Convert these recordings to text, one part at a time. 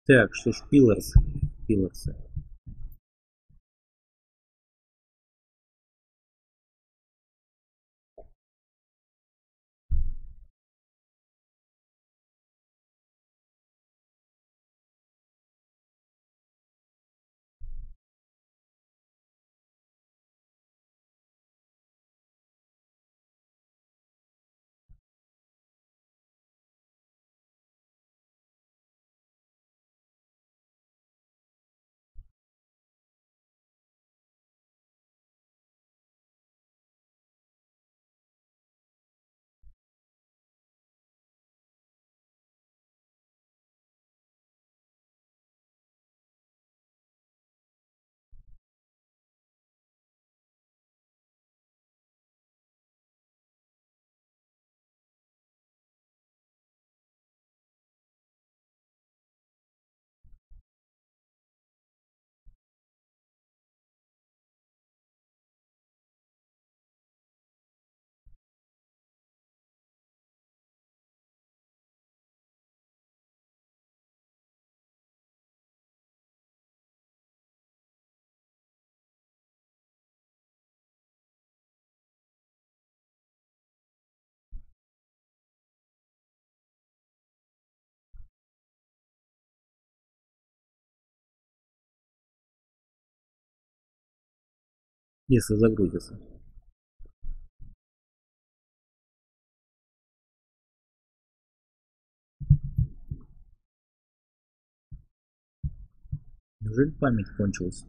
Так, что ж, пилорсы. Пилорсы. Если загрузится. Неужели память кончилась?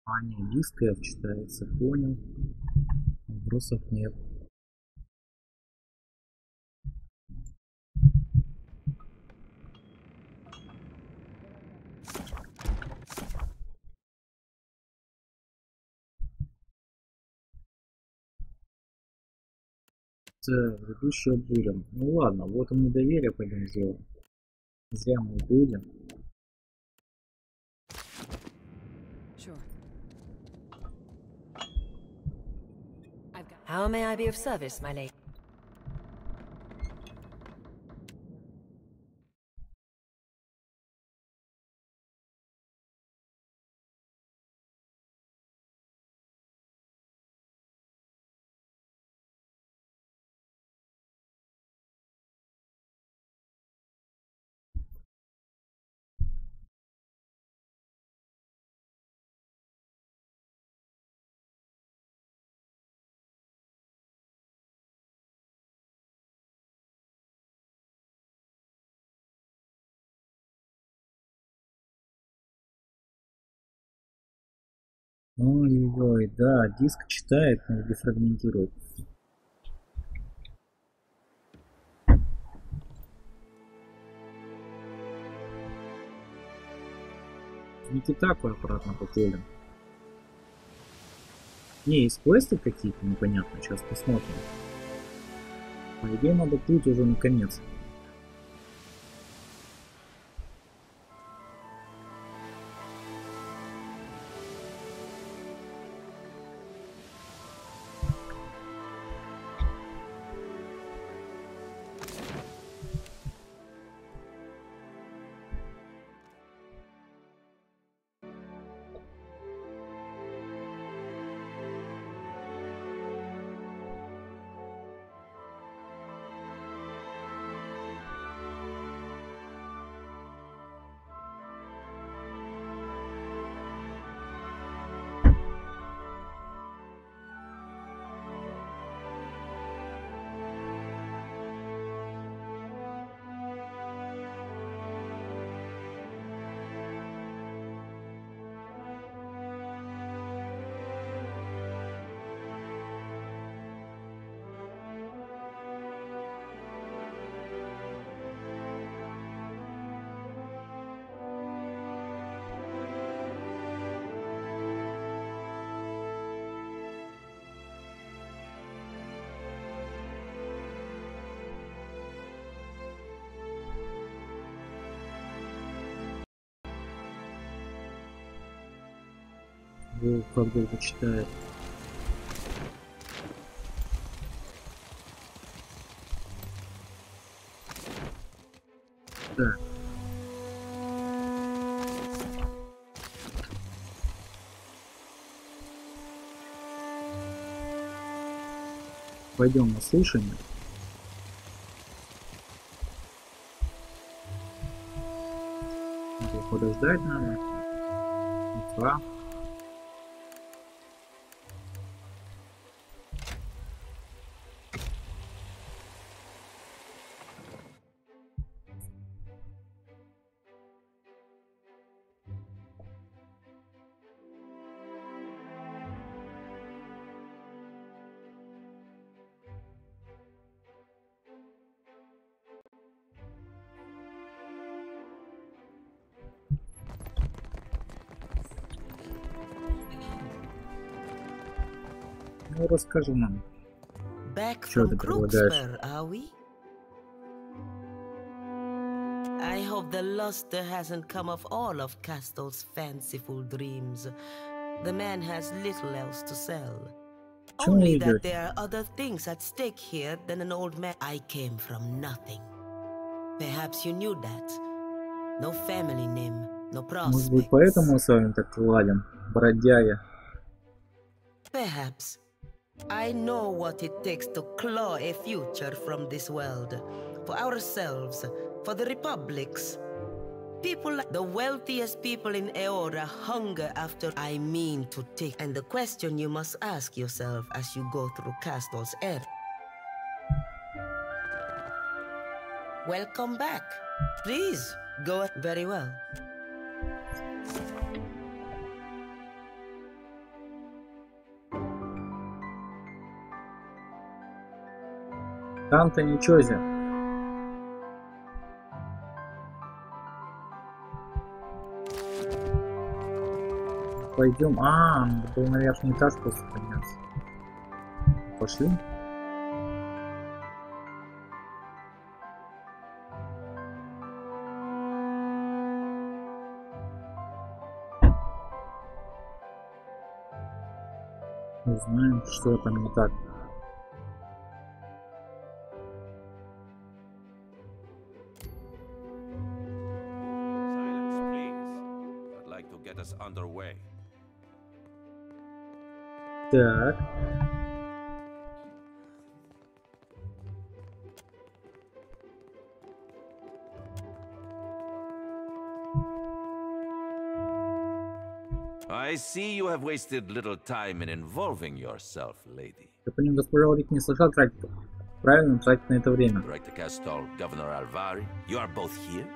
А, не, диск F читается, понял. Вопросов нет. Так, ведущего буря. Ну ладно, вот он недоверие пойдем сделаем. Зря мы будем. How may I be of service, my lady? Ой-ой-ой, да, диск читает, но дефрагментирует. Не такой аппаратно поделим. Не, есть квесты какие-то непонятно, сейчас посмотрим. По идее надо плыть уже наконец. О, как долго читает. Так. Пойдем на слушание. Подождать надо. Два. Ну, расскажи нам. Back Что from ты предлагаешь? Crooksburg, are we? I hope the luster hasn't come off all of Castle's fanciful dreams. The man has little else to sell. Чего Only вы that идете? there are other things at stake here than an old man. I came from nothing. Perhaps you knew that. No family name, no Может быть, prospects. поэтому мы с вами так ладим, бродяги? Perhaps. I know what it takes to claw a future from this world. For ourselves, for the republics. People like the wealthiest people in Eora hunger after. I mean to take. And the question you must ask yourself as you go through Castle's air. Welcome back. Please, go very well. Там-то ничего себе. Пойдем. Надо было на верхний этаж просто подняться. Пошли. Узнаем, что там не так. Underway. Так. I see you have wasted little time in involving yourself, lady. Я понял, госпожа Лорик не слышал тратить. Правильно тратить на это время. Director Castle, Governor Alvari, you are both here?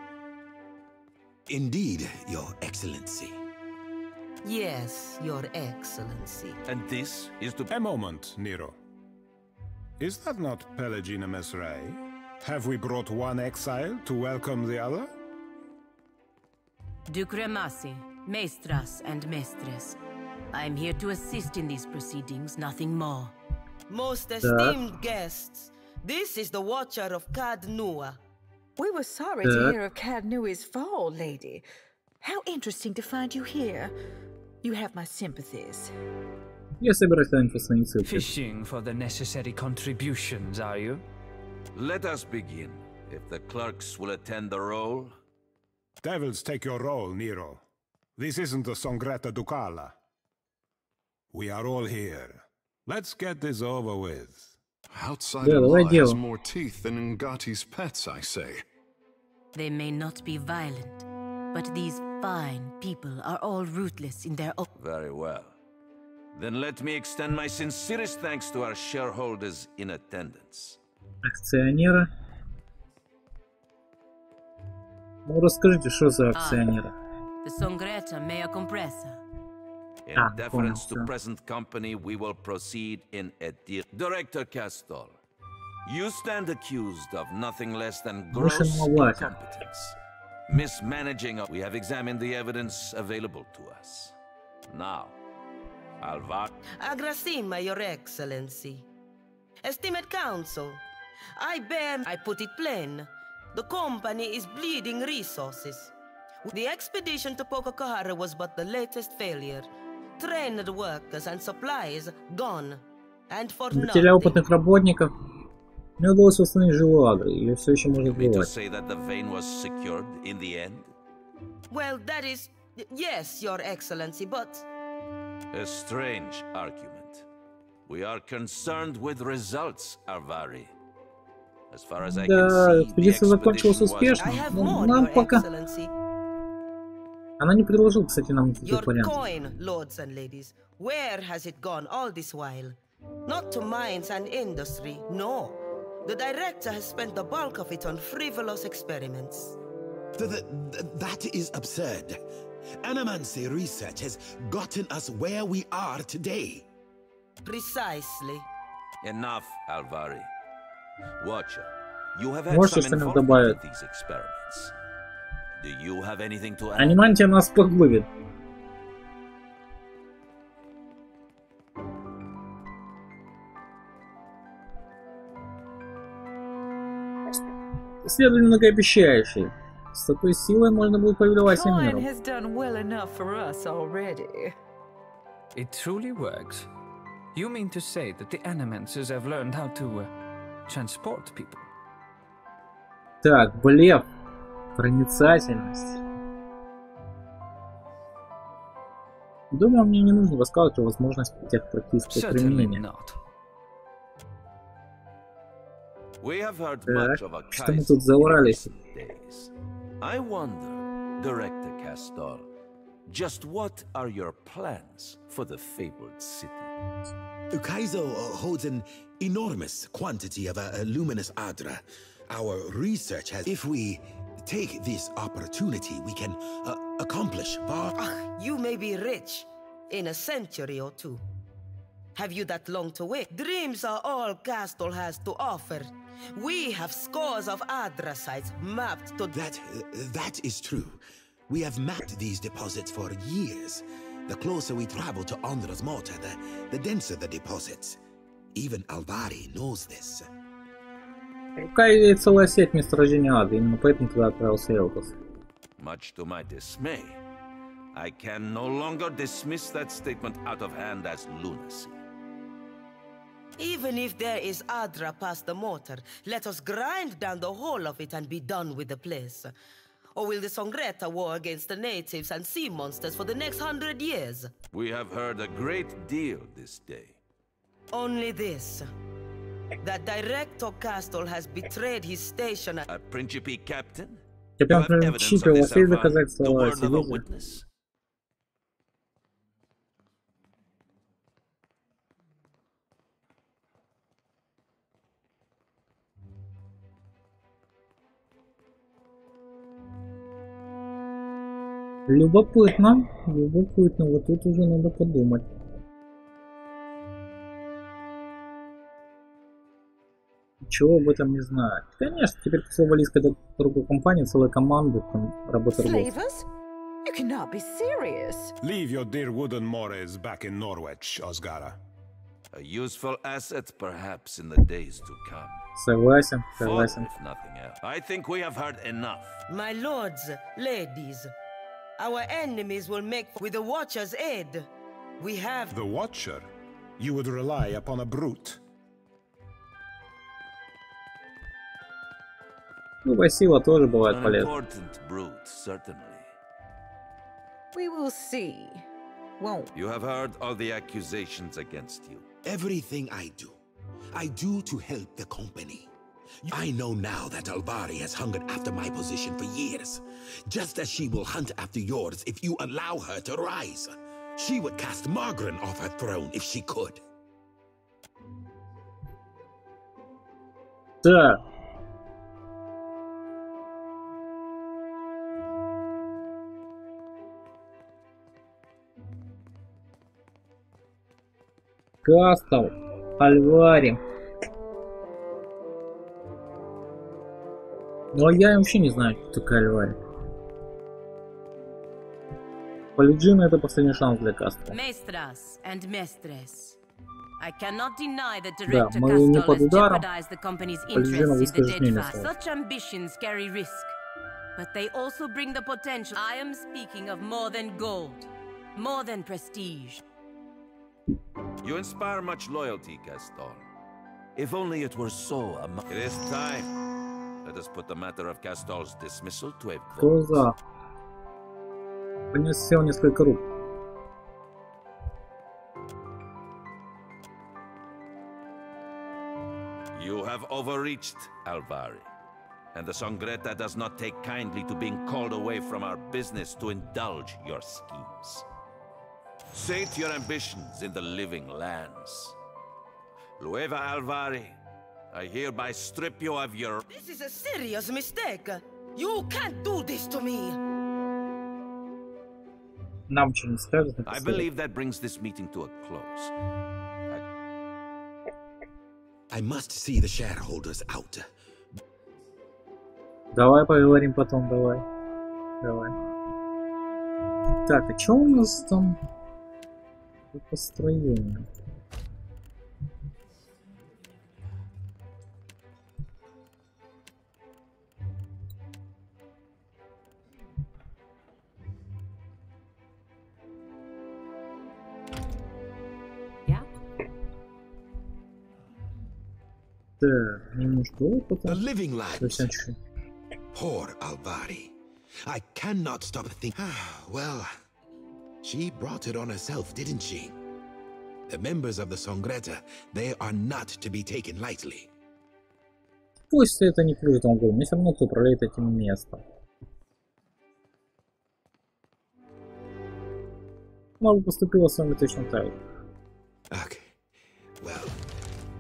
Indeed, Your Excellency. Yes, Your Excellency. And this is to... A moment, Nero. Is that not Pelagina Mesrai? Have we brought one exile to welcome the other? Duke Remasi, Maestras and Mestres. I'm here to assist in these proceedings, nothing more. Most esteemed guests, this is the Watcher of Cad Nua. We were sorry to hear of Cad Nua's fall, lady. How interesting to find you here. You have my sympathies. Я собираюсь на свои цифры. Fishing for the necessary contributions, are you? Let us begin. If the clerks will attend the roll. Devils take your role, Nero. This isn't the Songretta Ducala. We are all here. Let's get this over with. Outsider law has more teeth than Ngati's pets, I say. They may not be violent, but these fine people are all ruthless in their own... Very well. Then let me extend my sincerest thanks to our shareholders in attendance. Акционеры. Ну расскажите, что за акционеры? The Songretta Mea Compressa. In deference to present company, we will proceed in edir. Director Castor, you stand accused of nothing less than gross incompetence. Mismanaging of... We have examined the evidence available to us. Now, Alvar... Agrasima, Your Excellency. Esteemed Council, I put it plain. The company is bleeding resources. The expedition to Pococahara was but the latest failure. Trained workers and supplies gone. And for Потерял опытных работников. Мне удалось восстановить живую Адру, ее все еще можно убивать. Well, that is... Yes, Your Excellency, but... A strange argument. We are concerned with results, Arvari. As far as I can see, экспедиция закончилась успешно, но нам пока... Она не предложила, кстати, нам никаких вариантов. Your coin, lords and ladies. Where has it gone all this while? Not to mines and industry, no. The director has spent the bulk of it on frivolous experiments. That is absurd. Animancy research has gotten us where we are today. Precisely. Enough, Alvari. Watcher, you have had some involvement in these experiments. Do you have anything to add? Анимантия нас погубит. Исследование многообещающее. С такой силой можно будет повелевать всем миром. It truly works. You mean to say that the Animancers have learned how to transport people? Так, блеф, проницательность. Думаю, мне не нужно рассказывать о возможности тех практического применения. Так, что мы тут заврались? I wonder, Director Castor, just what are your plans for the fabled city? Kaizo holds an enormous quantity of a luminous Adra. Our research has... If we take this opportunity, we can accomplish far... You may be rich in a century or two. Have you that long to wait? Dreams are all Castor has to offer. We have scores of Adra sites mapped to... That is true. We have mapped these deposits for years. The closer we travel to Ondra's mortar, the denser the deposits. Even Alvari knows this. У Кайи есть целая сеть месторождений ада, именно поэтому туда отправился Элтос. Much to my dismay, I can no longer dismiss that statement out of hand as lunacy. Even if there is Adra past the mortar, let us grind down the whole of it and be done with the place. Or will the Songreta war against the natives and sea monsters for the next 100 years? We have heard a great deal this day. Only this. That Director Castle has betrayed his station at... A Principe captain? Капитан Принципе, у вас есть доказательства о Севизе? Любопытно, любопытно, вот тут уже надо подумать. Чего об этом не знаю. Конечно, теперь после валийской торговой компании целая команда там работает. Leave your dear wooden mores back in Norwich, Osgara. A useful asset, perhaps, in the days to come. Согласен, согласен. If nothing else. I think we have heard enough. My lords, ladies, our enemies will make with the Watcher's aid. We have... The Watcher? You would rely upon a brute. Любая сила тоже бывает полезна. Important brute, certainly. We will see, won't we? You have heard all the accusations against you. Everything I do to help the company. I know now that Alvari has hungered after my position for years, just as she will hunt after yours if you allow her to rise. She would cast Margaret off her throne if she could. Да. Кастл, Альвари. Ну а я вообще не знаю, кто такая Альвари. Паладин — это последний шанс для Кастла. I cannot deny that Да, Director мы не Castor под has ударом. jeopardized the company's Паладина interests in the выскажет мнение Deadfire. свое. Such ambitions carry risk, but they also bring the potential. I am speaking of more than gold, more than prestige. You inspire much loyalty, Gaston. If only it were so. It is time. Let us put the matter of Castol's dismissal to a vote. Понесел несколько рук. You have overreached, Alvari. And the Songretta does not take kindly to being called away from our business to indulge your schemes. Sate your ambitions in the living lands. Lueva Alvari, I hereby strip you of your... This is a serious mistake. You can't do this to me. I believe that brings this meeting to a close. I must see the shareholders out. Давай поговорим потом, давай. Так, а что у нас там по построению? Так, немножко опыта. The living lands. Poor Alvari. I cannot stop thinking. Well, she brought it on herself, didn't she? The members of the Songretta, they are not to be taken lightly. Пусть это не плюс там был, мне все равно кто управляет этим местом. Она бы поступила с вами точно так. Okay. Well,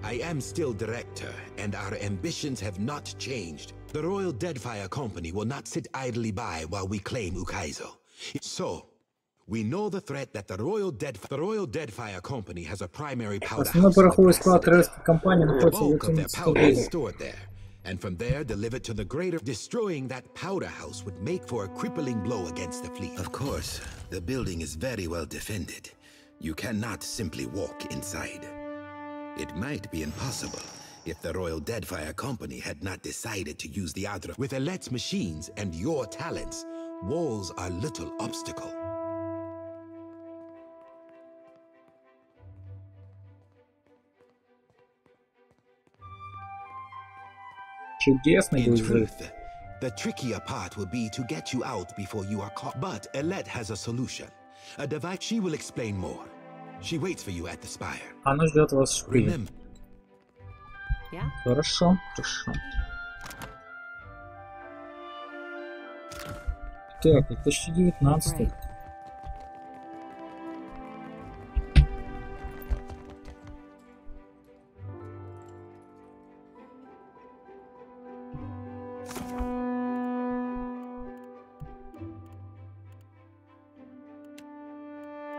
I am still director, and our ambitions have not changed. The Royal Deadfire Company will not sit idly by while we claim Ukaizo. So, we know the threat that the Royal Deadfire Company has a primary powder house. Bulk of their powder is stored there, and from there delivered to the greater. Destroying that powder house would make for a crippling blow against the fleet. Of course, the building is very well defended. You cannot simply walk inside. It might be impossible if the Royal Deadfire Company had not decided to use the Adra. With Alet's machines and your talents, walls are little obstacle. In truth, the trickier part will be to get you out before you are caught. But Alet has a solution. A device. She will explain more. She waits for you at the spire. Она ждет вас в шпиле. Хорошо. Так, 2019.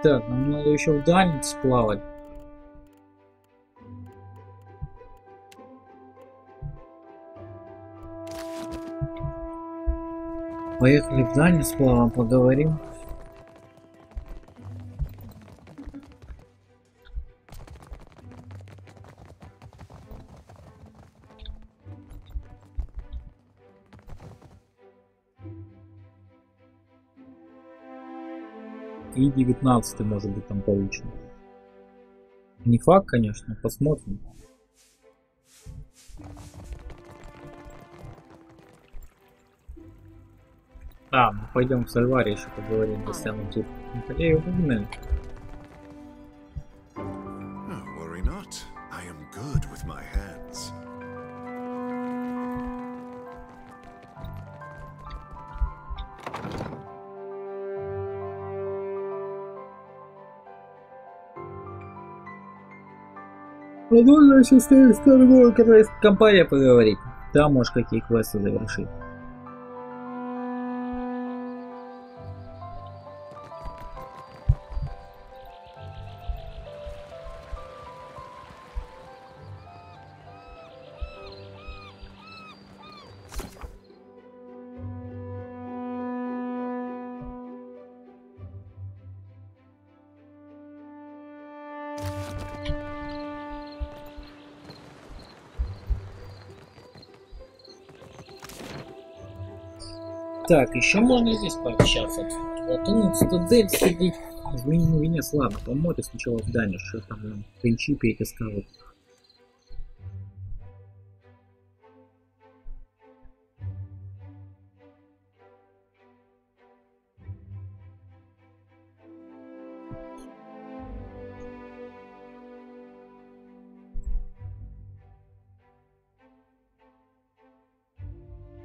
Так, нам надо еще в дальность сплавать. Поехали в дальность сплавом, поговорим. И 19 может быть там получено. Не факт, конечно, посмотрим. А, мы пойдем с Альвари еще поговорим, если она тут. Я его погнали. Нужно еще с торговой королевской компанией поговорить. Там, может, какие квесты завершить. Так, еще можно здесь пообщаться. Вот он, цитадель сидит. Змеиный венец, ладно, по море сначала в Дане, что там, принчи перетаскивать.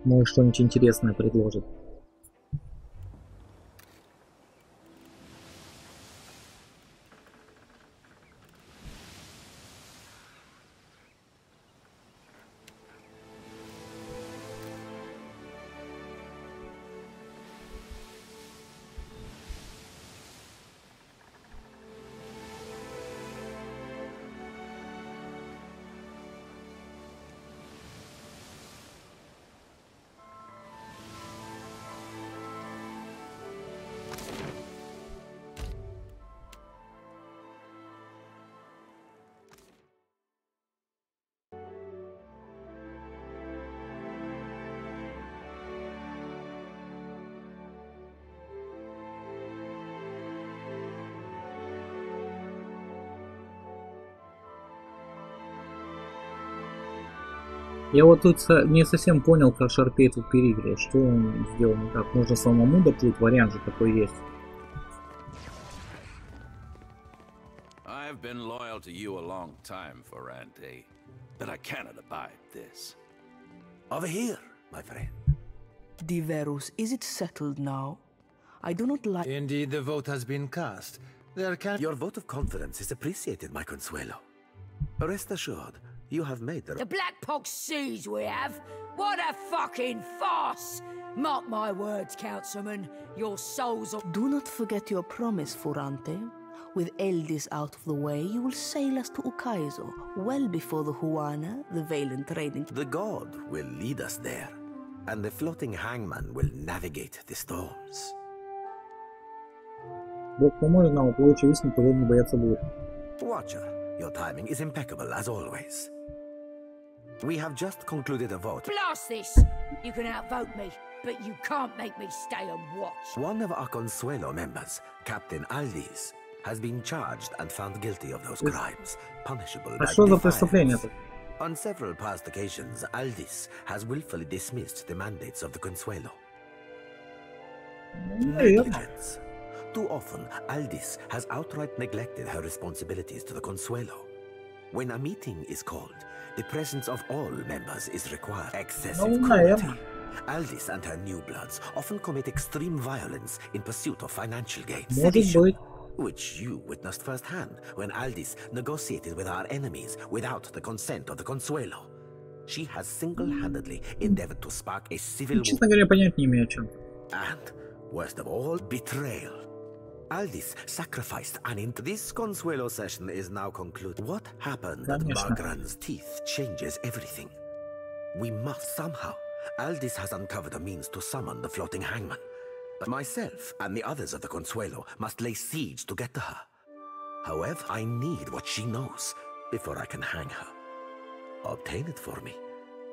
Может, что-нибудь интересное предложит. Я вот тут не совсем понял, как Шарпей тут переигрывает. Что он сделал не так? Можно самому доплыть, вариант же такой есть. I've been loyal to you a long time, Ferrante, but I cannot abide this. Over here, my friend. Diverus, is it settled now? I do not like... Indeed, the vote has been cast. Your vote of confidence is appreciated, my Consuelo. Rest assured, you have made the Black Pox seas we have? What a fucking farce! Mark my words, Councilman. Your souls are... Do not forget your promise, Ferrante. With Eldis out of the way, you will sail us to Ukaizo, well before the Huana, the Valen trading... The god will lead us there, and the floating hangman will navigate the storms. Бог поможет нам, лучше виснуть, то не бояться бурь. Watcher, your timing is impeccable as always. We have just concluded a vote. Blast this! You can outvote me, but you can't make me stay and watch. One of our Consuelo members, Captain Aldis, has been charged and found guilty of those crimes, punishable by defiance. On several past occasions, Aldis has willfully dismissed the mandates of the Consuelo. Negligence. Too often, Aldis has outright neglected her responsibilities to the Consuelo. When a meeting is called, the presence of all members is required. Excessive cruelty. Aldis and her new bloods often commit extreme violence in pursuit of financial gain. Sedition, which you witnessed firsthand when Aldis negotiated with our enemies without the consent of the Consuelo. She has single-handedly endeavored to spark a civil war. And, worst of all, betrayal. Aldis sacrificed and this Consuelo session is now concluded. What happened at Margran's teeth changes everything. We must somehow. Aldis has uncovered a means to summon the floating hangman. But myself and the others of the Consuelo must lay siege to get to her. However, I need what she knows before I can hang her. Obtain it for me,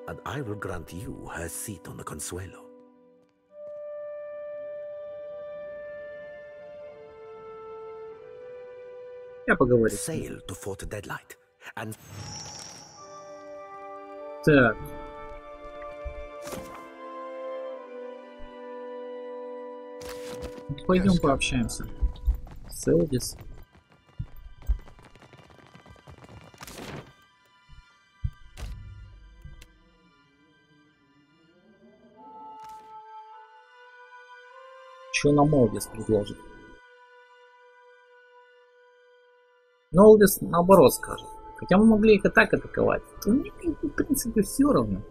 and I will grant you her seat on the Consuelo. Sail to Fort Deadlight and... Так. Пойдем пообщаемся с Элдис. Что нам Элдис предложит? Но Элдис наоборот скажет. Хотя мы могли их и так атаковать. То мне, в принципе, все равно.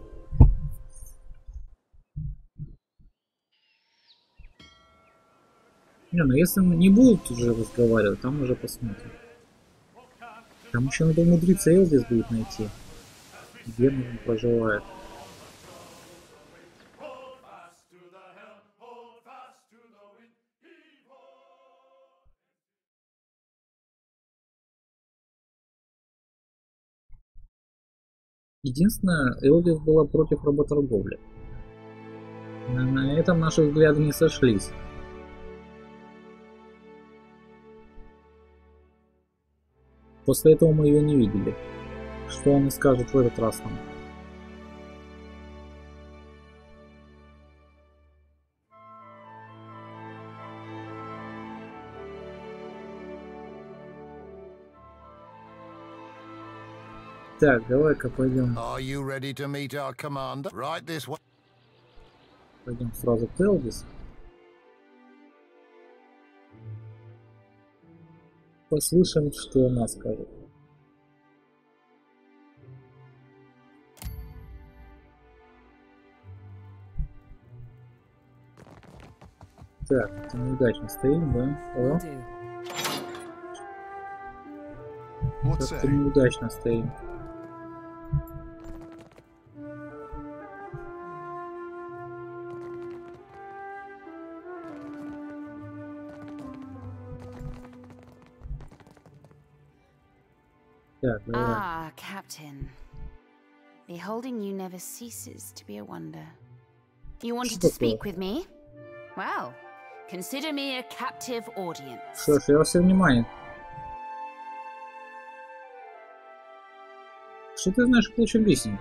Не, ну если не будут уже разговаривать, там уже посмотрим. Там еще надо умудриться Элдис будет найти. Где он проживает. Единственное, Элдис была против работорговли. На этом наши взгляды не сошлись. После этого мы ее не видели. Что он скажет в этот раз нам? Так, давай-ка пойдем. Are you ready to meet our commander? Right this way. Пойдем сразу к Элдис. Послушаем, что она скажет. Так, это неудачно стоим, да? О. Как-то неудачно стоим. Ah, Captain. Beholding you never ceases to be a wonder. You wanted to speak with me? Well, consider me a captive audience. Что ж, я все внимание. Что ты знаешь о лучшем бисере?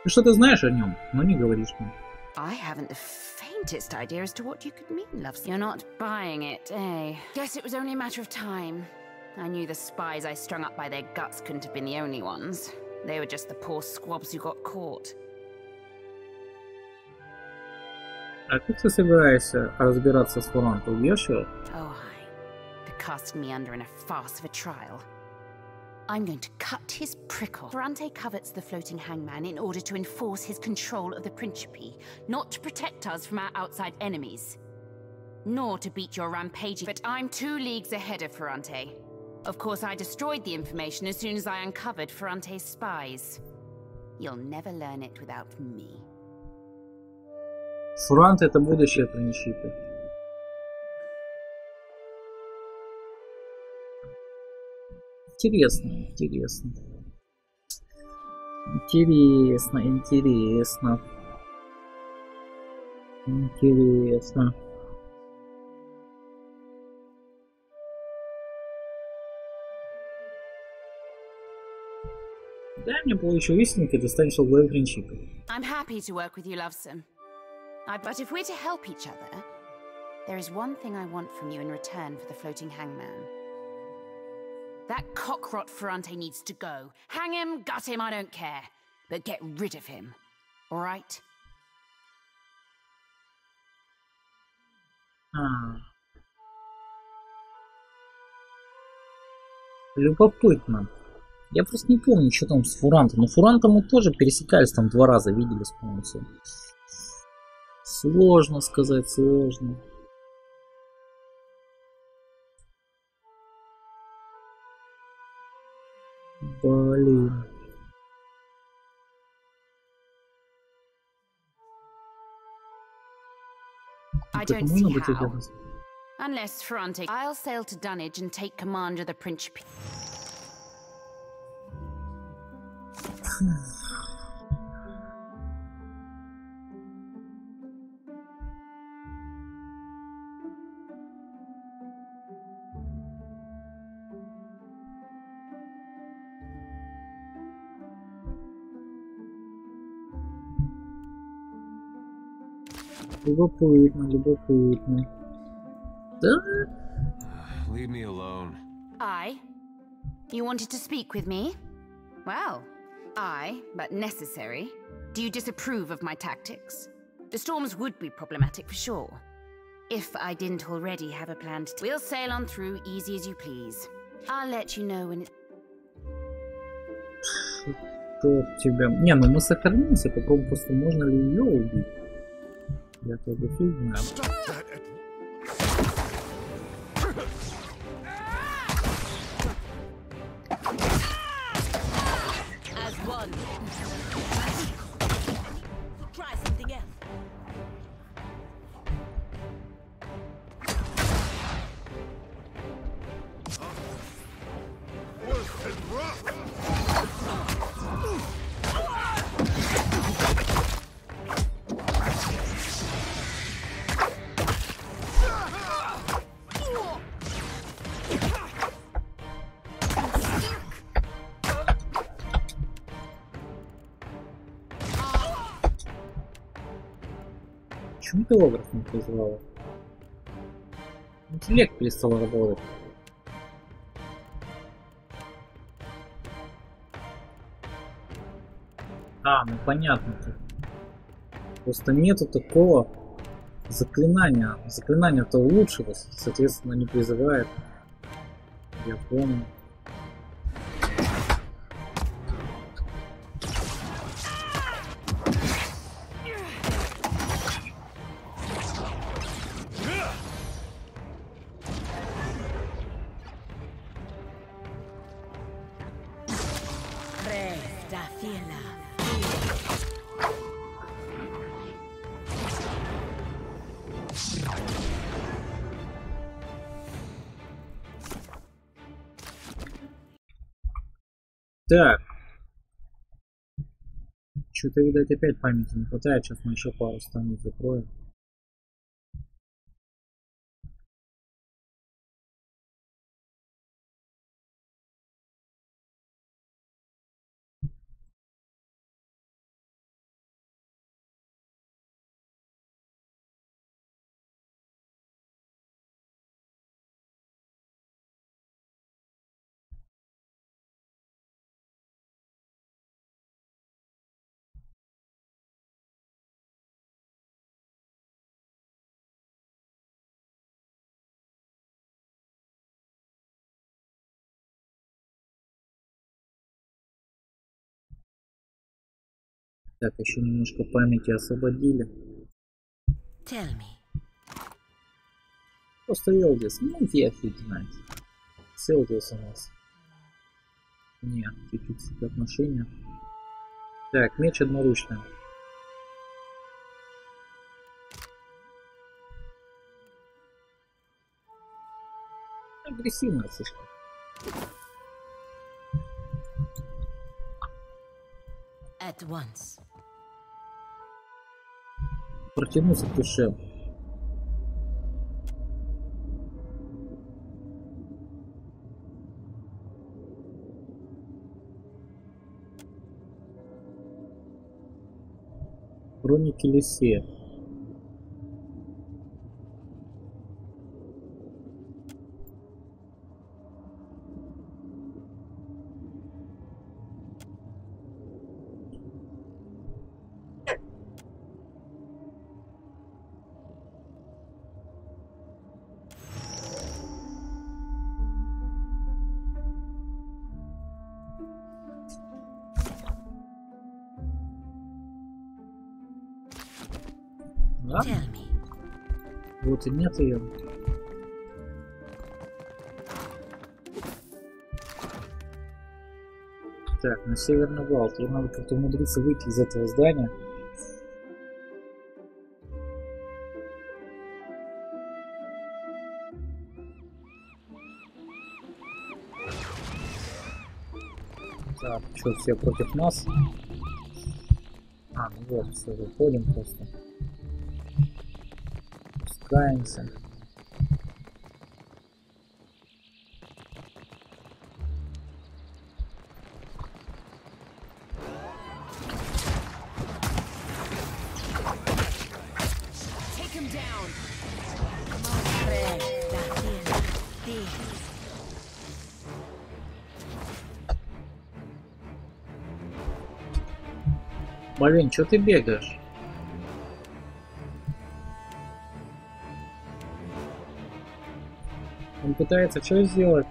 Ты что-то знаешь о нем, но не говоришь мне. I haven't the faintest idea as to what you could mean, love. You're not buying it, eh? Guess it was only a matter of time. I knew the spies I strung up by their guts couldn't have been the only ones. They were just the poor squabs who got caught. А как ты собираешься разбираться с Фурантой? Убьешь его? Oh, hi. For casting me under in a farce of a trial. I'm going to cut his prickle. Ferrante covets the floating hangman in order to enforce his control of the Principe, not to protect us from our outside enemies, nor to beat your rampaging. But I'm 2 leagues ahead of Ferrante. Of course, I destroyed the information as soon as I uncovered Ferrante's spies. You'll never learn it without me. Фуранта — это будущее Принчипе. Интересно, интересно. Интересно, интересно. Интересно. Дай мне получу вестника и достанешь в главе Принчипе. I'm happy to work with you, Lovesome. But if we're to help each other, there is one thing I want from you in return for the floating hangman. That cockrot Ferrante needs to go. Hang him, gut him, I don't care. But get rid of him. All right? Любопытно. Я просто не помню, что там с Фурантом. Но Фурантом мы тоже пересекались там 2 раза, видели, по-моему. Сложно сказать, сложно. Блин. I don't see how. Unless Ferrante, I'll sail to Dunwich and take command of the Principe. Любопытно, любопытно. Да? Leave me alone. You wanted to speak with me? Well, but necessary. Do you disapprove of my tactics? The storms would be problematic for sure. If I didn't already have a plan, we'll sail on through easy as you please. I'll let you know when it... Что тебя... Не, ну мы сохранимся, попробуем просто, можно ли ее убить. Я тоже фиг знаю. Почему ты Огров не призвала? Интеллект перестал работать. Ну понятно. Просто нету такого заклинания. Заклинание-то улучшилось, соответственно, не призывает. Я помню. Так. Что-то, видать, опять памяти не хватает. Сейчас мы еще пару страниц закроем. Так, еще немножко памяти освободили. Просто Элдис. Ну, я фиг знает. С Элдис у нас. Нет, чуть-чуть отношения. Так, меч одноручный. Агрессивно слишком. At once. Протянулся к душе. Хроники Лисея. Да? Вот и нет ее. Так, на северный вал. Тебе надо как-то умудриться выйти из этого здания. Так, что, все против нас? А, ну вот, все, выходим просто. Спускаемся. Блин, что ты бегаешь? Он пытается что сделать?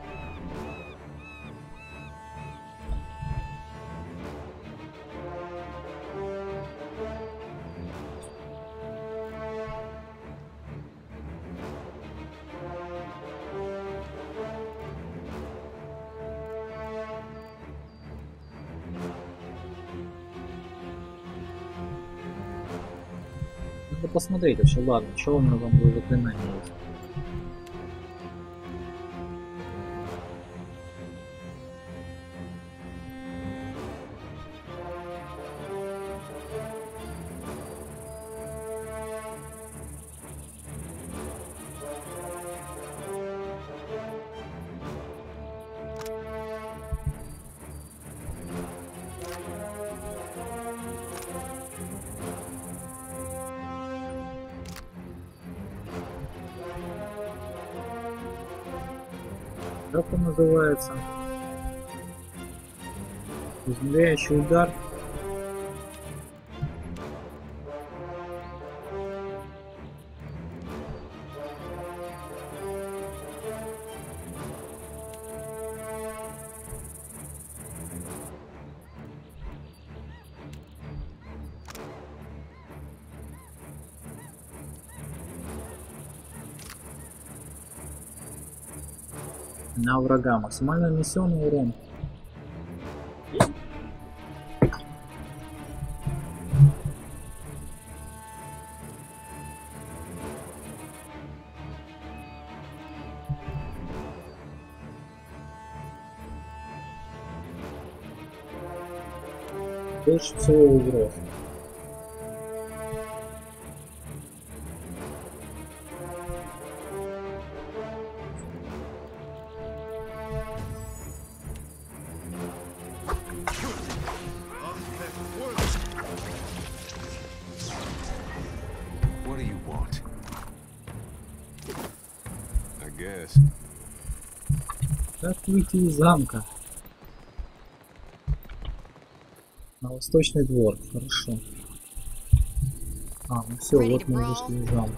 Надо посмотреть вообще, ладно, что у него там было заклинание есть. Как он называется? Измеряющий удар. На врага. Максимально нанесенный урон. Больше всего угроз. What do you want? I guess. Как выйти из замка? На восточный двор, хорошо. А, ну все, вот мы вышли из замка.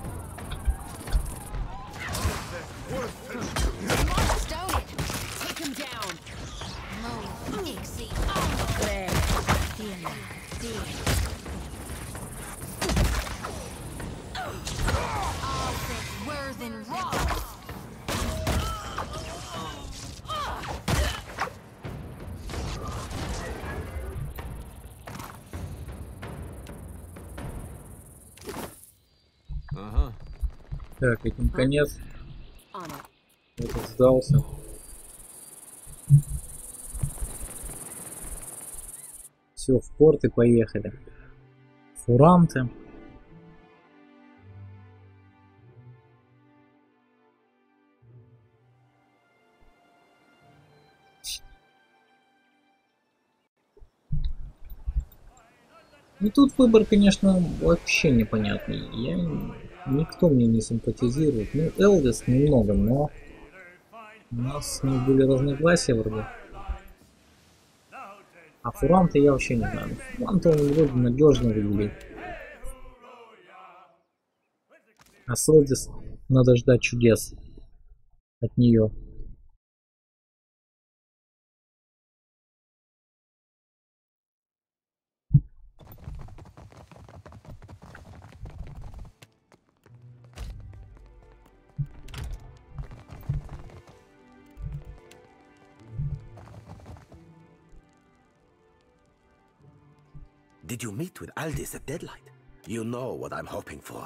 Так, этим конец. Этот сдался. Все, в порт и поехали. Фуранты. И тут выбор, конечно, вообще непонятный. Никто мне не симпатизирует. Ну, Элдис немного, но у нас с ним были разногласия вроде. А Фуранты я вообще не знаю. Фуранты он вроде надежно выглядит. А с Элдис надо ждать чудес от нее. Did you meet with Aldis at Deadlight? You know what I'm hoping for.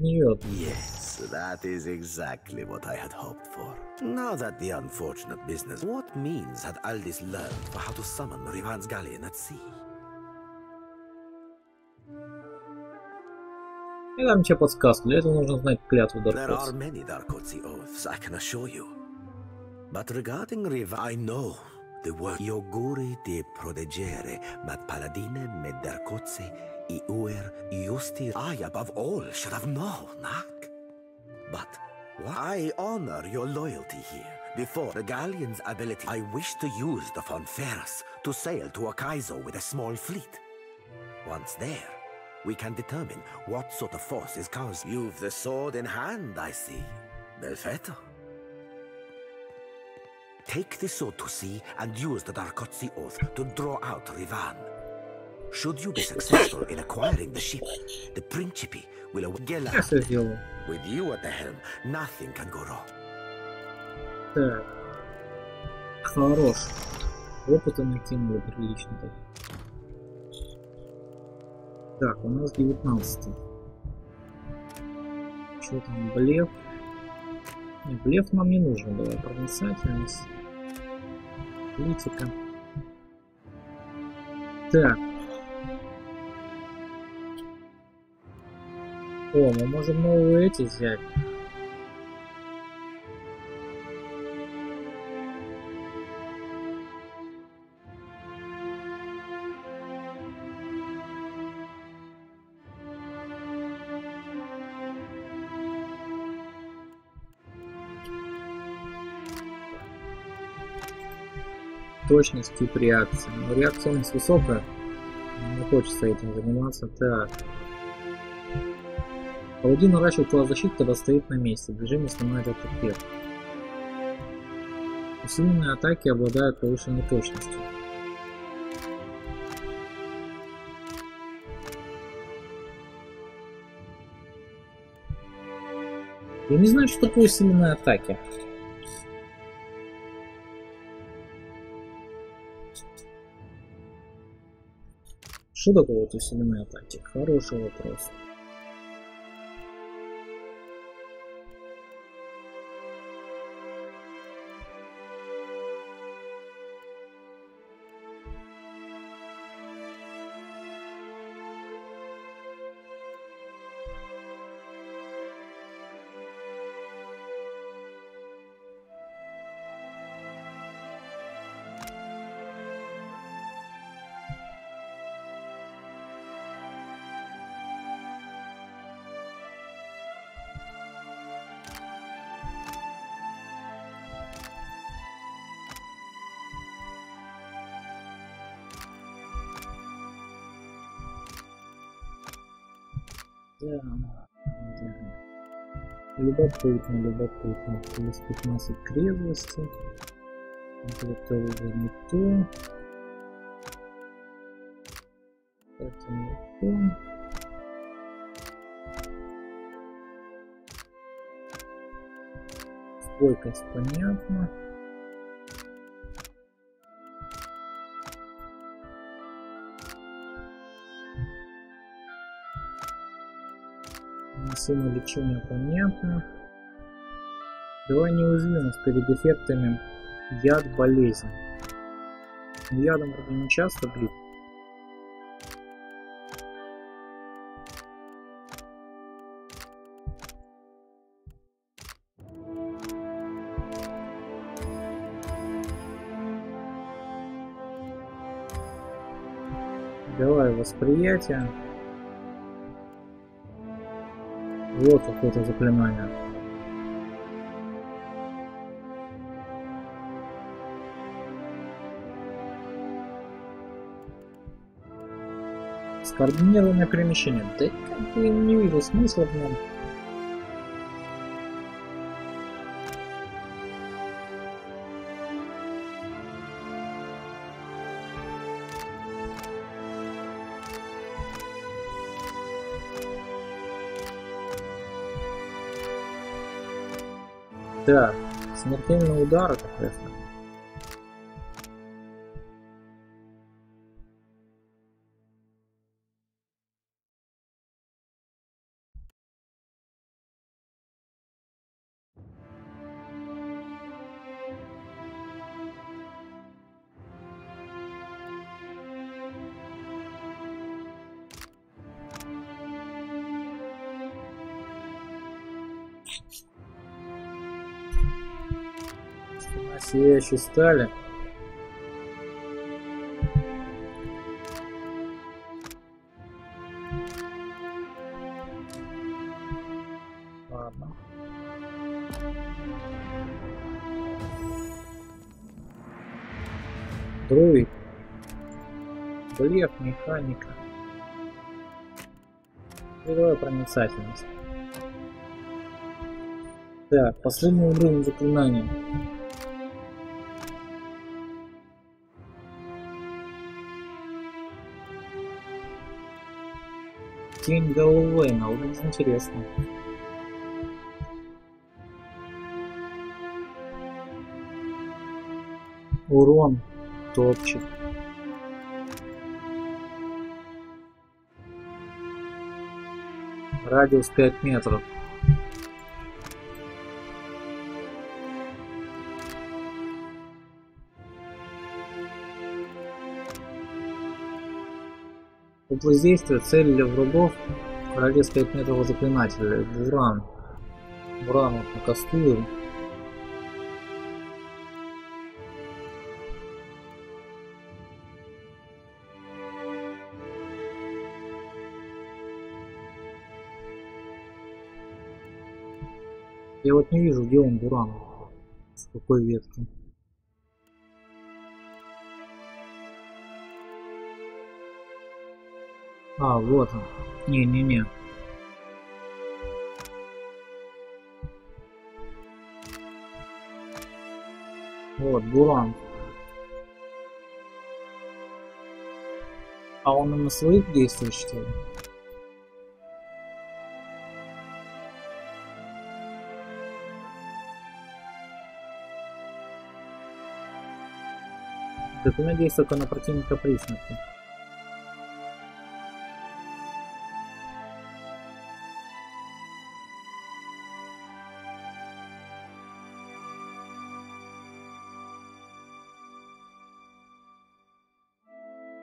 Yes, that is exactly what I had hoped for. Now that the unfortunate business, what means had Aldis learned for how to summon Rivan's galleon at sea? Я дам тебе подсказку, для этого нужно знать клятву Даркотси. There are many Darkotsi oaths, I can assure you. But regarding Rivan, I know the word Ioguri de protegere mat paladine med Darkotsi I uer justi I above all should have known, Nak. But I honor your loyalty here. Before the galleon's ability, I wish to use the Fonferas to sail to Okaizo with a small fleet. Once there, we can determine what sort of force is caused. You've the sword in hand, I see. Perfetto. Take the sword to sea and use the Darkotsi oath to draw out Rivan. Should you be successful in acquiring the ship, the Principe will await. With you at the helm, nothing can go wrong. Так. Хорош. Опыта накинули прилично так. Так, у нас 19. Что там, блеф? Не, блеф нам не нужен. Давай проницательность. Политика. Так. О, мы можем новые эти взять. Точность тип реакции. Но реакция у нас высокая. Не хочется этим заниматься. Так. Паладин наращивает класс защиты, когда стоит на месте. Движение снимает этот эффект. Усиленные атаки обладают повышенной точностью. Я не знаю, что такое усиленные атаки. Что такое вот усиленные атаки? Хороший вопрос. Да. Любопытно, любопытно. Плюс 15 трезвости. Это уже не то. Это не то. Стойкость понятно. Сила лечения понятно. Давай неуязвимость перед эффектами яд, болезнь. Ядом вроде не часто бьют. Давай восприятие. Вот какое-то заклинание. Скоординированное перемещение. Да как бы не вижу смысла в нем. Да, смертельный удар это прекрасно. Сияющей стали. Ладно. Друид. Блеф, механика. Первая проницательность. Так, последний уровень заклинания. Тень Галлоуэйна, очень интересно. Урон топчик. Радиус 5 метров. Область действия, цель для врагов, радиус 5 метров заклинателя. Буран. Буран вот накастуем. Я вот не вижу, где он, Буран. С какой ветки. А, вот он. Не-не-не. Вот, Буран. А он на своих действует, что ли? 。 . 。 . 。 . 。 . 。 . 。 . 。 . 。 . 。 . 。 . 。 . 。 . 。 . 。 . 。 . 。 . 。 . 。 . 。 . 。 . 。 . 。 . 。 . 。 . 。 . 。 . 。 . 。 . 。 . Документ действует только на противника при смерти.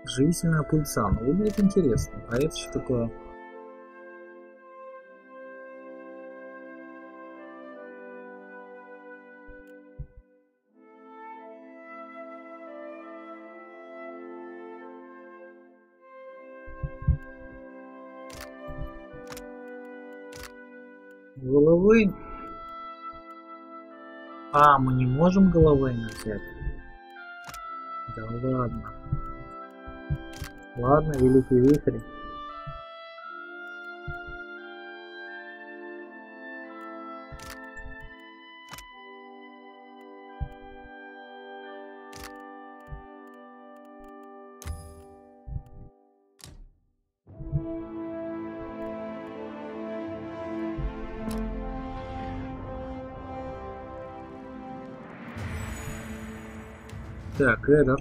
Живительная пыльца. Ну, выглядит интересно. А это что такое? Головы? А, мы не можем головой взять. Да ладно. Ладно, великий вихрь. Так, это.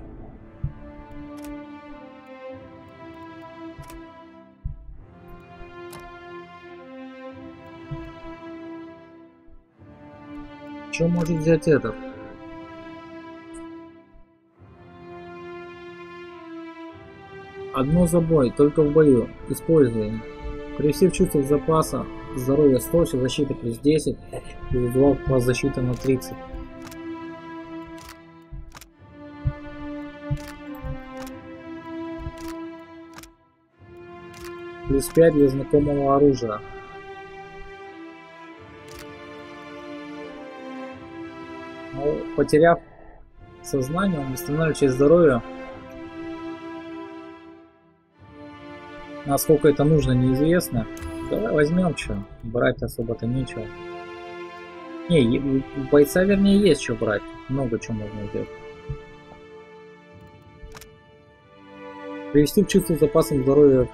Что может взять этот? Одно забой, только в бою. Используем. Привести в чувство запаса. Здоровье 100, защита плюс 10. Плюс 2 класс защиты на 30. Плюс 5 для знакомого оружия. Но, потеряв сознание, он восстанавливает часть здоровья. Насколько это нужно, неизвестно. Давай возьмем что. Брать особо-то нечего. Не, у бойца, вернее, есть что брать. Много чего можно взять. Привести в чувство запасом здоровья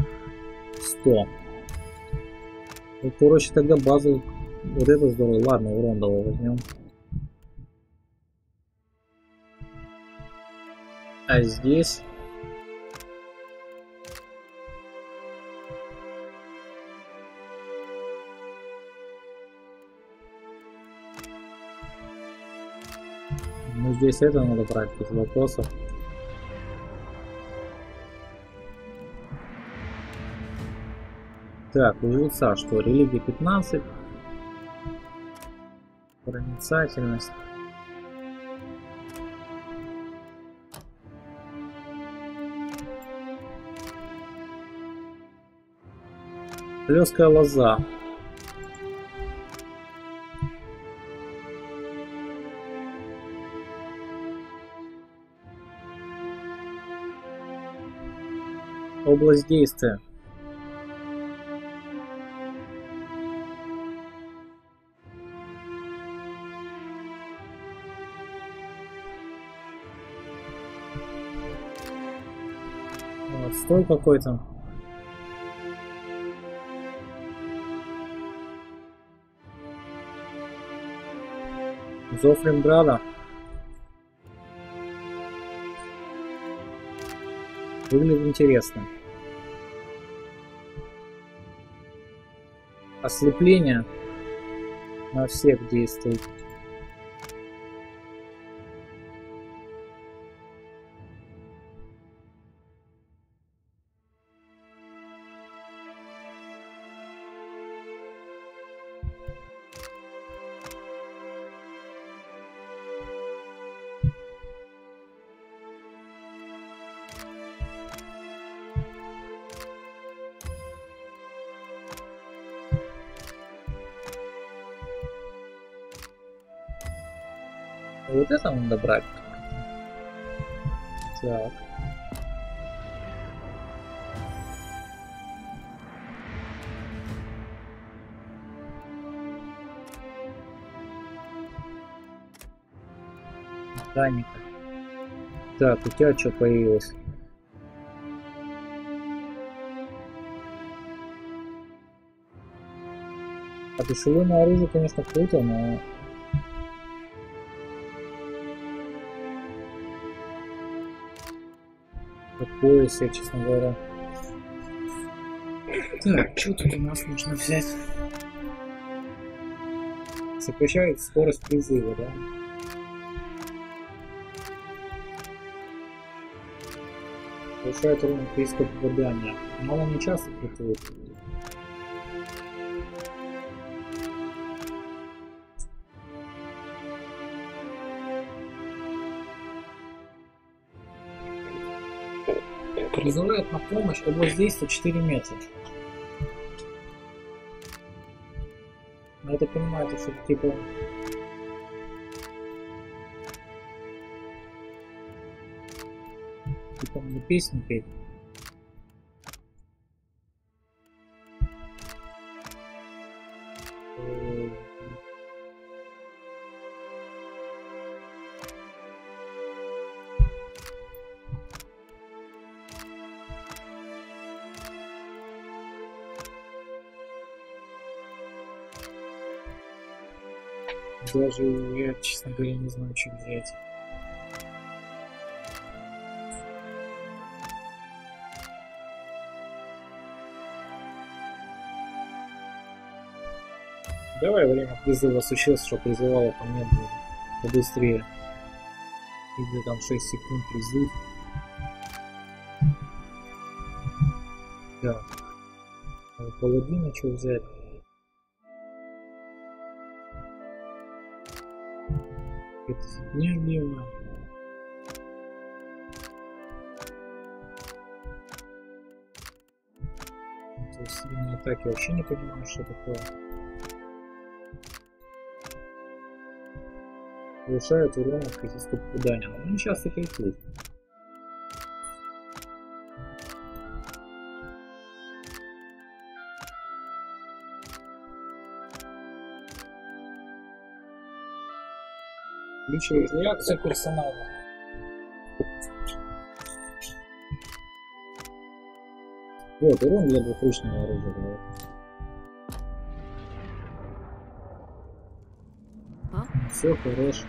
100. Вот, короче, тогда базу вот это здоровье. Ладно, урон давай возьмем. А здесь ну здесь это надо брать без вопросов. Так, у жреца что? Религия 15. Проницательность. Плеская лоза. Область действия. Вот, стой какой-то. Зов Римграда. Выглядит интересно. Ослепление на всех действует. Вот это надо брать. Так. Механика. Так, у тебя что появилось? Одушевленное оружие, конечно, круто, но... Такое себе, честно говоря. Так, что тут у нас нужно взять? Сокращает скорость призыва, да? Повышает уровень критического попадания. Но он не часто критирует. Призывает на помощь область действия 4 метра. Но это понимаете, что типа мне песни петь. Даже я, честно говоря, не знаю, что взять. Давай время призыва существ, что призывало помедленнее, побыстрее. Или там 6 секунд призыв. Да. А паладина что взять? Это фигня левая. То есть сильные атаки вообще не понимаю, что такое. Повышает урон от критического попадания, но они часто критикуют. Включает реакция персонажа. Вот, урон для двухручного оружия. Все хорошо.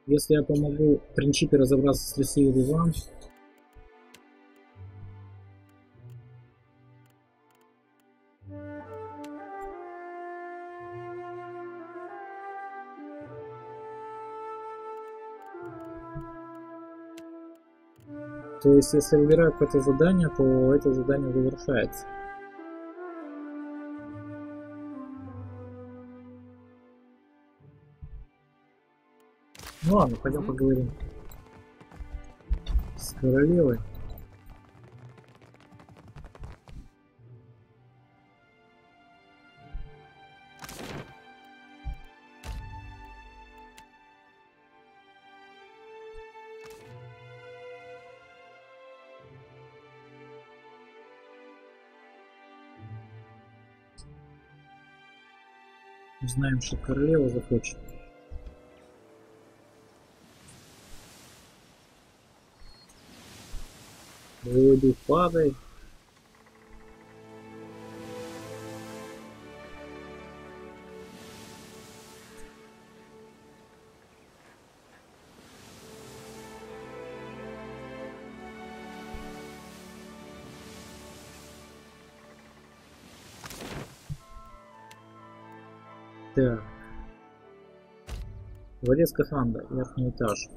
Если я помогу принципе разобраться с Россией и вам, то есть, если выбираю какое-то задание, то это задание завершается. Ну ладно, пойдем поговорим с королевой. Знаем, что королева захочет. Воду падай. Так. Дворец Каханда, верхний этаж.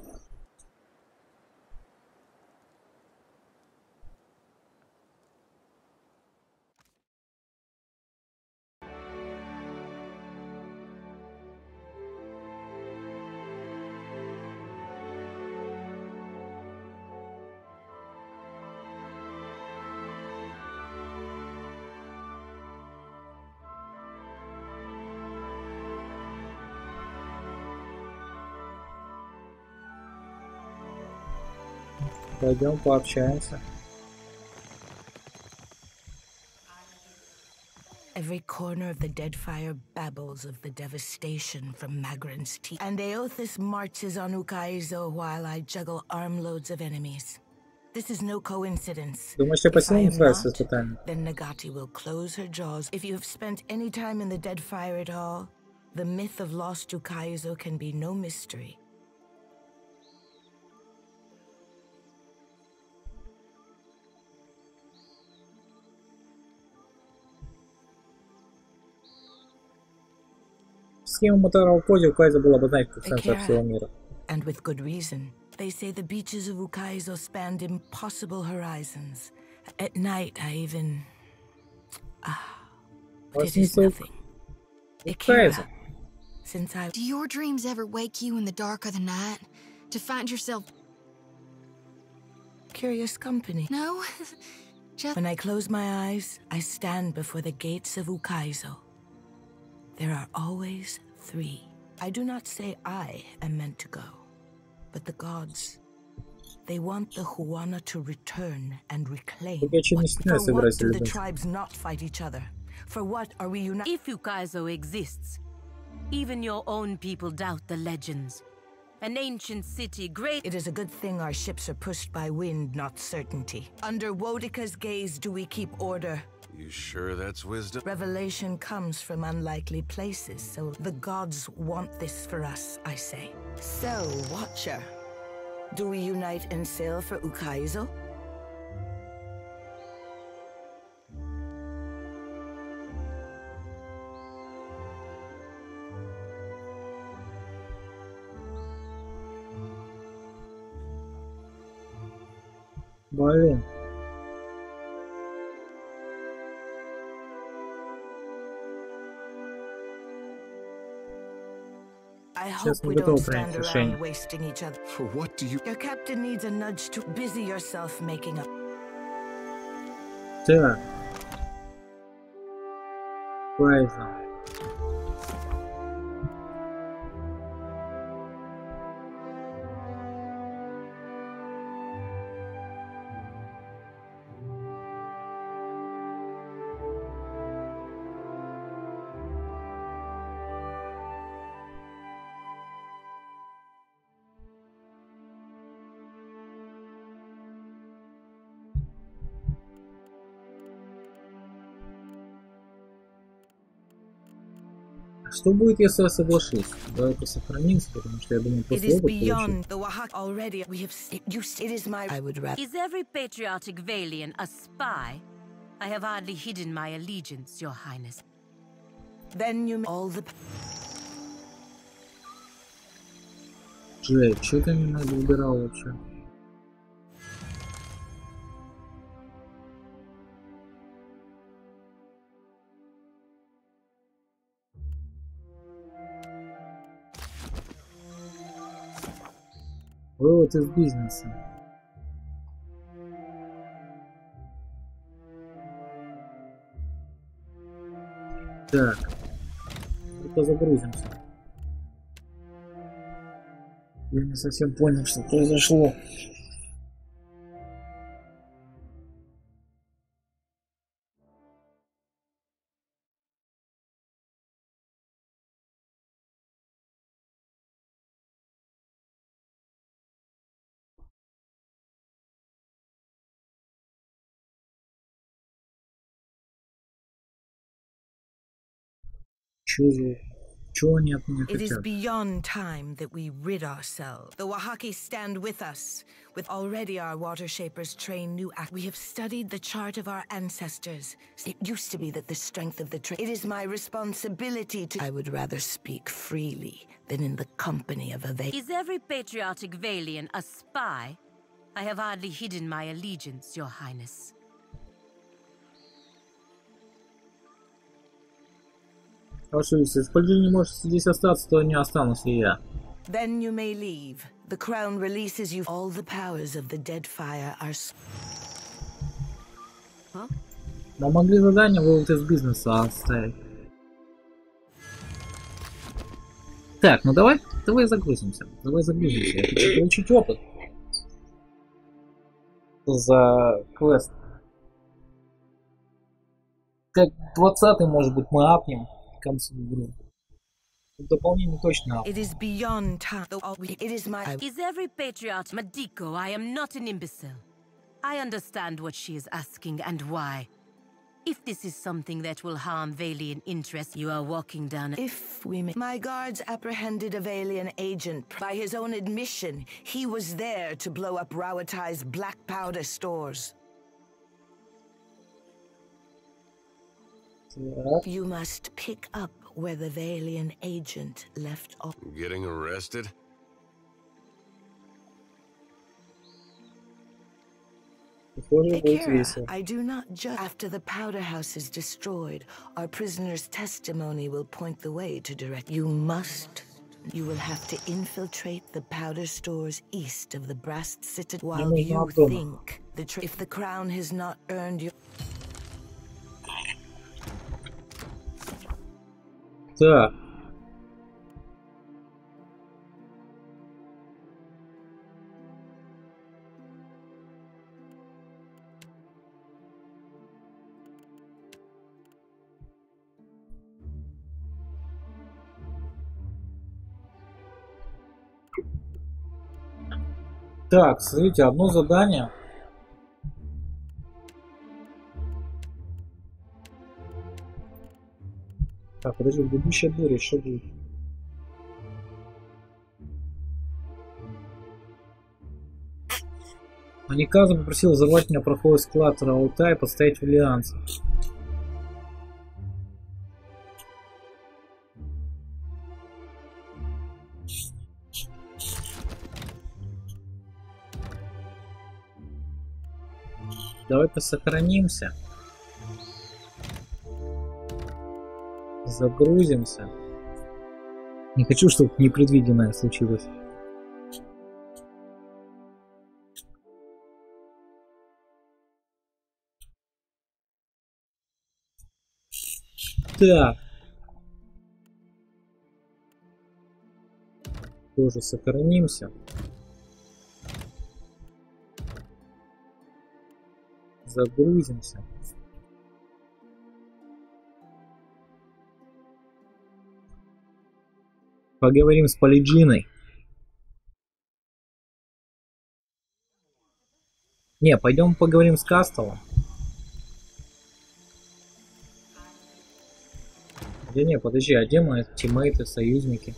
Пойдем пообщаемся. Every corner of the Deadfire babbles of the devastation from Magran's teeth. And Aothis marches on Ukaizo while I juggle armloads of enemies. This is no coincidence. Думаешь, я по силам справился с испытанием? Then Nagati will close her jaws. If you have spent any time in the Deadfire at all, the myth of lost Ukaizo can be no mystery. Схема мотора в позе Ukaizo была обозначена как центр всего мира. And with good reason. They say the beaches of Ukaizo spanned impossible horizons. At night, I even... but it is nothing. Akira, since I... Do your dreams ever wake you in the dark of the night? To find yourself... Curious company. No? Just... When I close my eyes, I stand before the gates of Ukaizo. There are always 3. I do not say I am meant to go. But the gods, they want the Huana to return and reclaim. For what do the tribes not fight each other? For what are we united? If Ukaizo exists, even your own people doubt the legends. An ancient city, great... It is a good thing our ships are pushed by wind, not certainty. Under Wodika's gaze do we keep order. You sure that's wisdom? Revelation comes from unlikely places, so the gods want this for us, I say. So, Watcher, do we unite and sail for Ukaizo? Блин. I hope we don't stand around wasting each other. For what do you... Your captain needs a nudge to busy yourself making up. Так. Правильно. Что будет, если я соглашусь? Давай-ка сохранимся, потому что я думаю, после опыта Is every patriotic Valian a spy? I have hardly hidden my allegiance, Your Highness. Then you all the... Джей, что ты меня выбирал вообще? Вывод из бизнеса. Так. Только загрузимся. Я не совсем понял, что произошло. It is beyond time that we rid ourselves. The Wahaki stand with us. With already our water shapers train new act. We have studied the chart of our ancestors. It used to be that the strength of the it is my responsibility to... I would rather speak freely than in the company of a Is every patriotic Valian a spy? I have hardly hidden my allegiance, Your Highness. Хорошо, если Паладин не может здесь остаться, то не останусь и я. Then you may leave. The crown releases you. All the powers of the Deadfire are... Мы могли задание вывод из бизнеса оставить. Так, ну давай загрузимся. Я хочу получить опыт. За квест. Как 20-й, может быть, мы апнем к концу игры. Дополнение точно. It is beyond time. It is my... Is every patriot Madiko? I am not an imbecile. I understand what she is asking and why. If this is something that will harm Valian interests, you are walking down. If we may. My guards apprehended a Valian agent. By his own admission, he was there to blow up Rawatai's black powder stores. You must pick up where the Valian agent left off. Getting arrested? I do not judge. After the powder house is destroyed, our prisoner's testimony will point the way to direct. You will have to infiltrate the powder stores east of the brass citadel while you think if the crown has not earned your... Так. Так, смотрите, одно задание. Так, подожди, грядущая буря, что будет? Аниказа попросил взорвать меня проходной склад Раута и подставить в альянс. Давай-ка сохранимся. Загрузимся. Не хочу, чтобы непредвиденное случилось. Так. Тоже сохранимся. Загрузимся. Поговорим с Паладиной. Не, пойдем поговорим с Кастелом. Да не, подожди, а где мои тиммейты, союзники?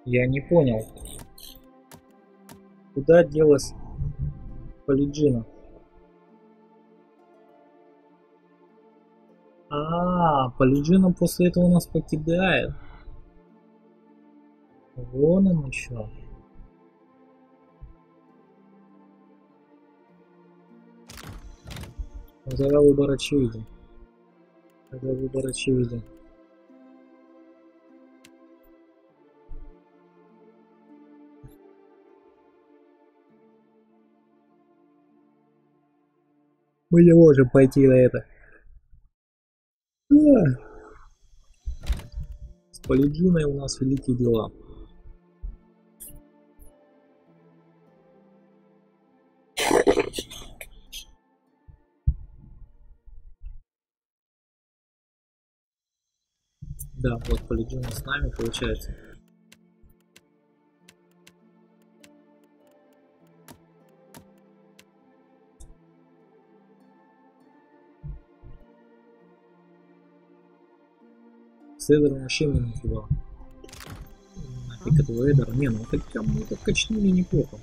Я не понял. Куда делась Паладина? Паладина после этого нас покидает. Вон он еще. Тогда выбор очевиден. Мы не можем пойти на это. С Паладиной у нас великие дела. Да, вот Паладина с нами получается. С Эдером вообще минус 2. Нафиг этого Эдера. Не, ну хотя мы так качнули неплохо.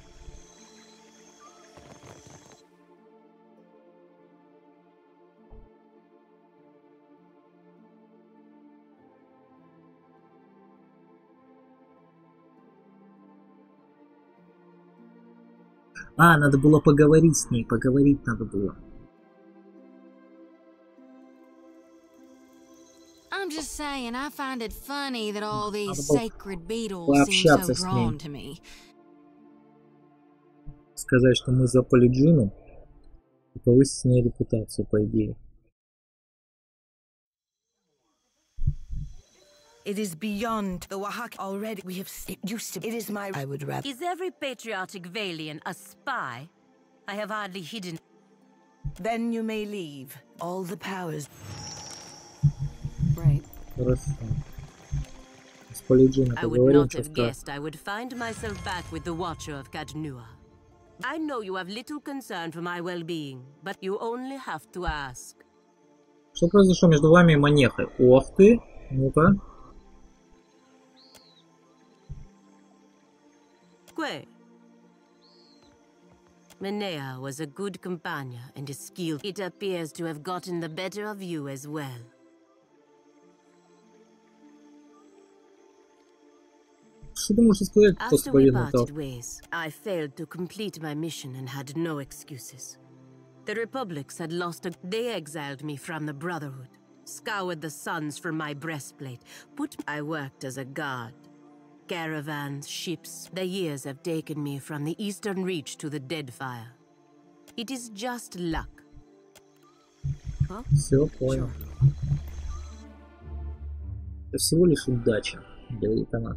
Надо было поговорить с ней, поговорить надо было. I'm just saying, I find it funny that all these sacred beetles seem so drawn to me. Сказать, что мы за Паладину и повысить с ней репутацию, по идее. It is beyond the Oaxaca already. We have used to. It is my. I would rather. Is every patriotic Valian a spy? I have hardly hidden. Then you may leave. All the powers. Right. Хорошо. Палиджиной I would поговорим, not что have скажет. guessed I would find myself back with the Watcher of Cadnua. I know you have little concern for my well-being, but you only have to ask. Что произошло между вами и Манехой? Ох ты, ну-ка. Que? Menea was a good companion and a skilled. It appears to have gotten the better of you as well. Что ты можешь сказать после After we победного parted этапа? ways, I failed to complete my mission and had no excuses. The Republics had lost a... They exiled me from the Brotherhood, scoured the suns from my breastplate, I worked as a guard. Caravans, ships, the years have taken me from the eastern reach to the Deadfire. It is just luck. Huh? Все, понял. Это всего лишь удача, говорит она.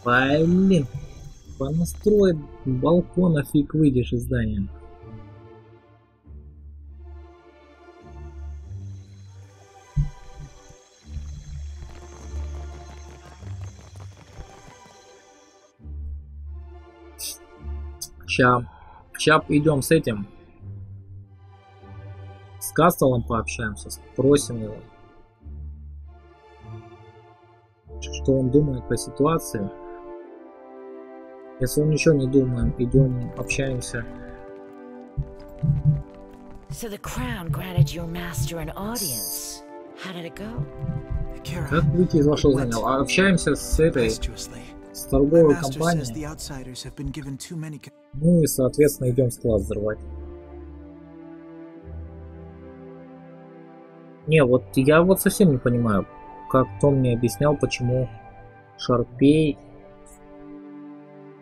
Блин, понастроить балкона фиг выйдешь из здания. Чап, идем с этим. С Кастелом пообщаемся, спросим его, что он думает по ситуации. Если он ничего не думает, идем, общаемся. So the crown granted your master an audience. How did it go? Как выйти из вашего здания? Общаемся с этой, с торговой компанией. Ну и, соответственно, идем склад взрывать. Не, вот я вот совсем не понимаю, как Том мне объяснял, почему Шарпей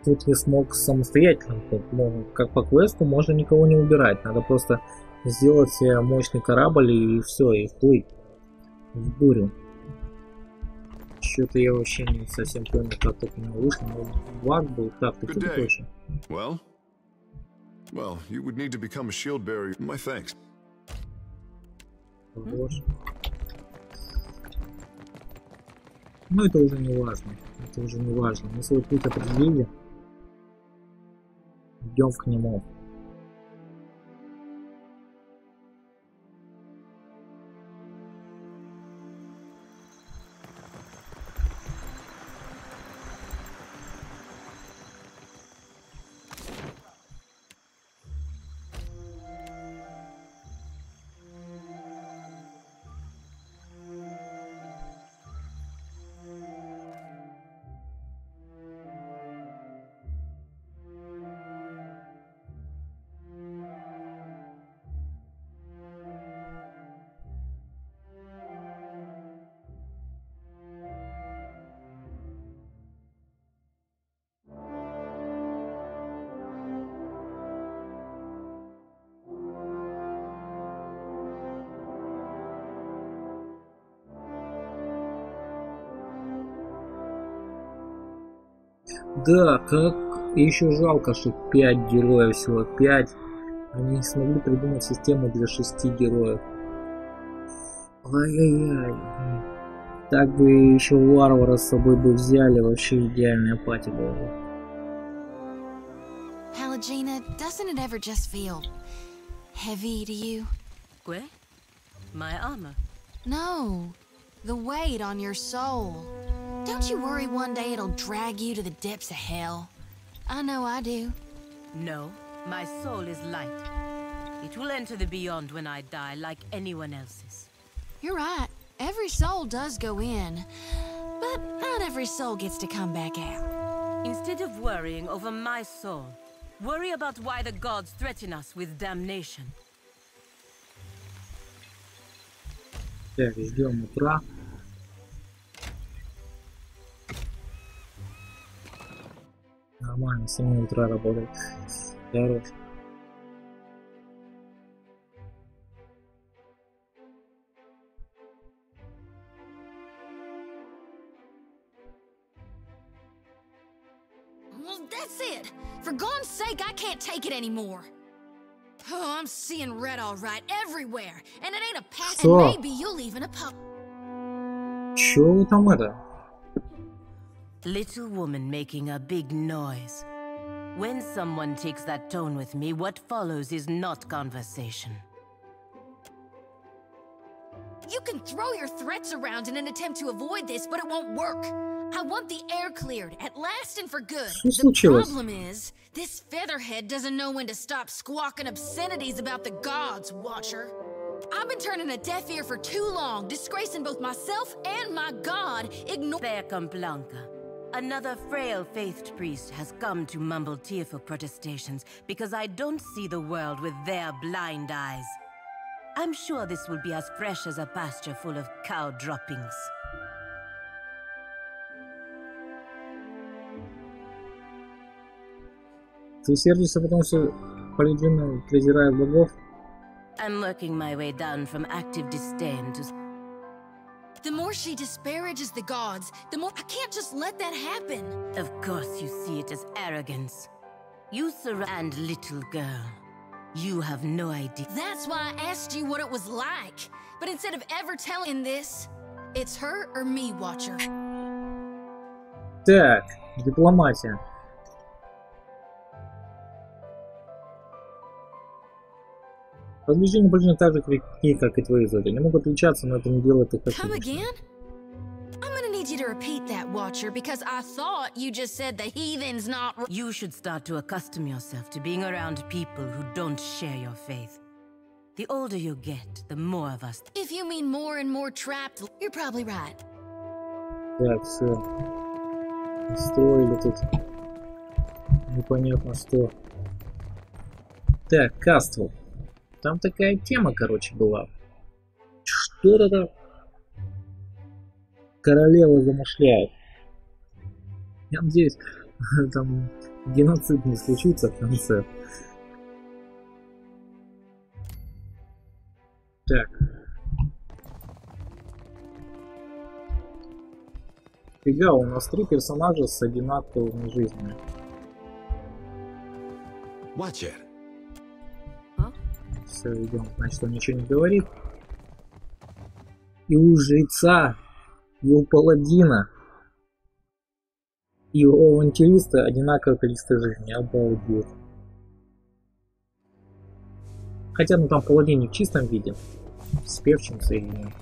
тут не смог самостоятельно. Ну, как по квесту можно никого не убирать, надо просто сделать себе мощный корабль и все, и вплыть в бурю. Что-то я вообще не совсем понял, как это у него вышло, но баг был, так, ты тут точно. Well, you would need to become a shield bearer. My thanks. Ну это уже не важно. Это уже не важно. Мы свой путь определили. Идем к нему. Да, как еще жалко, что 5 героев всего, 5. Они не смогли придумать систему для 6 героев. Ай-яй-яй. Так бы еще варвара с собой бы взяли, вообще идеальная пати была. Pallegina, doesn't it ever just feel heavy to you? Que? My armor? No, the weight on your soul. Don't you worry one day it'll drag you to the depths of hell? I know I do. No, my soul is light. It will enter the beyond when I die, like anyone else's. You're right. Every soul does go in, but not every soul gets to come back out. Instead of worrying over my soul, worry about why the gods threaten us with damnation. Так, ждем утра. Нормально, 7 утра работает. Хорош. that's it. For God's sake, I can't take it anymore. Oh, I'm seeing red all right everywhere, and it ain't a pack, and maybe you'll even a pup. Чё вы там это? Little woman making a big noise. When someone takes that tone with me, what follows is not conversation. You can throw your threats around in an attempt to avoid this, but it won't work. I want the air cleared, at last and for good. The problem is, this featherhead doesn't know when to stop squawking obscenities about the gods, Watcher. I've been turning a deaf ear for too long, disgracing both myself and my god, There come Blanca. Another frail-faithed priest has come to mumble tearful protestations because I don't see the world with their blind eyes. I'm sure this will be as fresh as a pasture full of cow droppings. Ты сердишься, потому что Паладин презирает богов? I'm working my way down from active disdain to... The more she disparages the gods, the more... I can't just let that happen. Of course you see it as arrogance. You surround little girl. You have no idea. That's why I asked you what it was like. But instead of ever telling this, it's her or me, Watcher. Так, дипломатия. Подвижения Паладина так же крепки, как и твои зоны. Они могут отличаться, но это не делает их Come again? I'm gonna need you to repeat that, Watcher, because I thought you just said the heathen's not... You should start to accustom yourself to being around people who don't share your faith. The older you get, the more of us... If you mean more and more trapped, you're probably right. Так, все. Строили тут. Непонятно что. Так, Кастл. Там такая тема, короче, была. Что-то королева замышляет. Я надеюсь, там геноцид не случится в конце. Так. Фига, у нас 3 персонажа с одинаковыми жизнями. Watcher. Все, идем. Значит, он ничего не говорит. И у жреца, и у паладина, и у авантюриста одинаковое количество жизни. Обалдеть. Хотя, ну там паладин не в чистом виде. С певчим соединен.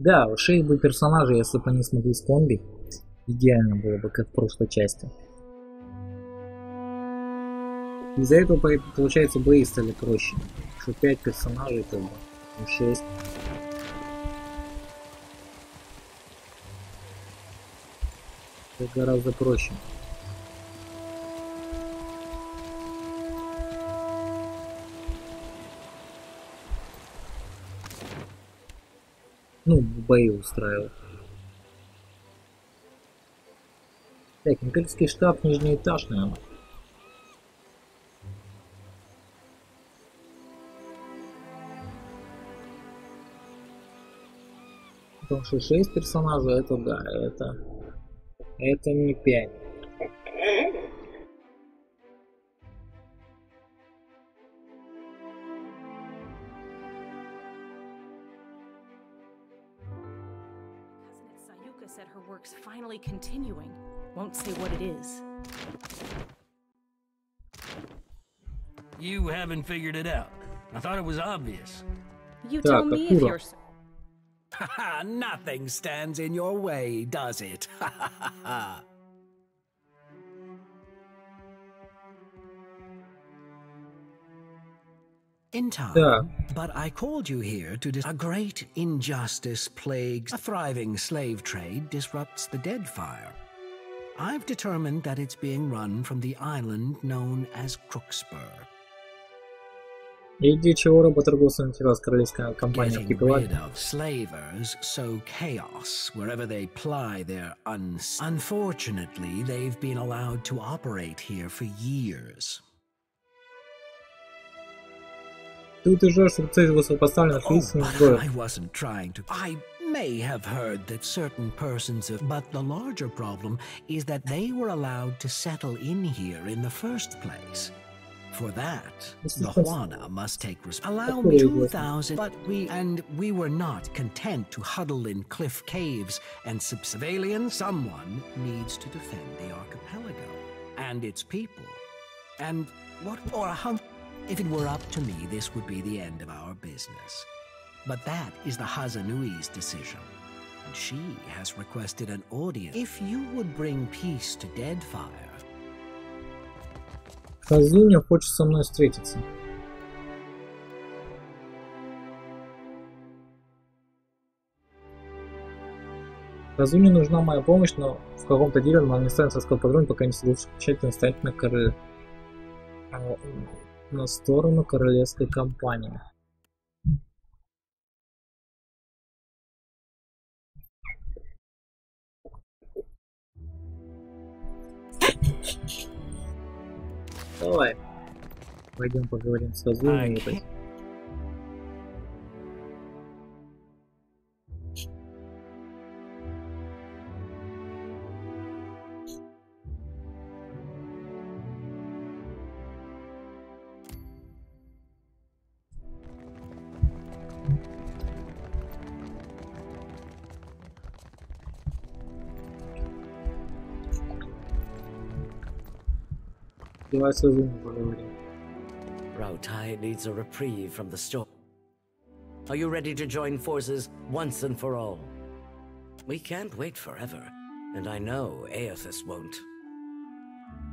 Да, 6 бы персонажей, если бы они смогли скомбить, идеально было бы, как в прошлой части. Из-за этого, получается, бои стали проще. Что 5 персонажей, как бы, и 6. Это гораздо проще. Ну, бои устраивал. Так, имперский штаб, нижний этаж, наверное. Потому что 6 персонажей, это да, это не 5. Said her work's finally continuing. Won't say what it is. You haven't figured it out. I thought it was obvious. You tell me if you're... Haha, nothing stands in your way, does it? In time, but I called you here to a great injustice plagues a thriving slave trade disrupts the Deadfire. I've determined that it's being run from the island known as Crookspur. И для чего работорговцы началась королевская компания Getting rid of slavers sow chaos wherever they ply their Unfortunately, they've been allowed to operate here for years. Ты утверждаешь, цель высокопоставленных истинных героев. I wasn't trying to. I may have heard that certain persons have, but the larger problem is that they were allowed to settle in here in the first place. For that, the Juana must take responsibility. Allow 2,000, but we were not content to huddle in cliff caves and civilians. Someone needs to defend the archipelago and its people. And what or a hunk? If it were up to me, this would be the end of our business. But that is the Hazanui's decision. And she has requested an audience. If you would bring peace to Deadfire. Хазуня хочет со мной встретиться. Хазуне нужна моя помощь, но в каком-то деле нам не станет сказать подробно, пока не лучше тщательно ставить на сторону королевской компании. Давай. Пойдем поговорим с Хазуней. Давай с Хазуней поговорим. Rautai needs a reprieve from the storm. Are you ready to join forces once and for all? We can't wait forever, and I know Aethys won't.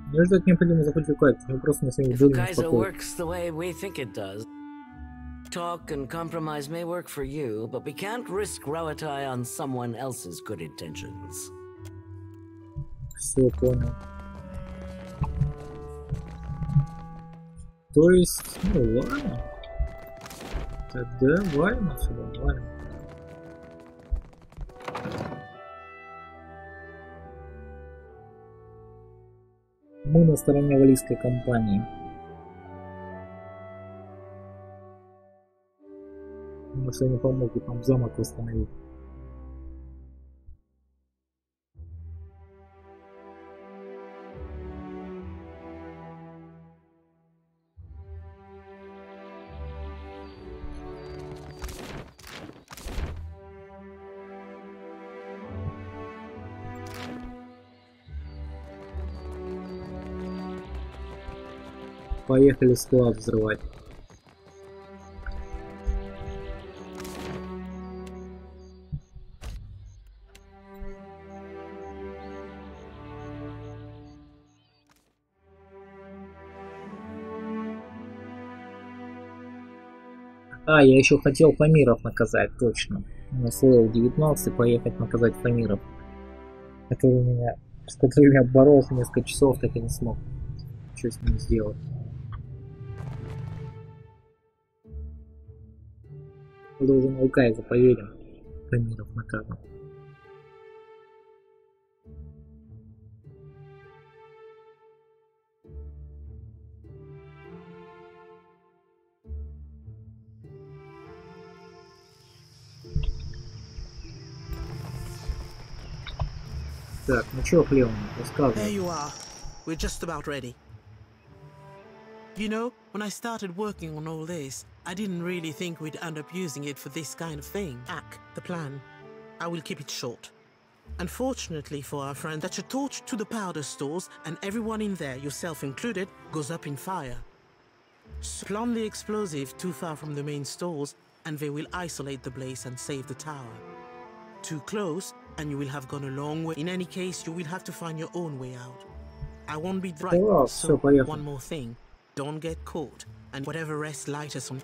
Мне ждать необходимо захватить Ukaizo, я просто не смогу If Ukaizo works the way we think it does, talk and compromise may work for you, but we can't risk Rautai on someone else's good intentions. Все понял. То есть, ну ладно. Тогда валим отсюда, валим. Мы на стороне валийской компании. Может, они помогут нам замок восстановить. Поехали склад взрывать. А, я еще хотел Памиров наказать, точно. На левел 19 поехать наказать Памиров, с которыми я боролся несколько часов, так и не смог. Что с ним сделать? Должен Ukaizo, поверим. Памиров наказан. Так, ну чё, Хлеб, рассказывай. There you are. We're just about ready. You know, when I started working on all this, I didn't really think we'd end up using it for this kind of thing. The plan. I will keep it short. Unfortunately for our friend, that's a torch to the powder stores, and everyone in there, yourself included, goes up in fire. So plant the explosive too far from the main stores, and they will isolate the blaze and save the tower. Too close, and you will have gone a long way. In any case, you will have to find your own way out. I won't be right. So, one more thing. Don't get caught, and whatever rest light us on.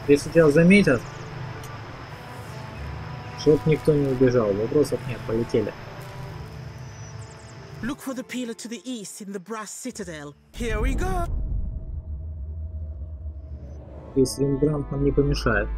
Если тебя заметят, чтоб никто не убежал. Вопросов нет, полетели. Look for the pillar to the east in the brass citadel. Here we go. Здесь Рембрандт нам не помешает.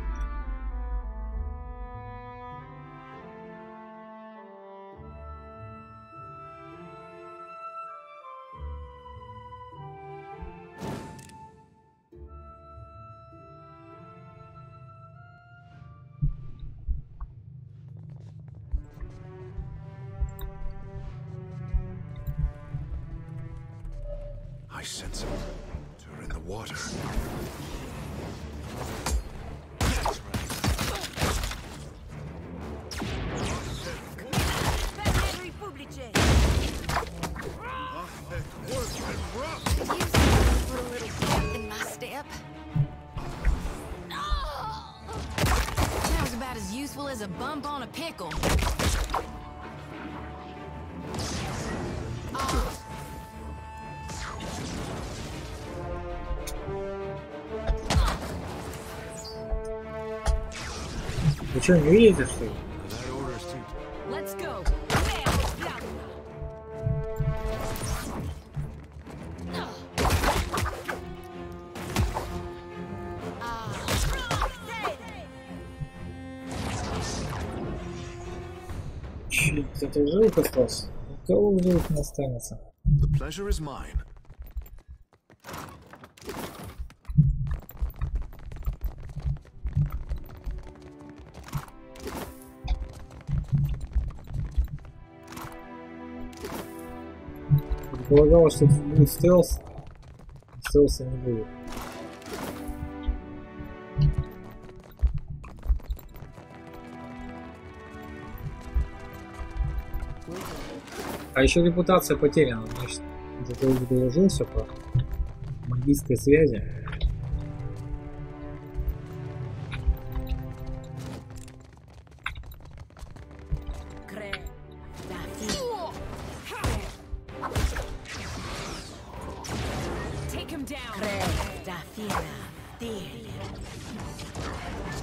I sense her in the water. Put a little pep in my step. That was about as useful as a bump on a pickle. Вы что, не видите, что ли? Let's go. Чуть, кто-то в живых остался? Никого в живых не останется. The pleasure is mine. Предполагалось, что тут будет стелс. Стелса не будет. А еще репутация потеряна, значит, где-то уже доложился по магической связи.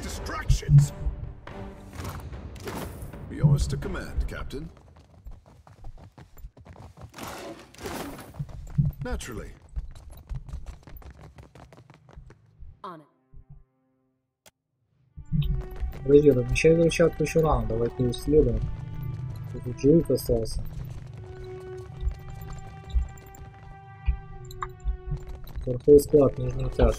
Distractions. Yours to command, Captain. Naturally. On it. Подожди, размещай взрывчатку еще рано, давайте исследуем. Тут живых остался. Торговый склад, нижний этаж.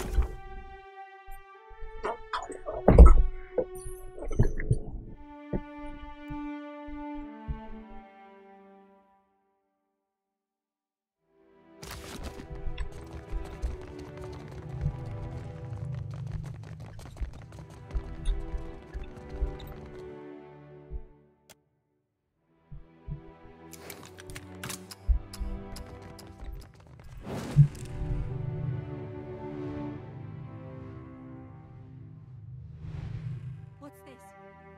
What's this?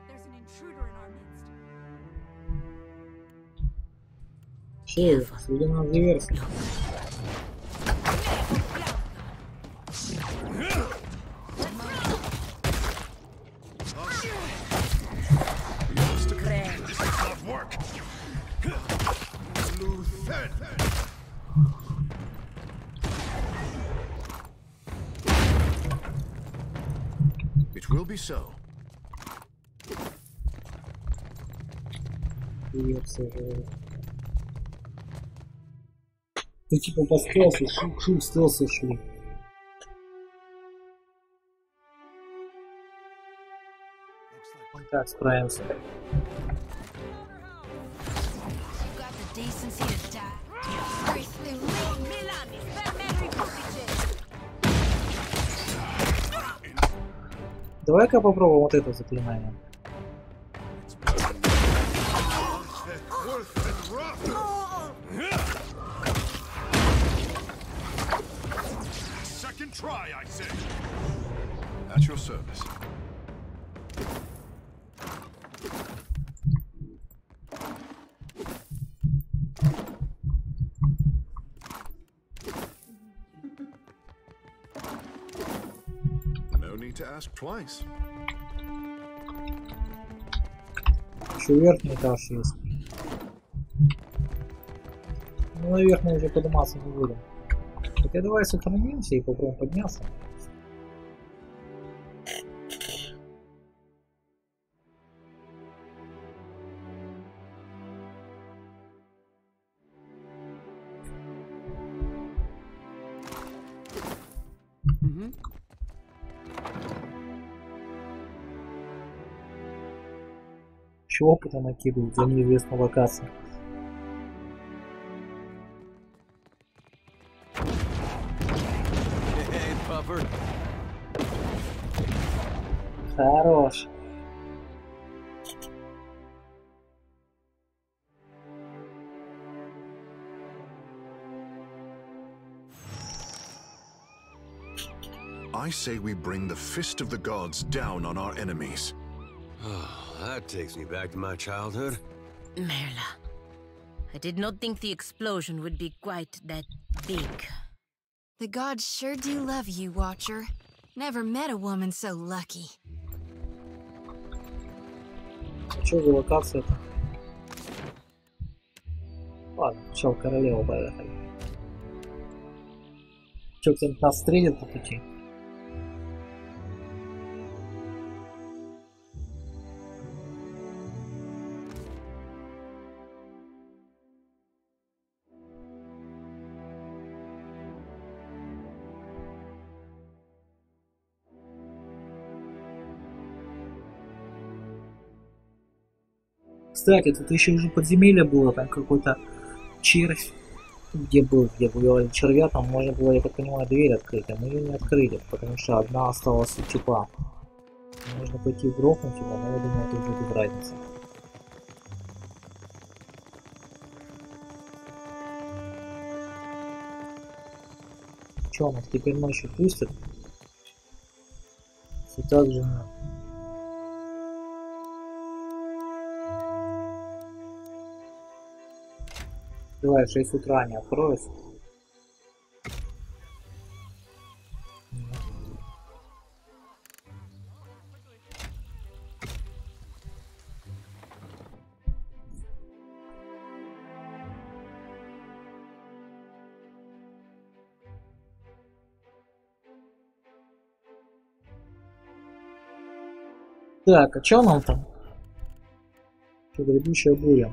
There's an intruder in our midst. Шею, среди нас диверсия. It will be so. Диверсия же. Ты типа по стелсу, шум стелса шли. Так, справимся. Давай-ка попробуем вот это заклинание. Second try, I say. At your service. No need to ask twice. Еще верхний этаж есть. Ну, наверх мы уже подниматься не будем. Хотя давай сохранимся и попробуем подняться. Чего опыта накидывают за неизвестную локацию? covered. Хорош. I say we bring the fist of the gods down on our enemies. Oh, that takes me back to my childhood. Merla, I did not think the explosion would be quite that big. The gods sure do love you, Watcher. Never met a woman so lucky. Что за локация-то? Ладно, сначала королеву поехали. Че, кто-нибудь нас встретит по пути? Кстати, тут еще уже подземелье было, там какой-то червь, где были червя, там можно было, я так понимаю, дверь открыть, а мы ее не открыли, потому что одна осталась у типа. Можно пойти грохнуть его, но я думаю, это уже без разницы. Че, нас теперь ночью пустят? Все так же нет. Давай, в 6 утра не откроюсь. Так, а чё нам там? Что, грядущая буря?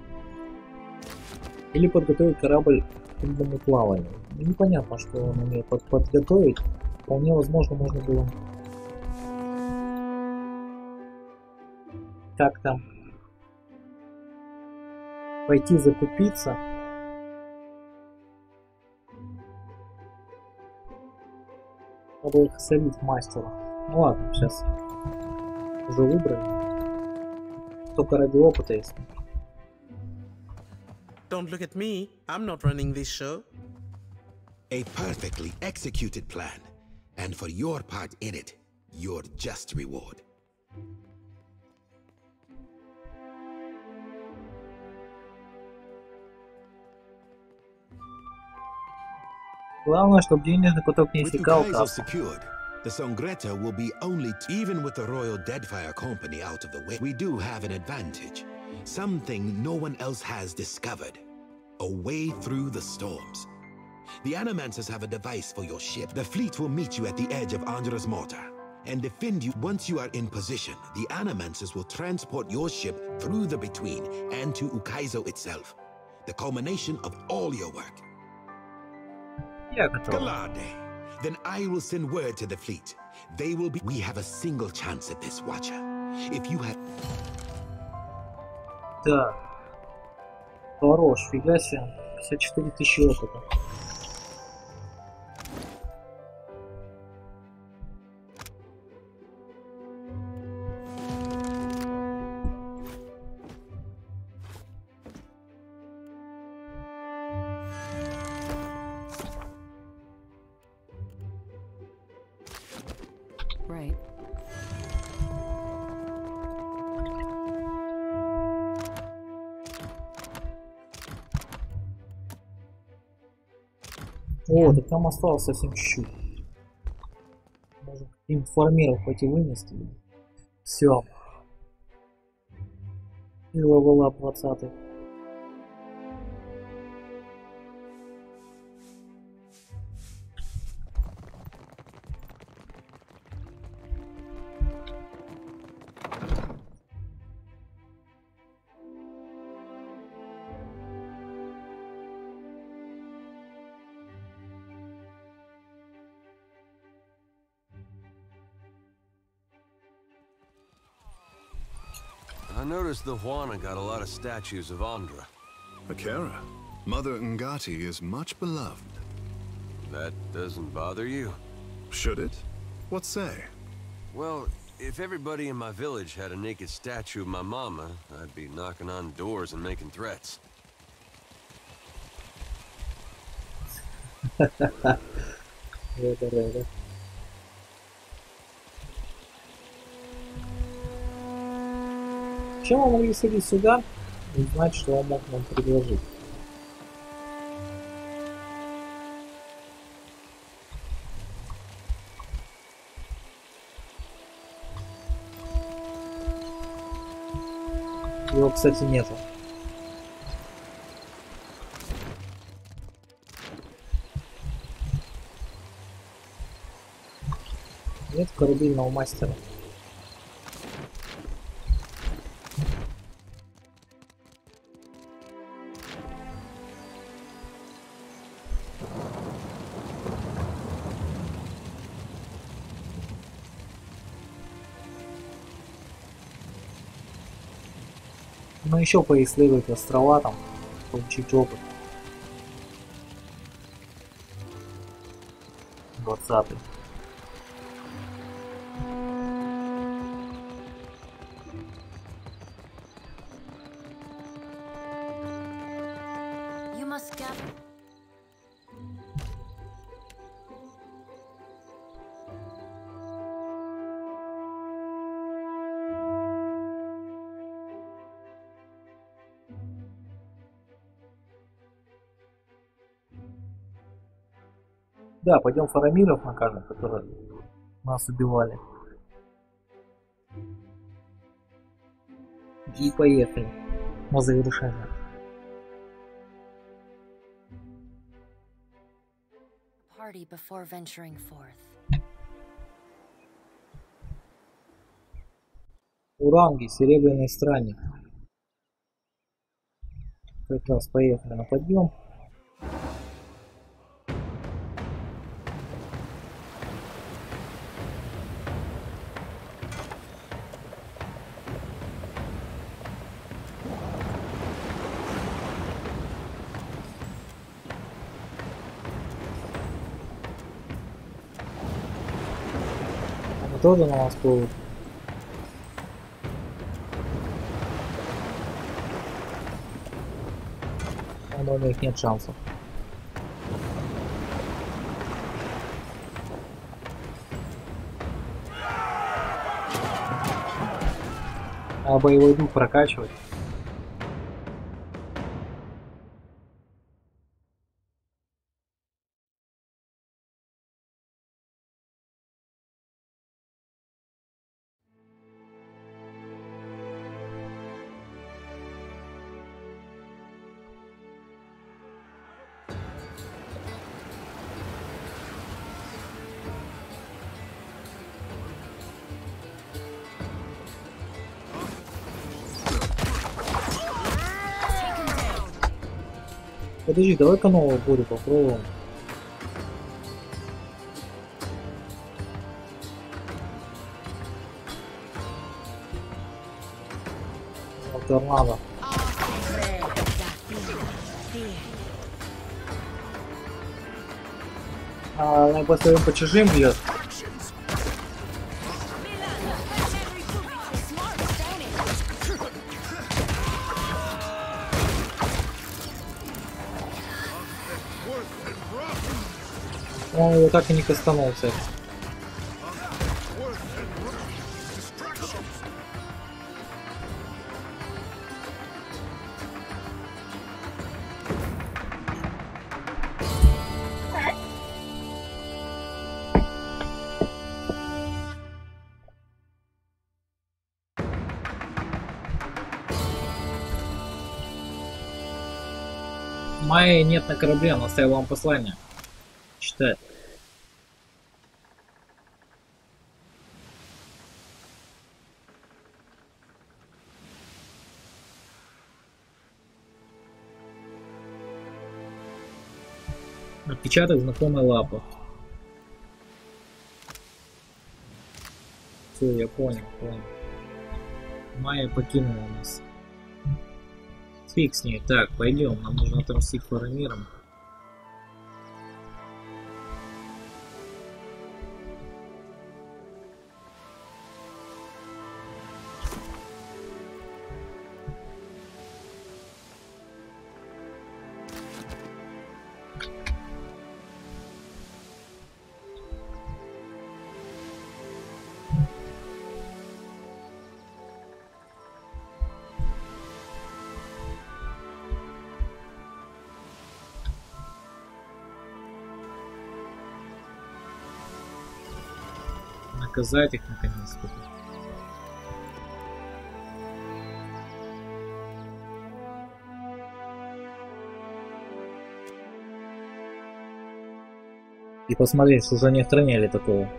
Или подготовить корабль к трудному плаванию. Ну, непонятно, что он умеет подготовить. Вполне возможно, можно было как-то пойти закупиться. Надо их солить мастера. Ну ладно, сейчас уже выбрали. Только ради опыта, если. Don't look at me. I'm not running this show. A perfectly executed plan. And for your part in it, your just reward. Главное, чтобы денежный поток не истекал. The Songretta will be only, even with the Royal Deadfire Company out of the way, we do have an advantage. Something no one else has discovered. A way through the storms. The Animancers have a device for your ship. The fleet will meet you at the edge of Andra's Mortar and defend you. Once you are in position, the Animancers will transport your ship through the Between and to Ukaizo itself. The culmination of all your work. Galade. Then I will send word to the fleet. They will be... We have a single chance at this, Watcher. If you have... Да. Хорош, фига себе. 54 тысячи опыта. Right. О, так там осталось совсем чуть-чуть. Можно каким-то фармеров пойти вынести. Все. И левелап 20. I noticed the Juana got a lot of statues of Andra. Akira, Mother Ngati is much beloved. That doesn't bother you? Should it? What say? Well, if everybody in my village had a naked statue of my mama, I'd be knocking on doors and making threats. Чем мы могли сходить сюда и знать, что он мог нам предложить? Его, кстати, нету. Нет корабельного мастера. Ну еще поисследовать острова там, получить опыт. 20-й. Да, пойдем фарамиров накажем, которые нас убивали. И поехали на завершение. Party before venturing forth. Уранги, серебряный странник. Как раз поехали на подъем. Тоже на нас плывут. Но у них нет шансов. А боевой дух прокачивать. Подожди, давай-ка новую бурю попробуем. Торнадо. Она по своим по чужим бьет. Он его так и не коснулся. Майи нет на корабле, он оставил вам послание. Читает. Отпечаток знакомой лапы. Все, я понял. Майя покинула нас. Фиг с ней. Так, пойдем. Нам нужно отомстить фарамирам. наказать их наконец-то. И посмотреть, что уже не охраняли такого.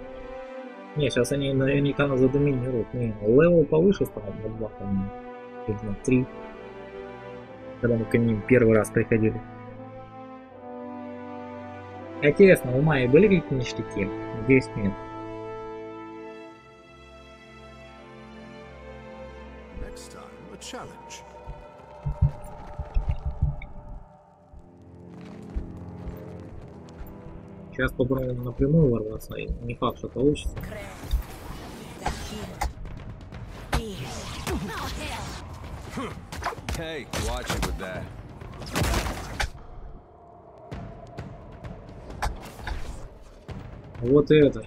Не, сейчас они наверняка нас задоминируют. Не, левел повыше стал, на 2, по-моему. Или на 3. Когда мы к ним первый раз приходили. Интересно, у Майи были какие-то ништяки? 10 минут. Сейчас попробуем напрямую ворваться, и не факт, что получится. Hey, watch it with that. Вот и это.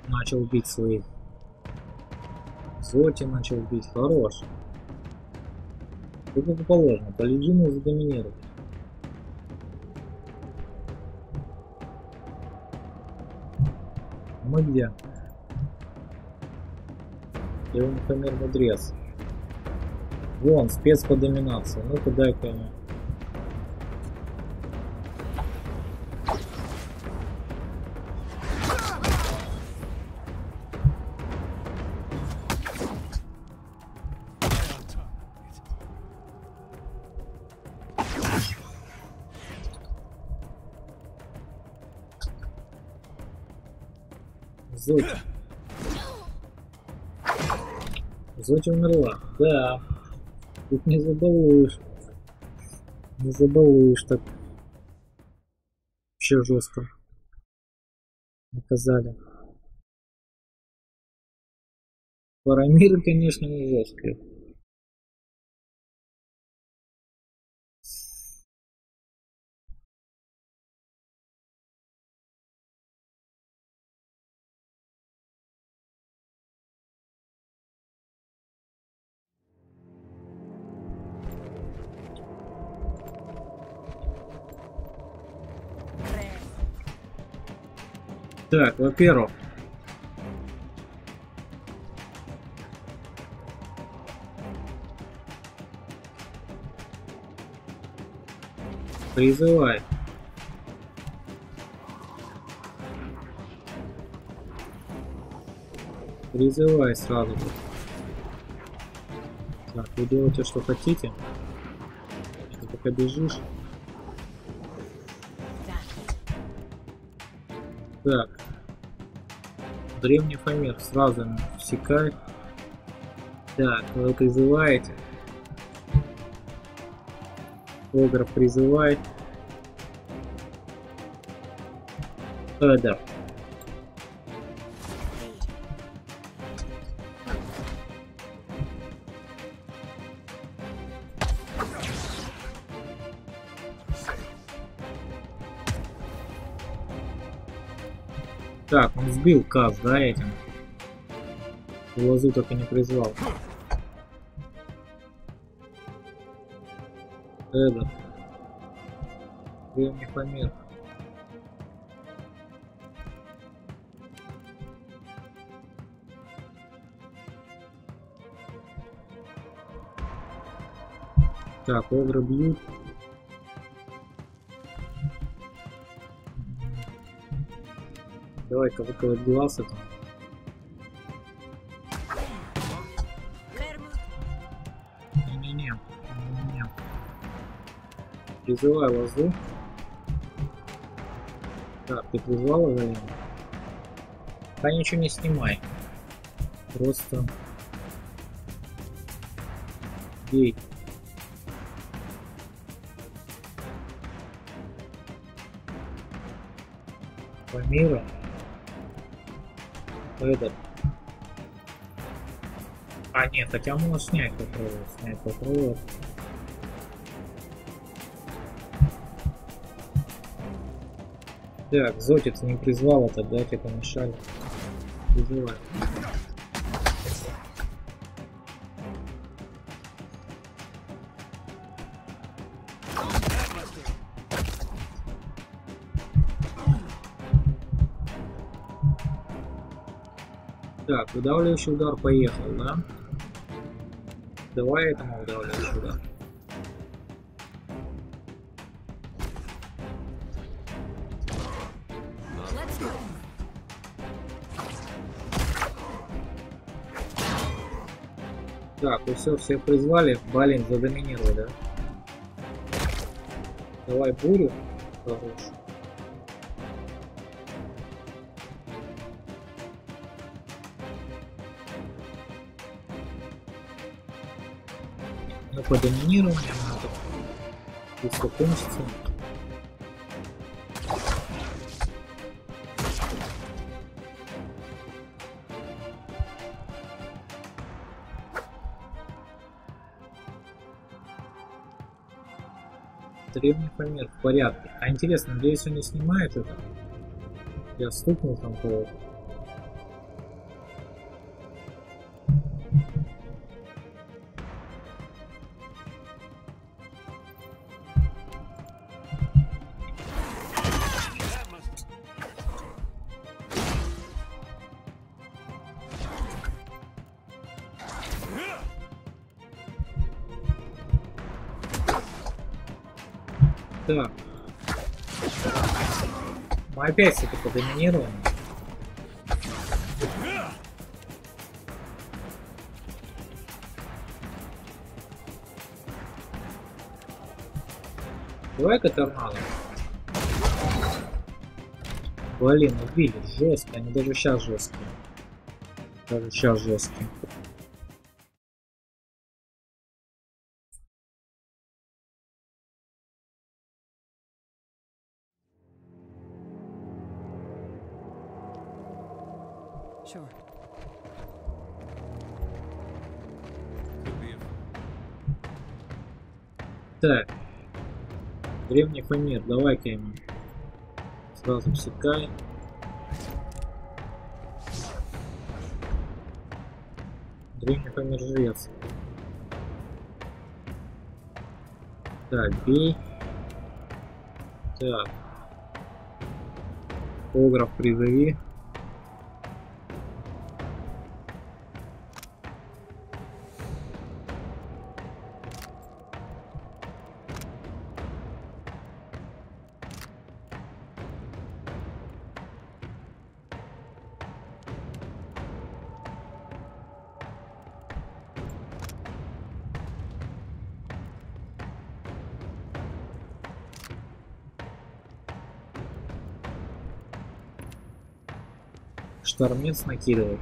Начал бить своих. Зоти начал бить. Хорош. Как положено, Паладину задоминировать. Мы где? Я его, например, мудрец. Вон, спец по доминации. Ну-ка, дай-ка ему. Зоти умерла. Да. Тут не забалуешь. Не забалуешь так. Вообще жестко. Наказали. Парамиры, конечно, не жесткие. Так, во-первых, призывай. Призывай сразу. Так, вы делаете, что хотите. Ты пока бежишь. Так. Древний фамир сразу всекай. Так, вы призываете. Огров призывает. Да. Так, он сбил Каз, да, этим? Лозу так и не призвал. Это. Древний фамир. Так, огры бьют. Давай-ка выколоть глаз это. Не-не-не. Призывай лозу. Так, ты призвал уже? Да ничего не снимай. Просто бей. Памира. Этот. А нет, хотя можно снять попробовать. Так, Зоти ты не призвала, тогда тебе помешали. Призывай. Так, удавливающий удар поехал, да? Давай этому удавливающий удар. Так, и все, всех призвали. Блин, задоминировал, да? Давай бурю. Хорош. Ну, по доминированию надо. Быстро кончится. Древний Памир в порядке. А интересно, надеюсь, он не снимает это? Я стукнул там кого-то. Так. Мы опять с этой подоминированы. Давай-ка торнадо. Блин, убили. Жестко. Они даже сейчас жесткие. Даже сейчас жесткие. Sure. Так. Древний Памир, давай-ка ему сразу всекай. Древний Памир жрец. Так, бей. Так. Огров призови. Штормец накидывает.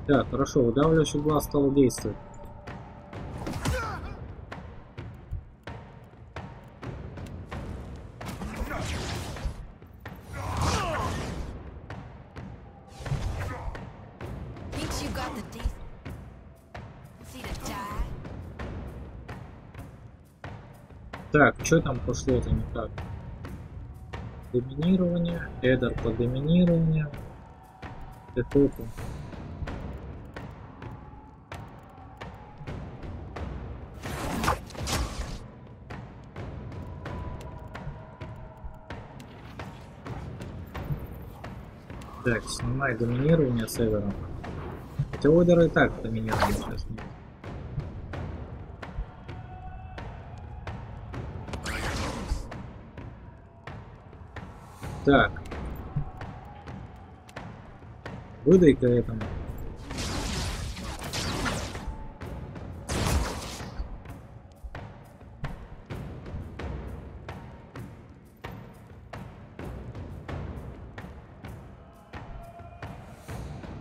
Так, хорошо, удавливающий глаз стал действовать. Так, что там пошло-то не так? Доминирование, эдер по доминированию, пехоту. Так, снимай доминирование с эдером. Хотя у эдера и так доминирование сейчас нет. Так. Выдай-ка этому.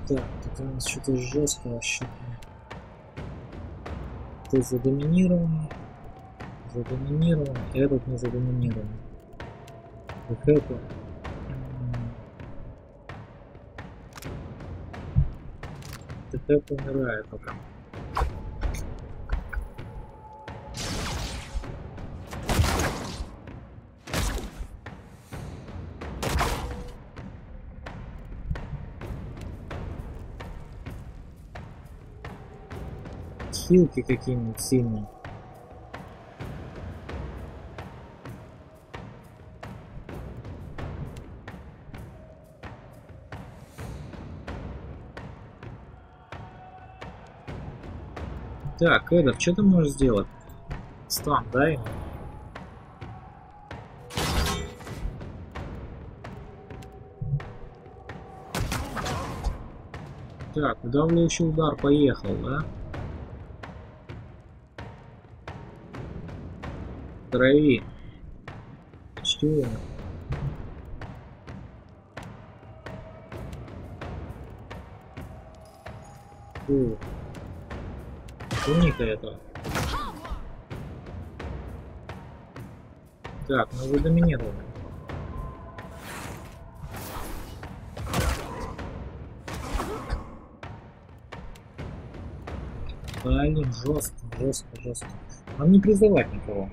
Так, тут у нас что-то жестко вообще. Ты задоминирован. Задоминирован. Этот не задоминирован. Вот это. ТТ умирает пока. Хилки какие-нибудь сильные. Так, Эдов, что ты можешь сделать? Стан, дай. Так, удавливающий удар поехал, да? Трави. Почти. Туника это. Так, ну вы доминировали. Блин, жестко. Нам не призывать никого.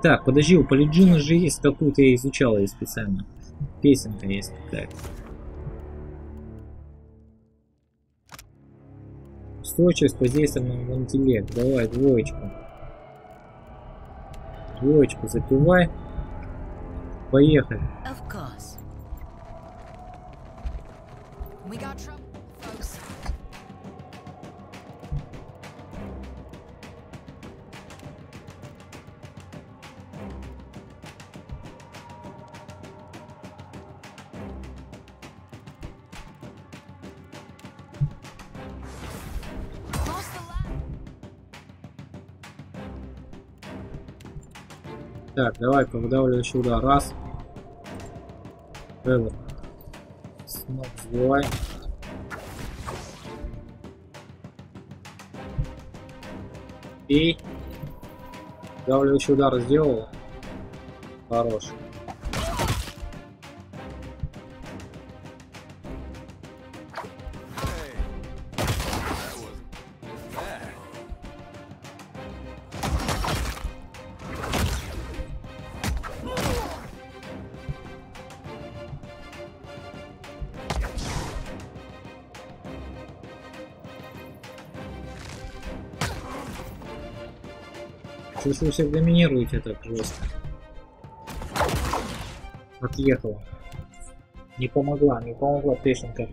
Так, подожди, у Паладина же есть какую-то, я изучал ее специально. Песенка есть какая-то. Устойчивость воздействия на интеллект. Давай, двоечку. Двоечку запивай. Поехали. Так, давай-ка выдавливающий удар. Раз. Эвер. Снова сбивай. И выдавливающий удар сделал. Хорош. Что вы всех доминируете так жестко? Отъехала. Не помогла песенка.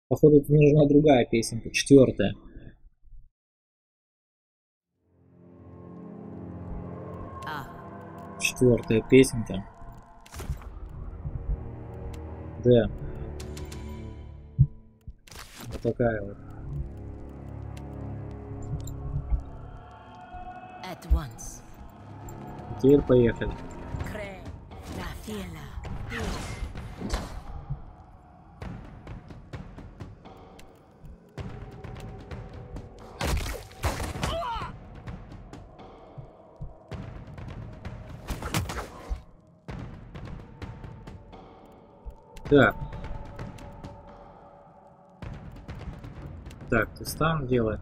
Походу, тут нужна другая песенка, 4-я. Четвертая песенка. Да. Вот такая вот. Теперь поехали. Так. Так, ты стан делай.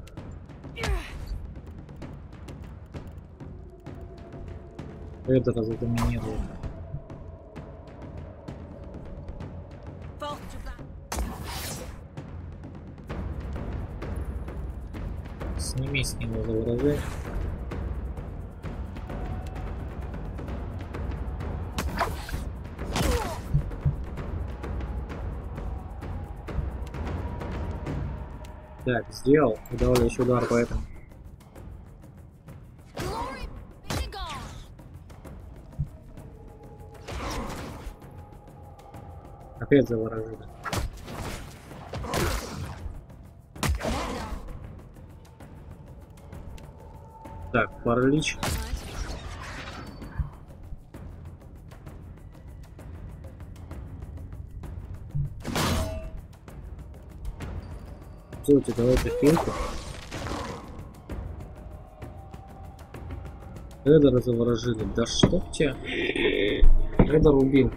Это разdomинировал. Сними с него заворожение. Так, сделал. Удавливающий удар по этому. Опять заворожили. Так, паралич. Слушайте, давайте фейку. Эдера заворожили. Да что тебя? Эдер убил.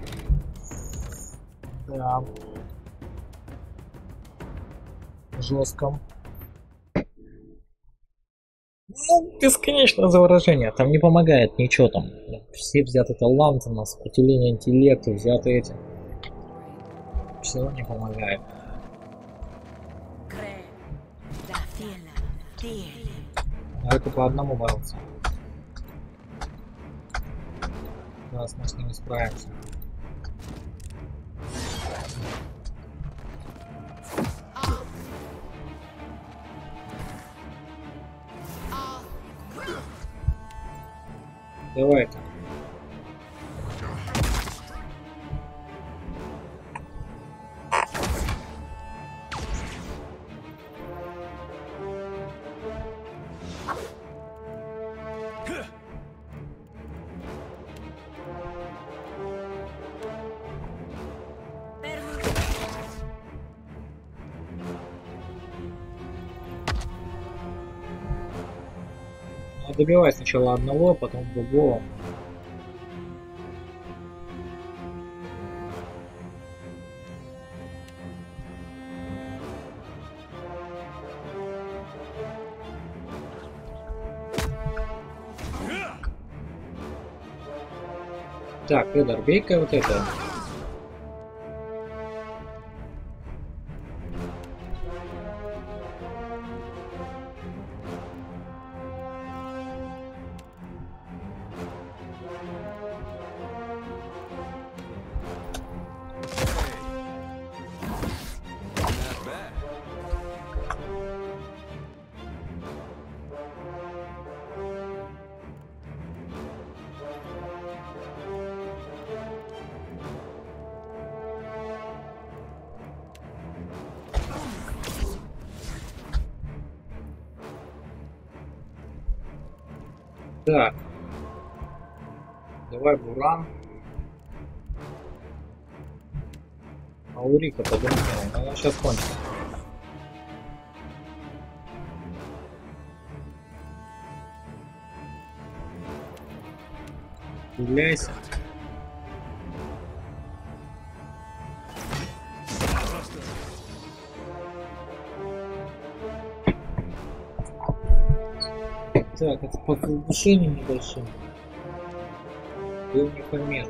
Да. Жестко. Ну, бесконечное заворожение. Там не помогает ничего там. Все взяты таланты, на сопротивление интеллекту, взяты эти. Все не помогает. Давай-ка по одному бороться. Сейчас мы с ними справимся. Давай-ка. Добивай сначала одного, потом другого. Так, Эдар, бей-ка вот это. Так. Давай Буран. А у Рика подумал, она сейчас кончится. Стреляйся. Так, это по улучшениям небольшим. Был не помер.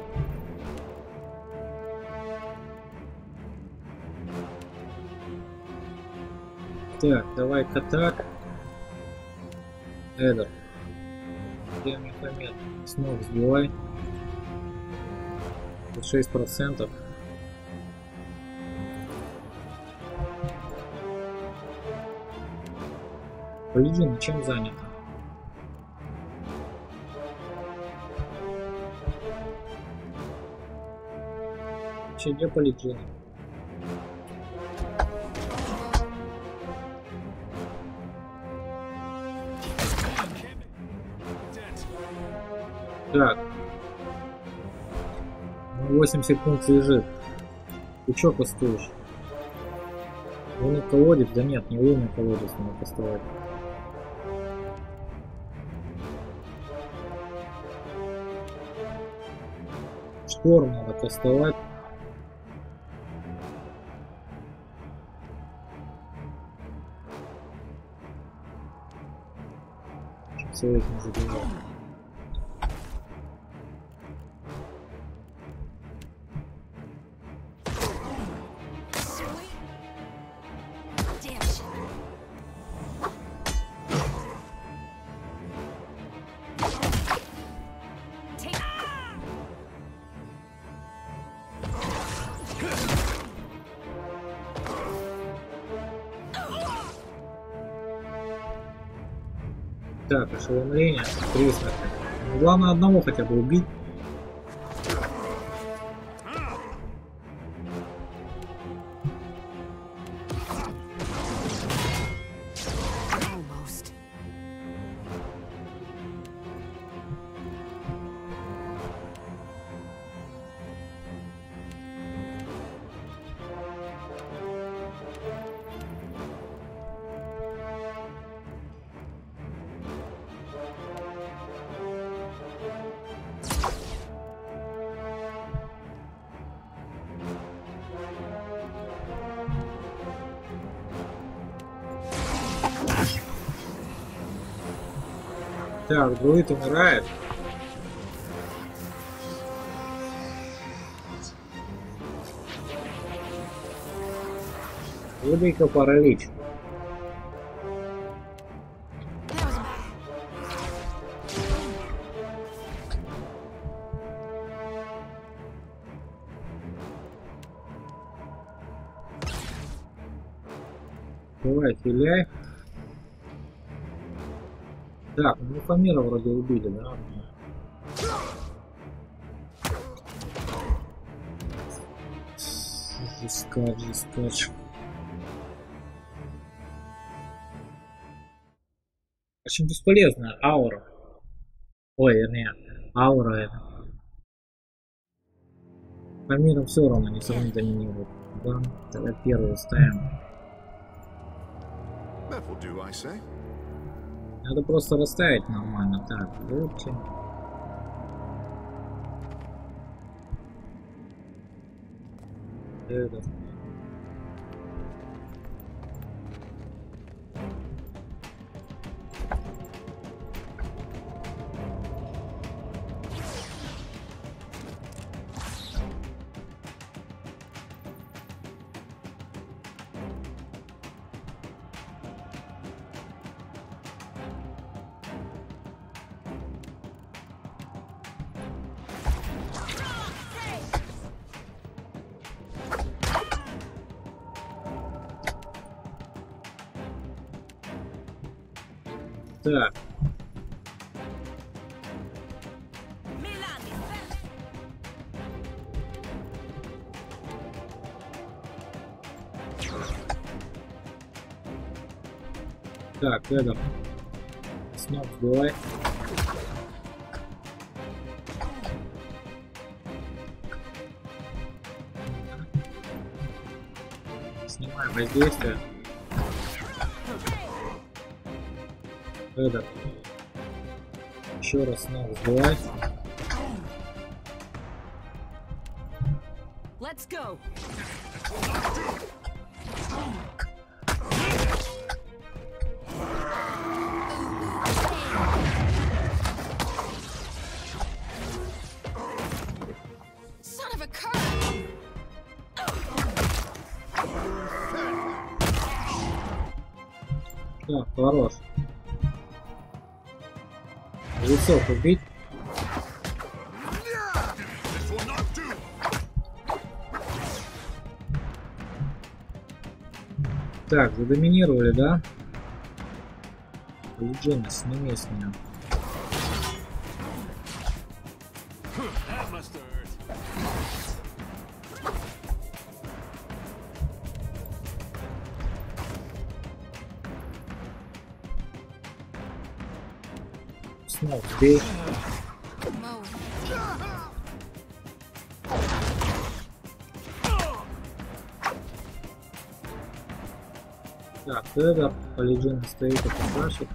Так, давай-ка так. Эдер. Был не помер. Снова сбивай. 6%. Паладин чем занят? Где Паладин? Так. 8 секунд лежит. Ты чё пустуешь? Лунный колодец? Да нет, не лунный колодец надо поставить. Шторм надо поставить. Совет не забивал. Так, ошеломление, призрак. Главное одного хотя бы убить. Так, друид умирает. Выбей-ка паралич. Давай, филяй. Так, ну Фамира вроде убили, да? Жескач. Очень бесполезная аура. Ой, вернее, аура это. Фамира все равно не сравнительно доминирует. Да, тогда первую ставим. Надо просто расставить нормально. Так, лучше. Это. Так. Так, это. Снова сбивай. Снимаем воздействие. Это. Еще раз снова сбивай. Let's go. Son of a curve. Так, хорош. Лицо убить. Так, задоминировали, да? Легенда, сними с нее. Снова бей. Так, это Паладин стоит и покажет.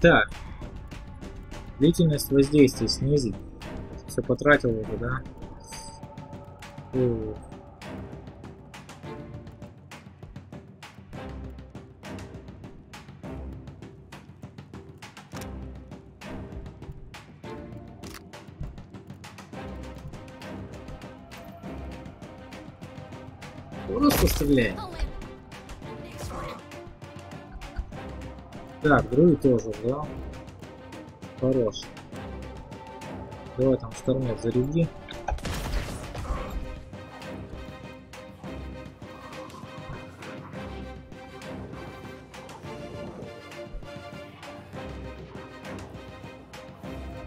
Так. Длительность воздействия снизить. Все потратил уже, да? О. Просто стреляй. Так, друид тоже, да? Хорош. Давай там штормет заряди.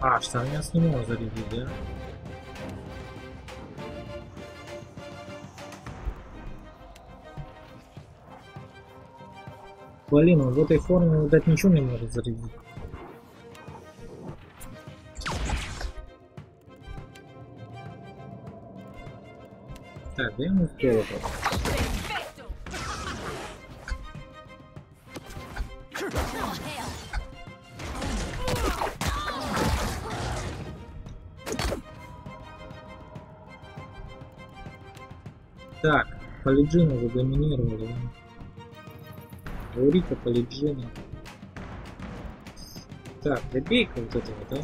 А, штормет не может зарядить, да? Блин, он в этой форме, видать, ничего не может зарядить. Так, да я не успел это. Так, Палиджина задоминировали. Говорите Палиджина. Так, добей-ка вот этого, да?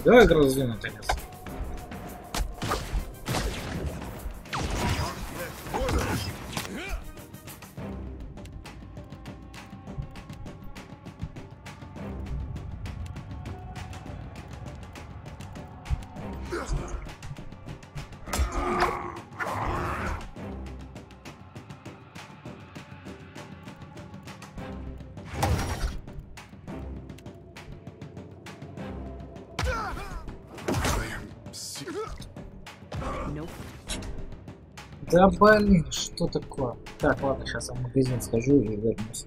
Давай грозу наконец. Да блин, что такое? Так, ладно, сейчас я в магазин схожу и вернусь.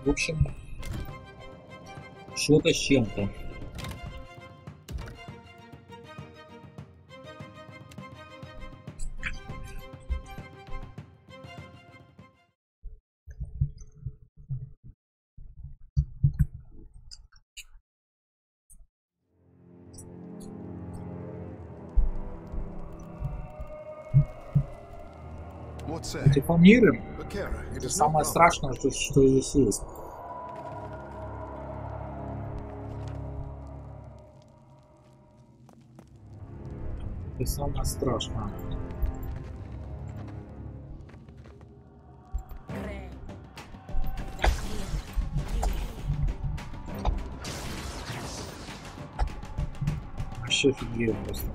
В общем, что-то с чем-то. Эти фамиры — это самое страшное, что здесь есть. Это самое страшное. Вообще офигел просто.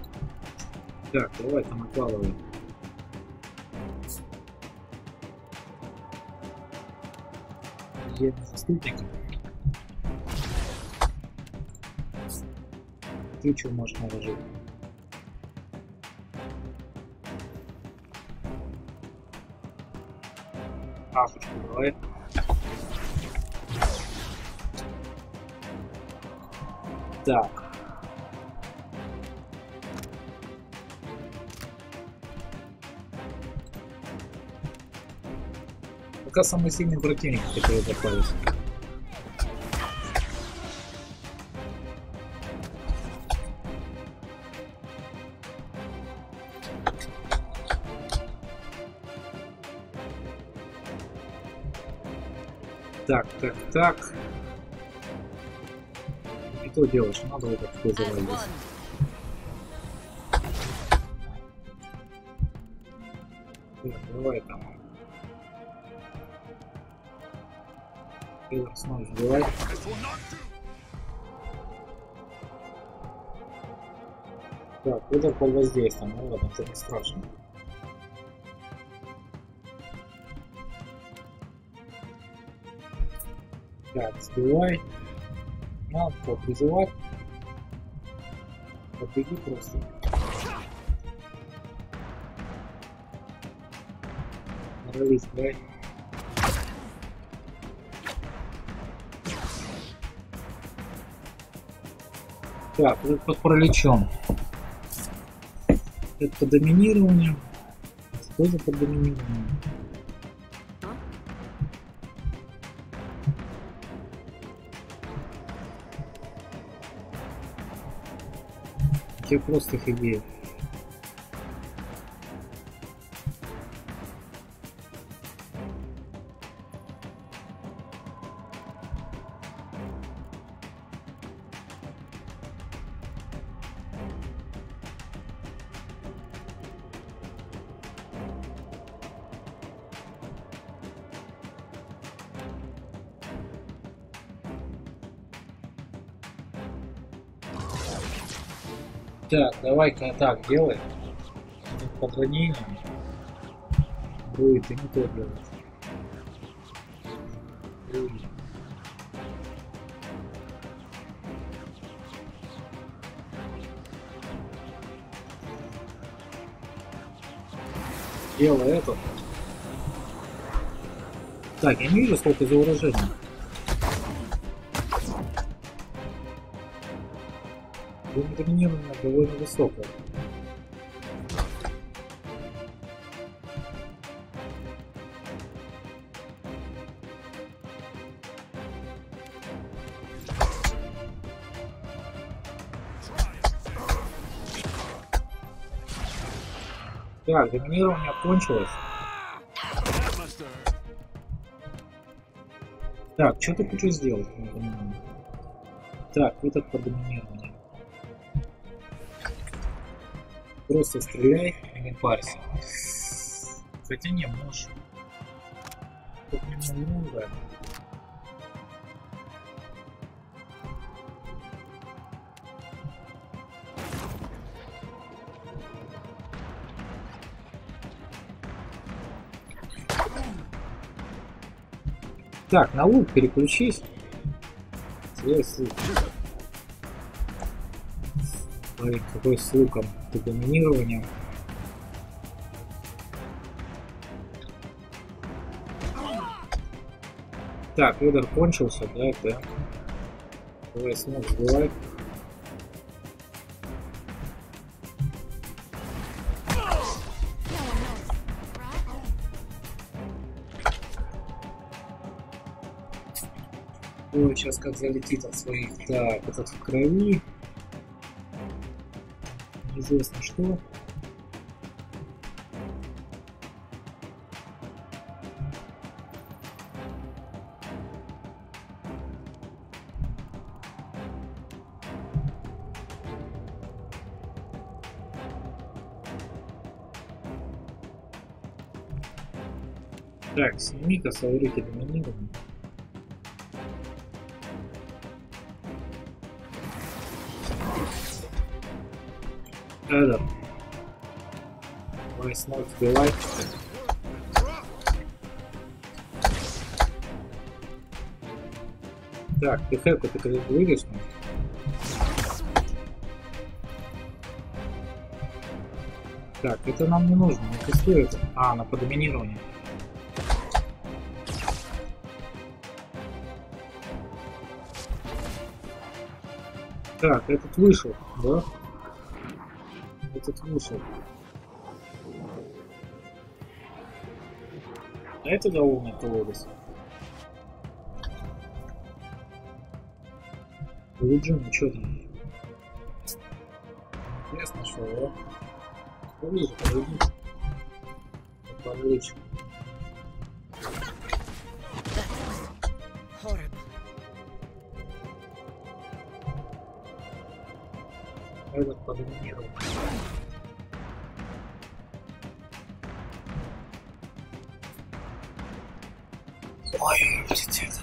Так, давай там накладывай. Заступник. Ты что можешь наложить? Афочку давай. Так. Пока самый сильный противник, который попался. Так. И то делаешь, надо вот так завалить. Так, давай там. Пилор снова сбивай. Так, удар под воздействием, ну ладно, это не страшно. Так, сбивай. Надо призывать. Побеги просто. Нарались, давай. Так, вот под параличом. Это по доминированию. Тоже по доминированию. Я просто офигею. Так, давай-ка так делай. Под ранением будет и не то делать. Делай это. Так, я не вижу, сколько за выражение. Доминирование довольно высокое. Так, доминирование кончилось. Так, что ты хочешь сделать? Так, этот по доминированию. Просто стреляй, не парься. Хотя не, можешь. Тут немного. Так, на лук переключись. Блин, какой с луком, ты доминированием. Так, удар кончился, да. Давай снова сбивай. Ой, сейчас как залетит от своих. Так, этот в крови. Неизвестно что. Так, сними-ка саурики доминирования. Эдер. Давай снова сбивай. Так, ты хэку ты когда выйдешь? Так, это нам не нужно, не тестируется. А, на подоминирование. Так, этот вышел, да? Этот вышел. А это довольно колодец. Луджин, что там? Интересно, что, да? Поближе, подойди. Подвлечь. Этот подоминировал. Ой, птица.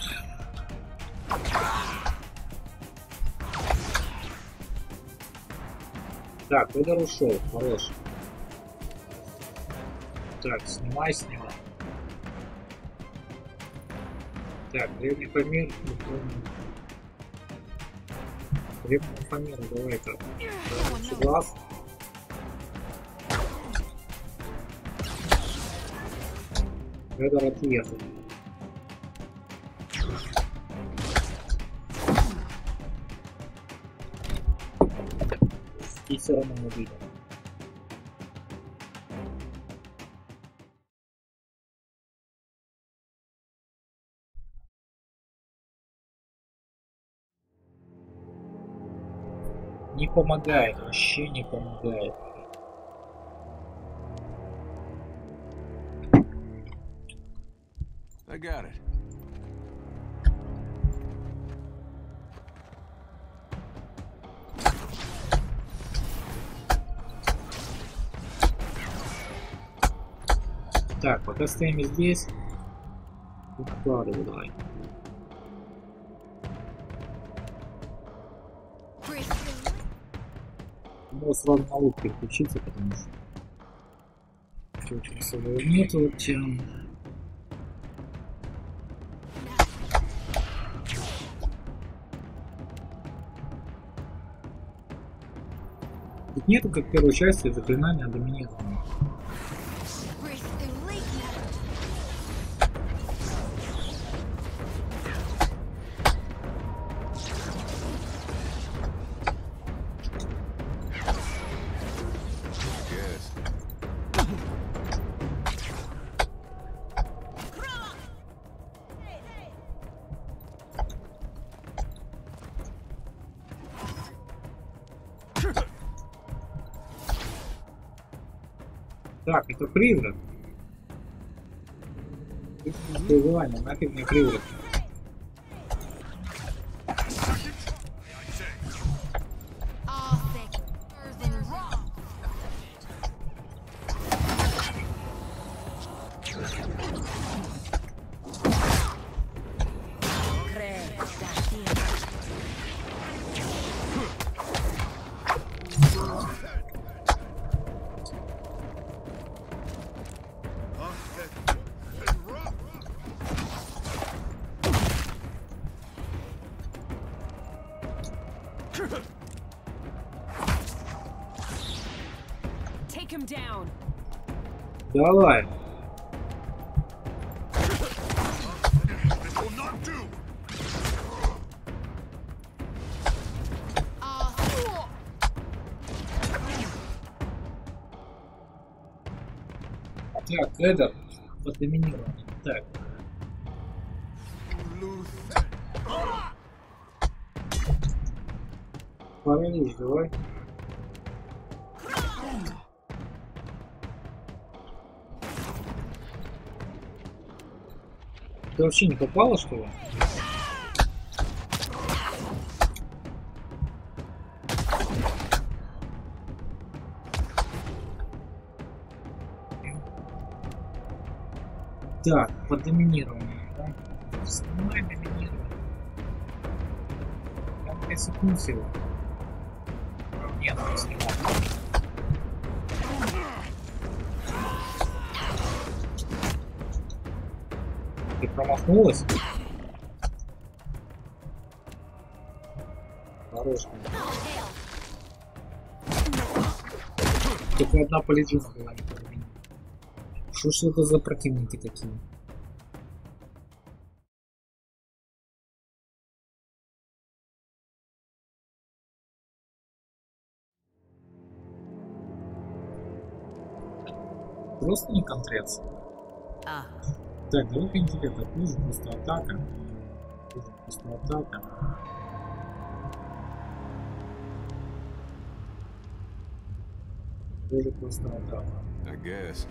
Так, Эдер ушел, хорош. Так, снимай. Так, древний Памир. Древний Памир, давай-ка. Глаз. Эдер отъехал. И все равно не видно. Не помогает, вообще не помогает. I got it. Так, пока стоим здесь, укладывай, давай. Надо сразу на лук переключиться, потому что очень особого нету вот тем. Тут нету, как в первой части, заклинания доминирования. Так, это призрак. Призывание, нафиг мне призрак. Давай. Так, это под доминированием. Так. Паралич, давай. Ты вообще не попала, что ли? Так, под доминированием, да? Снимай доминирование. Там 5 секунд всего. Нет, не снимал. Ты промахнулась? Хорошая. Только одна полиджина была не половина. Что ж это за противники такие? Просто не контрец. Так, давай-ка интересно, хуже просто атака. Хуже просто атака. Хуже просто атака. I guess.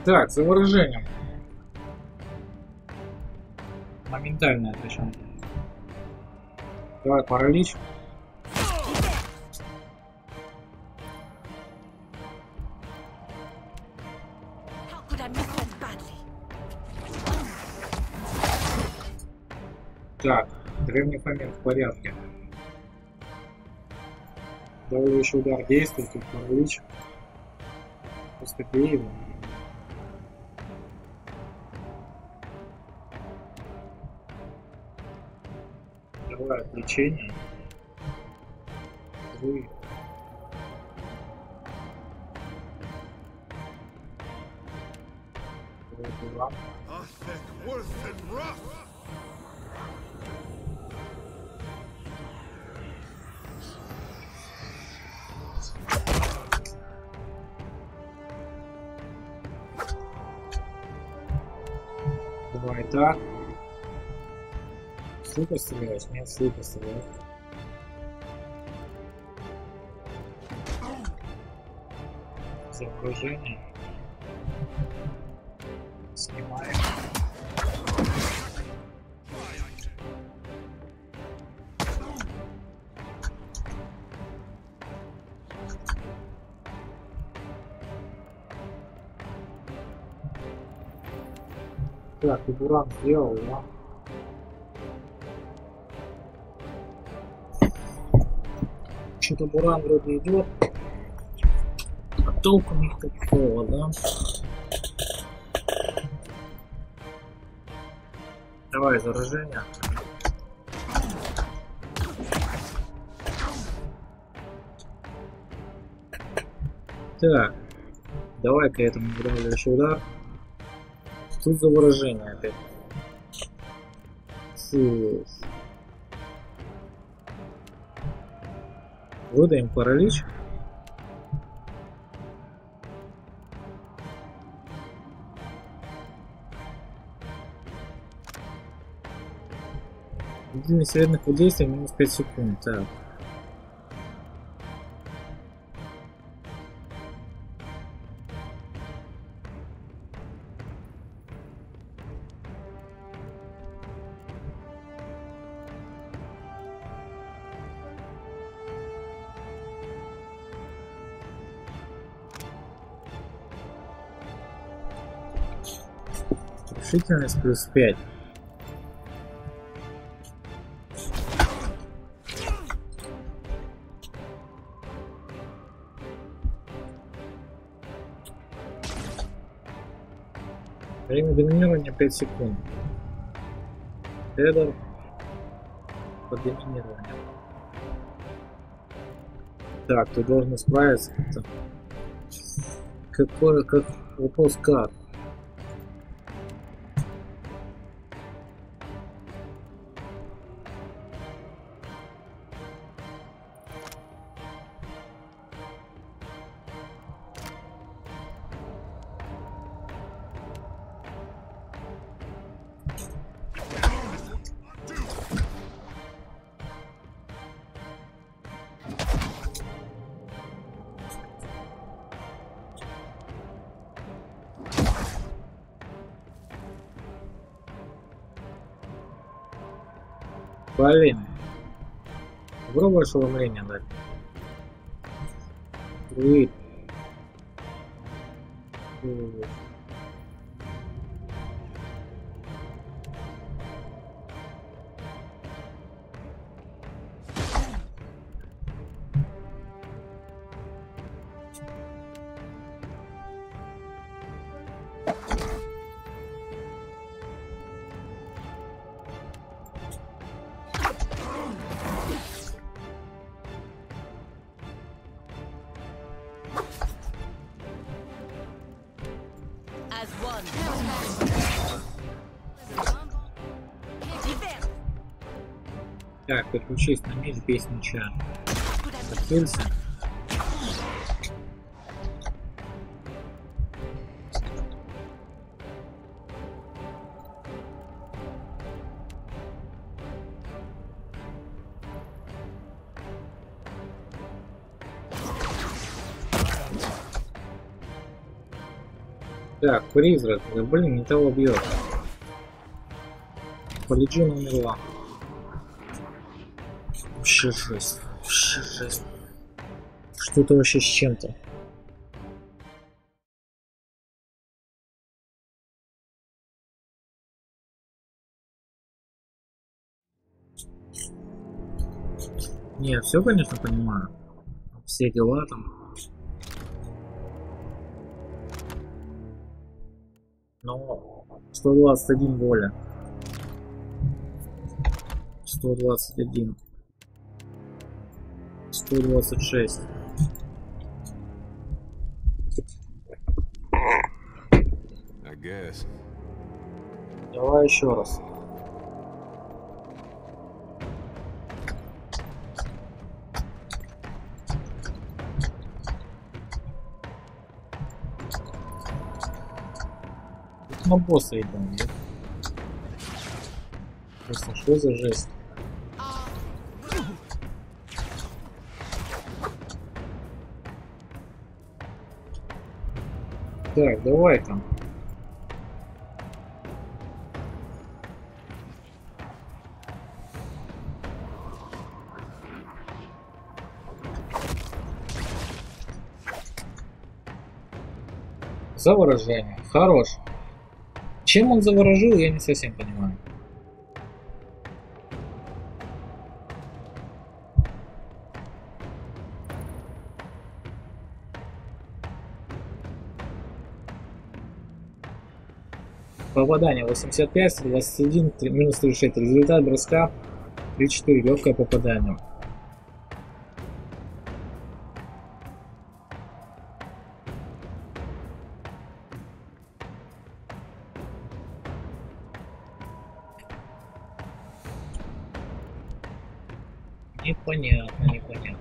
Так, за выражением. Моментальное, причем. Давай паралич. Так, древний момент в порядке. Давляющий удар действует, тут паралич. Просто бей его. Давай отвлечение. Вы. Давай так. Слыпа стреляешь? Нет, слыпа стреляешь. За окружение. Снимаем. Так, и буран сделал, да? Что-то буран вроде идет, а толку у них такого, да? Давай заражение. Так, давай-ка этому давляющий удар. Тут за выражение опять. Фух. Выдаем паралич. Длительность вредных действий минус 5 секунд. Так. Решительность плюс 5. Время доминирования 5 секунд. Тедер по доминированию. Так, ты должен справиться как-то. Как вопрос как? Блин. Попробуй ошеломление дать. Привет. Так, переключись на меч без меча. Открылся. Так, призрак. Да, блин, не того бьет. Полиджина умерла. Вообще жесть. Вообще жесть. Что-то вообще с чем-то. Не, я все, конечно, понимаю. Все дела там. Но 121 воля. 121. 126. Давай еще раз. На босса идем, да? Просто что за жесть? Так, давай там. Заворожение. Хорош. Чем он заворожил, я не совсем понимаю. Попадание 85, 121, минус 36. Результат броска 3-4. Легкое попадание. Непонятно, непонятно.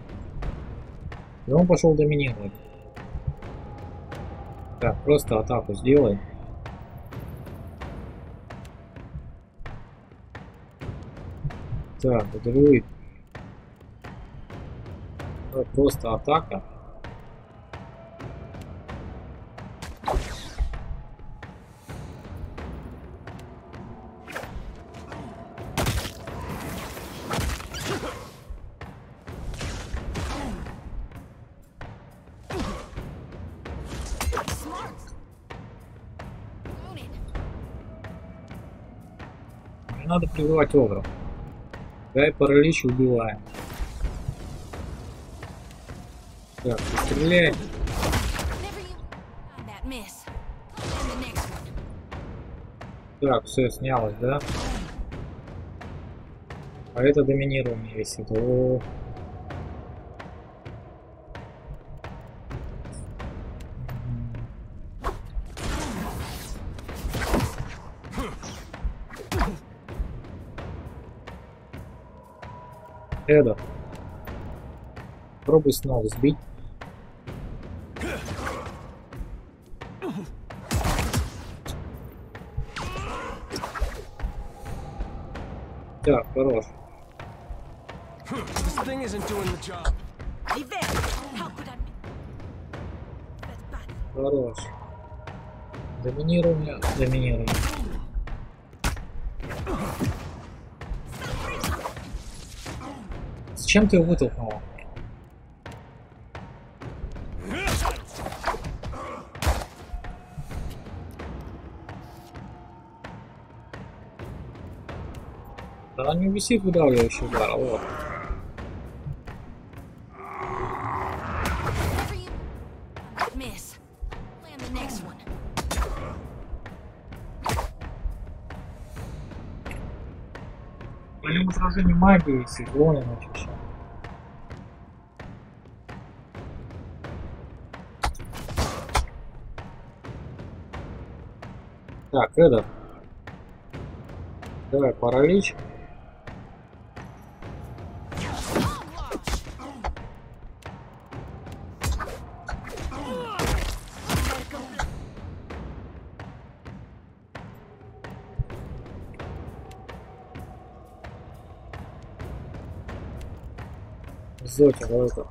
И он пошел доминировать. Так, просто атаку сделай. Так, друид. Просто атака. Не надо призывать огров. Дай паралич, убиваем. Так, стреляй. Так, все снялось, да? А это доминирование висит. О. Эда. Пробуй снова сбить. Так, хорош. Хорош. Доминирование, доминирование. Зачем ты его вытолкнула? Да не висит выдавливающий удар, вот. По нему сражение магии висит, вон он очищает. Так, этот. Давай паралич. Зоки, давай-ка.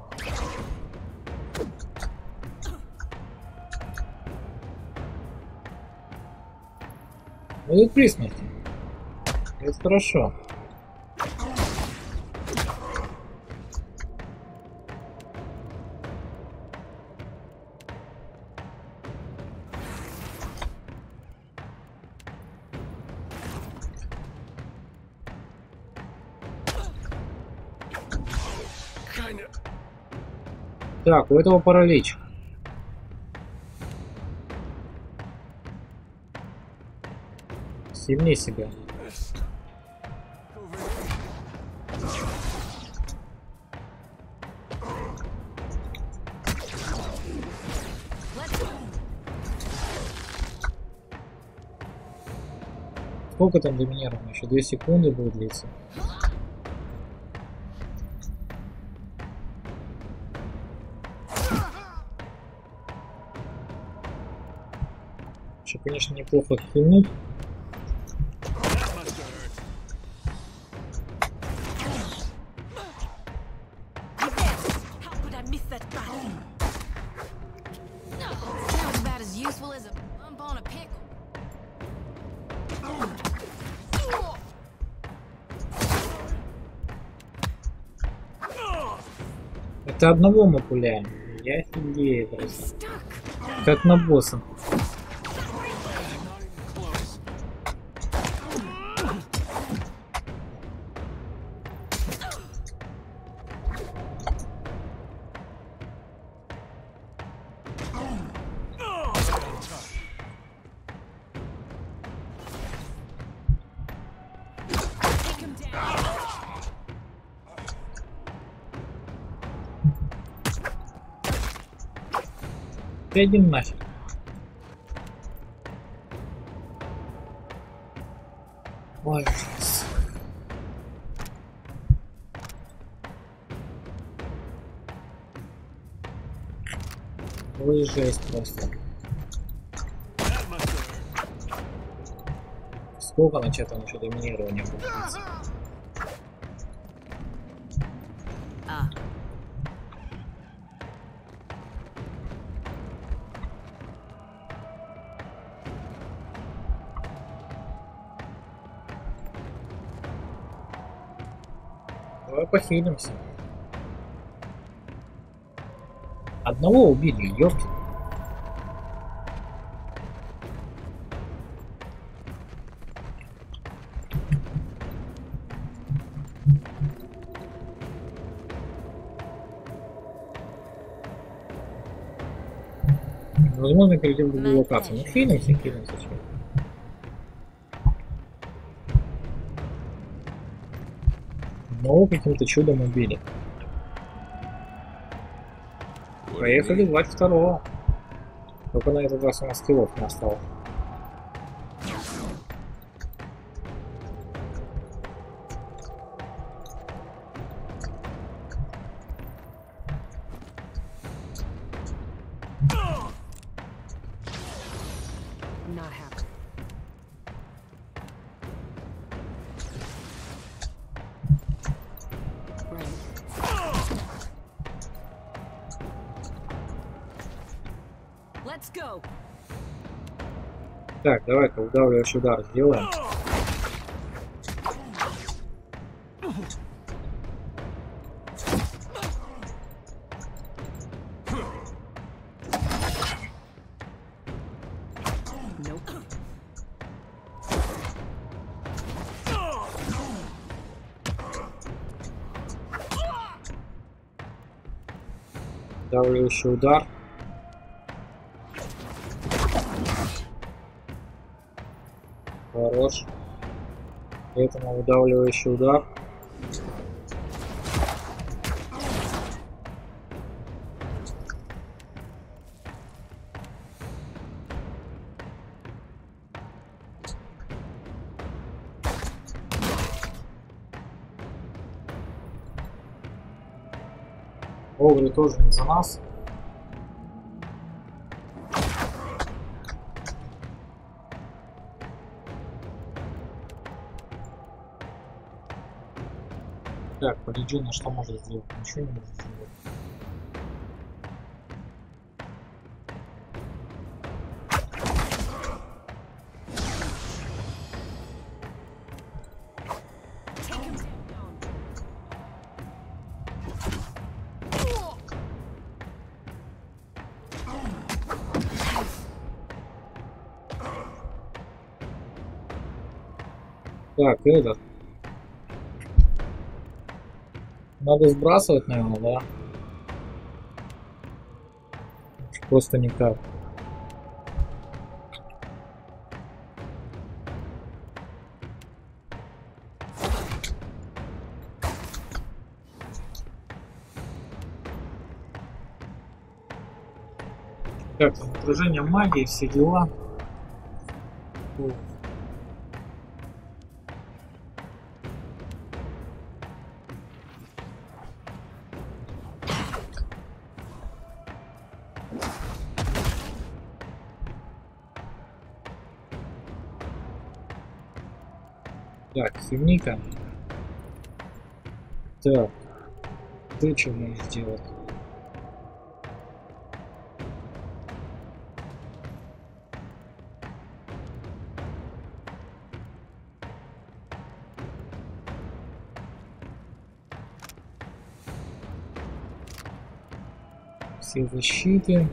Ну и приснуть. Это хорошо. Так, у этого паралич. Сильнее себя. Сколько там доминирования? Еще 2 секунды будет длиться. Еще, конечно, неплохо хильнуть. Это одного мы пуляем. Я офигею просто. Как на босса. Ты иди нафиг. Ой, ужас. Ой, жесть просто. Сколько на чатом еще доминирования будет длиться? Давай похилимся. Одного убили, ёпти. Возможно, перейдем в другую локацию. Ну, хилимся. Но каким-то чудом убили. Поехали звать второго. Только на этот раз у нас скиллов не осталось. Так, давай-ка удавливающий удар сделаем. Удавливающий удар. Хорош. Поэтому удавливающий удар. Огры тоже не за нас. Так, Паладин что может сделать? Ничего не может сделать. Так, этот. Надо сбрасывать, наверное, да? Просто никак. Так, отражение магии, все дела. Так, химника. Так, ты что можешь сделать? Все защиты.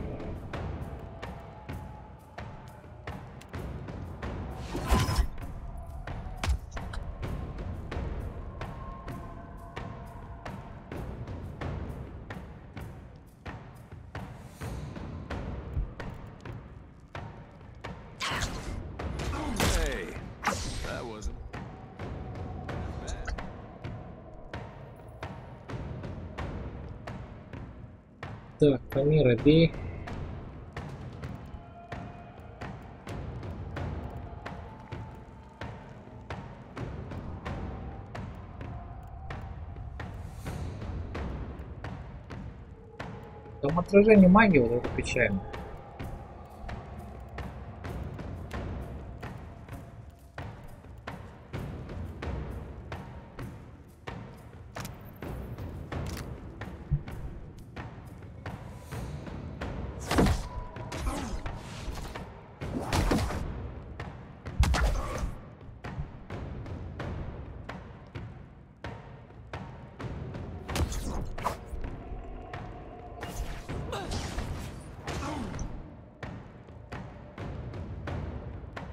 Так, Камира, бей. Там отражение магии, вот это печально.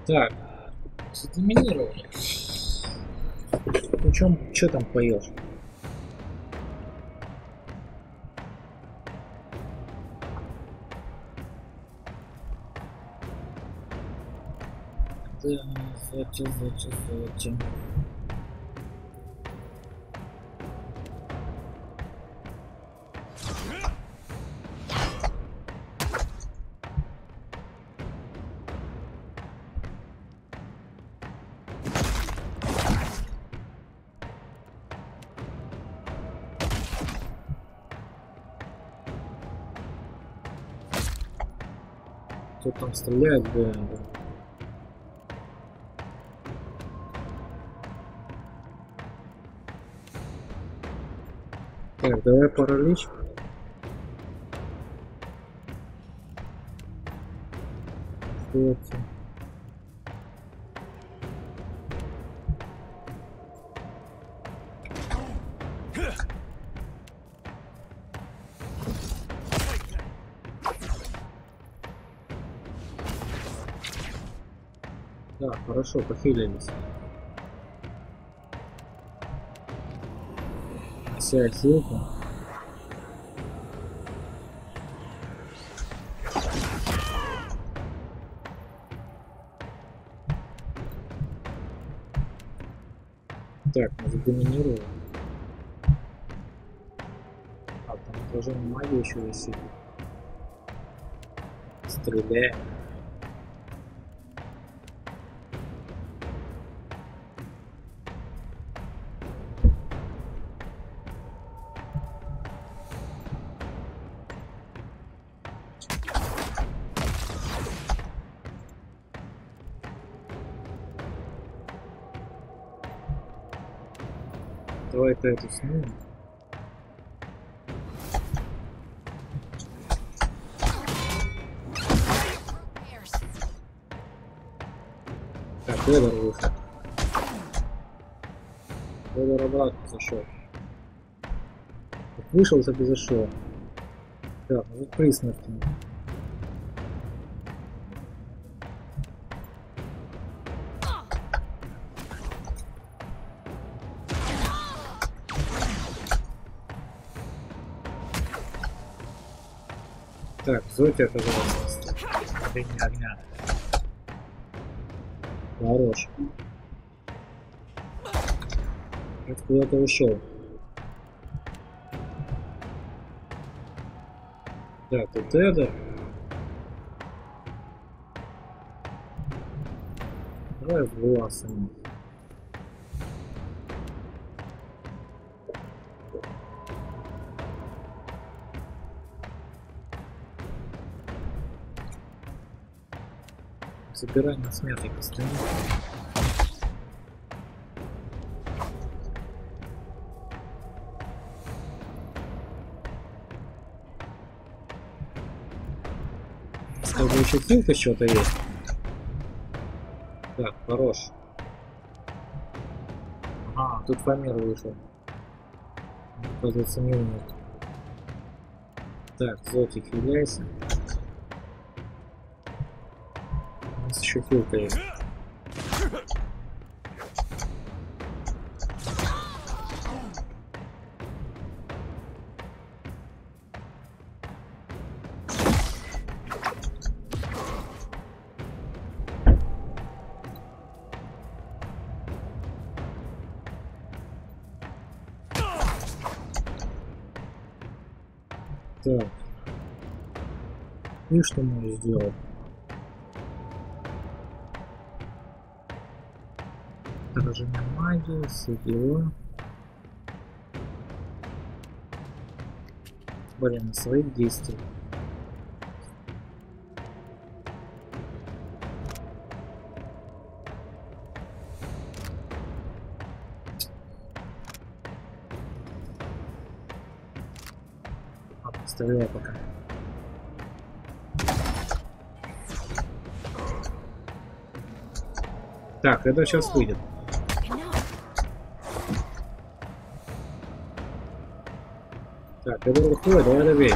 Так, задоминировали. Причем, что там поешь? Зачем. Кто там стреляет, да. Так, давай паралич. Остается. Да, хорошо, похилились. Вся хилка. Так, мы задоминировали. А, там отражение магии еще висит. Стреляем. Давай-ка эту снимем. Так, Эдер вышел. Эдер обратно зашел. Вышел, так и зашел. Так, ну при смерти. Так, Зоти оказалось. Дыня огня. Хорош. Это куда-то ушел. Так, тут это. Давай в глаз. Забирай на смерть остальных. С тобой еще хилка что-то есть. Так, хорош. Ага, тут Фамир вышел. Оказывается, не умер. Так, Зоти, хиляйся. У нас еще хилка есть. Так. И что мы сделать? Отражение магии, все дела. Блин, своих действий. Оставляю пока. Так, это сейчас выйдет. Так, это выходит, давай добей.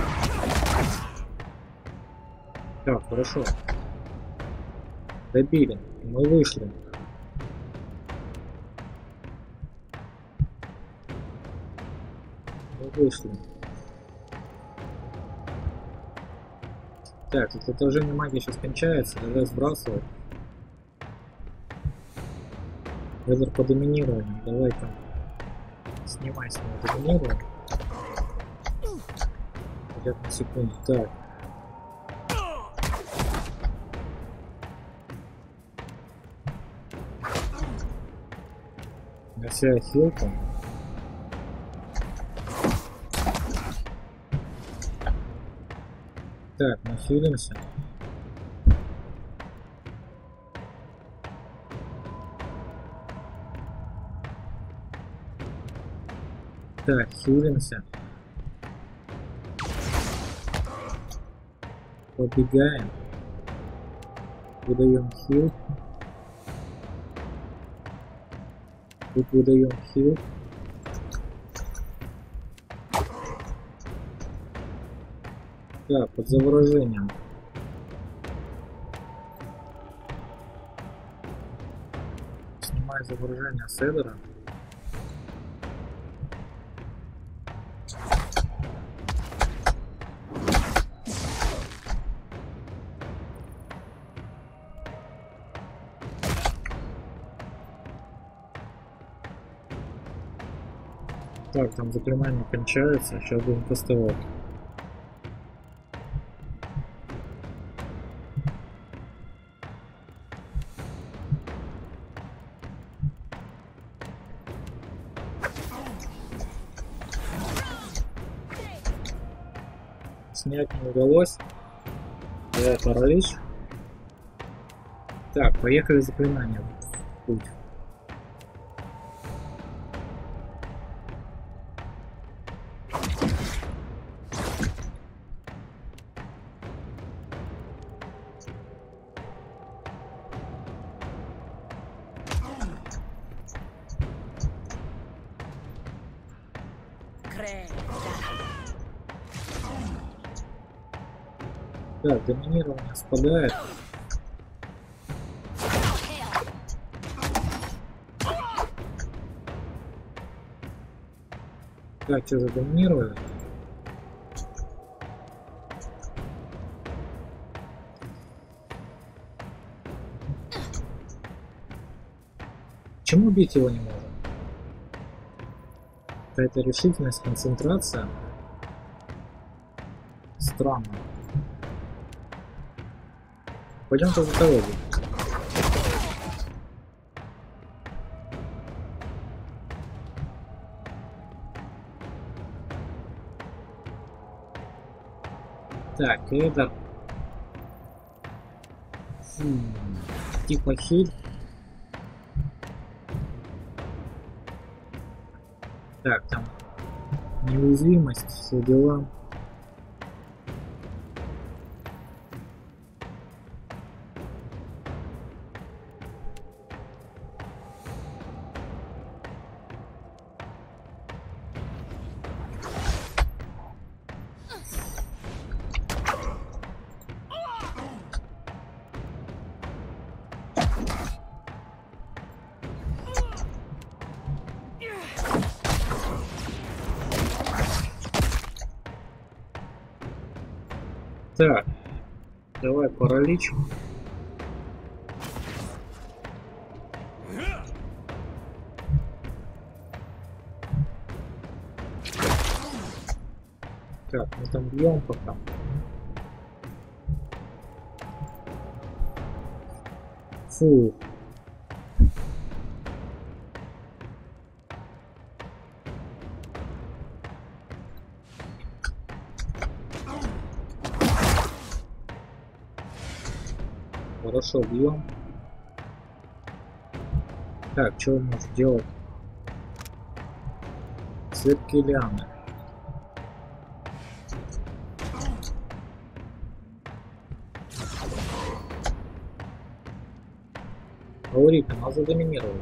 Так, хорошо. Добили. Мы вышли. Мы вышли. Так, тут отражение магии сейчас кончается, давай сбрасывать. Эдер по доминированию. Давай там. Снимай с него доминирование. Хотя на секунду. Так. Вся хилка. Так, нахилимся. Так, хилимся. Побегаем. Выдаем хил. Тут выдаем хил. Так, под заворожением. Снимаю заворожение с Эдера. Так, там заклинание кончается, сейчас будем кастовать. Снять не удалось. Давай паралич. Так, поехали заклинание. Путь. Так, доминирование спадает. Так, что задоминировали? Почему убить его не можем? Какая-то решительность, концентрация. Странно. Пойдем-ка за колоду. Так, это... Типа хиль. Так, там неуязвимость, все дела. Так, давай паралич. Так, мы там бьем пока. Фу. Хорошо, бьем. Так, что он может делать? Цветки лианы. Аурика, нас задоминировали.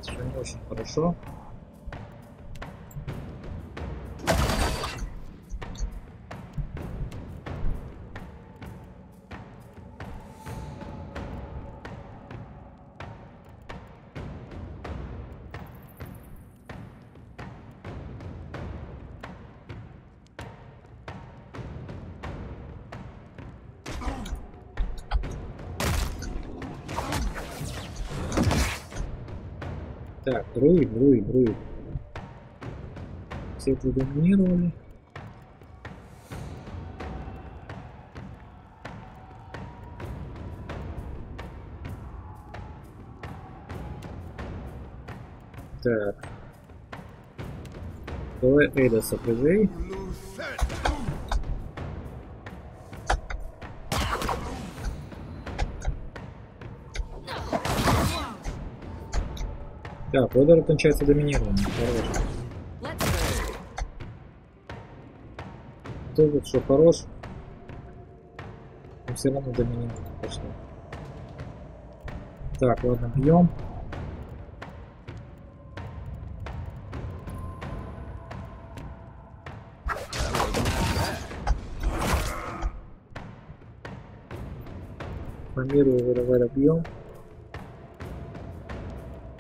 Все не очень хорошо. Так, друид. Все продоминировали. Так. Давай Эйда сопряжей. Так, удар кончается доминированием. Хорош. Кто тут что хорош? Но все равно доминирование пошло. Так, ладно, бьем. По миру его давай бьем.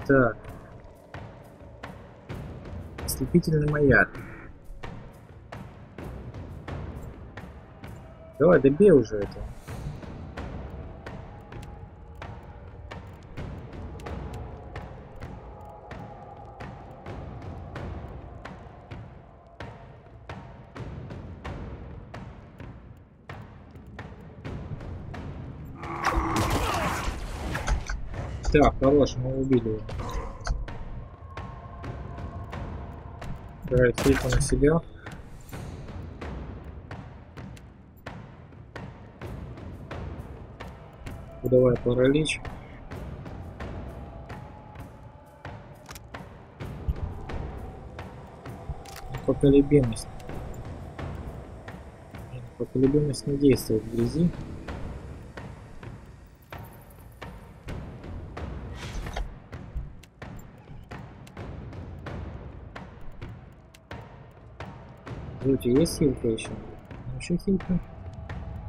Так. Ослепительный маяк. Давай, добей уже этого. Так, хорош, мы убили его. Давай хильку на себя. Давай паралич. Непоколебимость. Непоколебимость не действует вблизи. Слушайте, есть хилка еще? Еще хилка?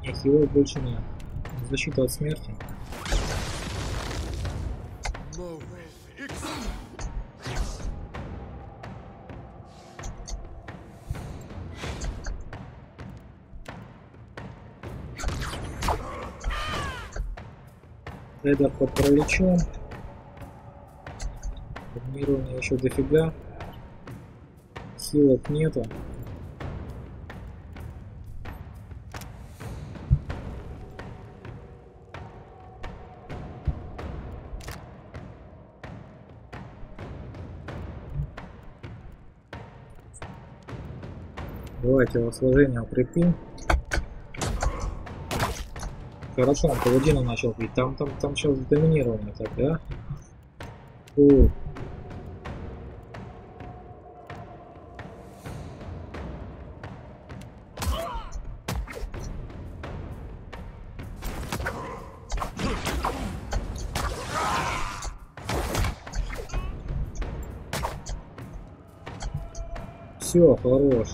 Нет, хилок больше нет. Защита от смерти. Эдер под параличом. Доминирования еще дофига. Хилок нету. Давайте его сложение укрепим. Хорошо, он паладина начал бить. Там сейчас доминирование так, да? Фу. Все, хорош.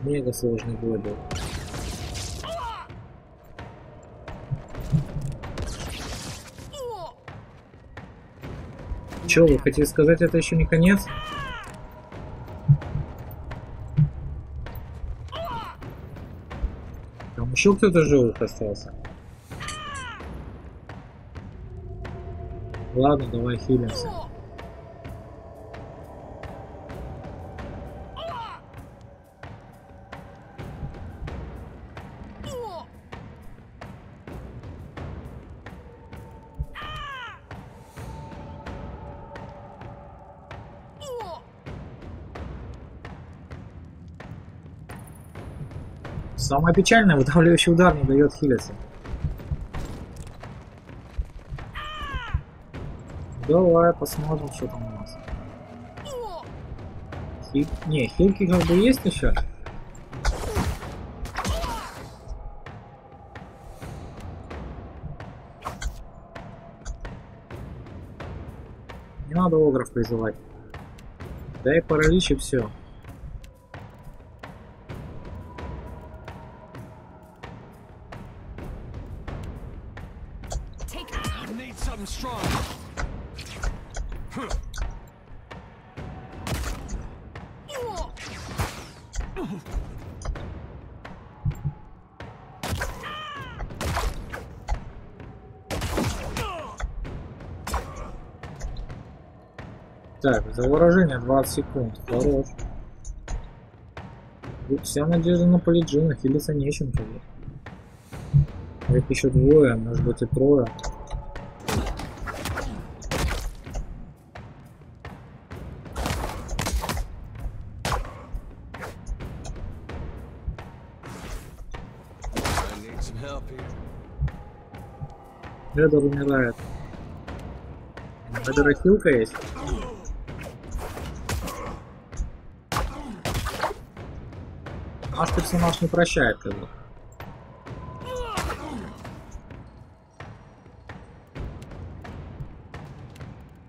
Мега сложный бой был. Че, вы хотите сказать, это еще не конец? Там еще кто-то живых остался. Ладно, давай хилимся. Самое печальное, выдавливающий удар не дает хилиться. Давай посмотрим, что там у нас. Не, хилки как бы есть еще. Не надо огров призывать. Дай паралич и все. Так, заворожение 20 секунд. Хорош. Вся надежда на Паладина, хилиться нечем тогда. Их еще двое, может быть и трое. Эдер умирает. Эдера хилка есть? Наш персонаж не прощает как бы.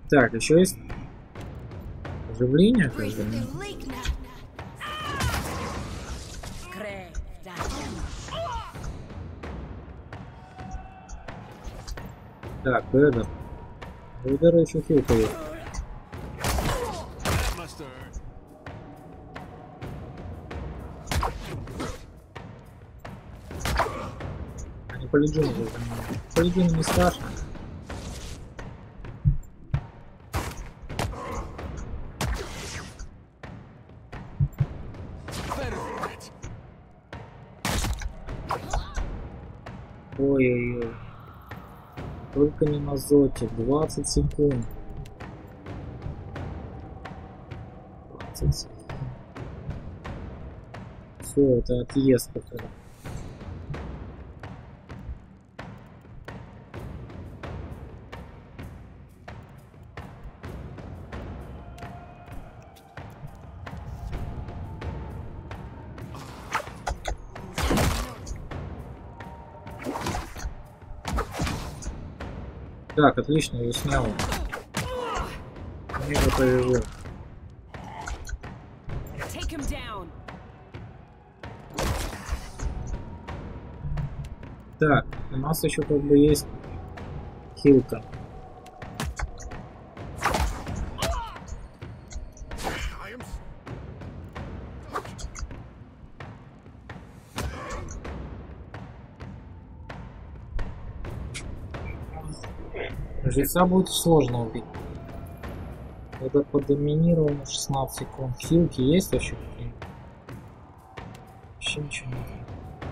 Так, еще есть оживление, как бы. Так, Эдер. У Эдера еще хилка есть. Они Паладину уже. Паладину не страшно. Ой-ой-ой. Только не на зоте. 20 секунд. 20 секунд. Все, это отъезд какой-то. Так, отлично, его снял. Мне это повезло. Так, у нас еще как бы есть хилка. Жреца будет сложно убить. Это подоминировано 16 секунд. Хилки есть вообще какие-то? Вообще ничего нет.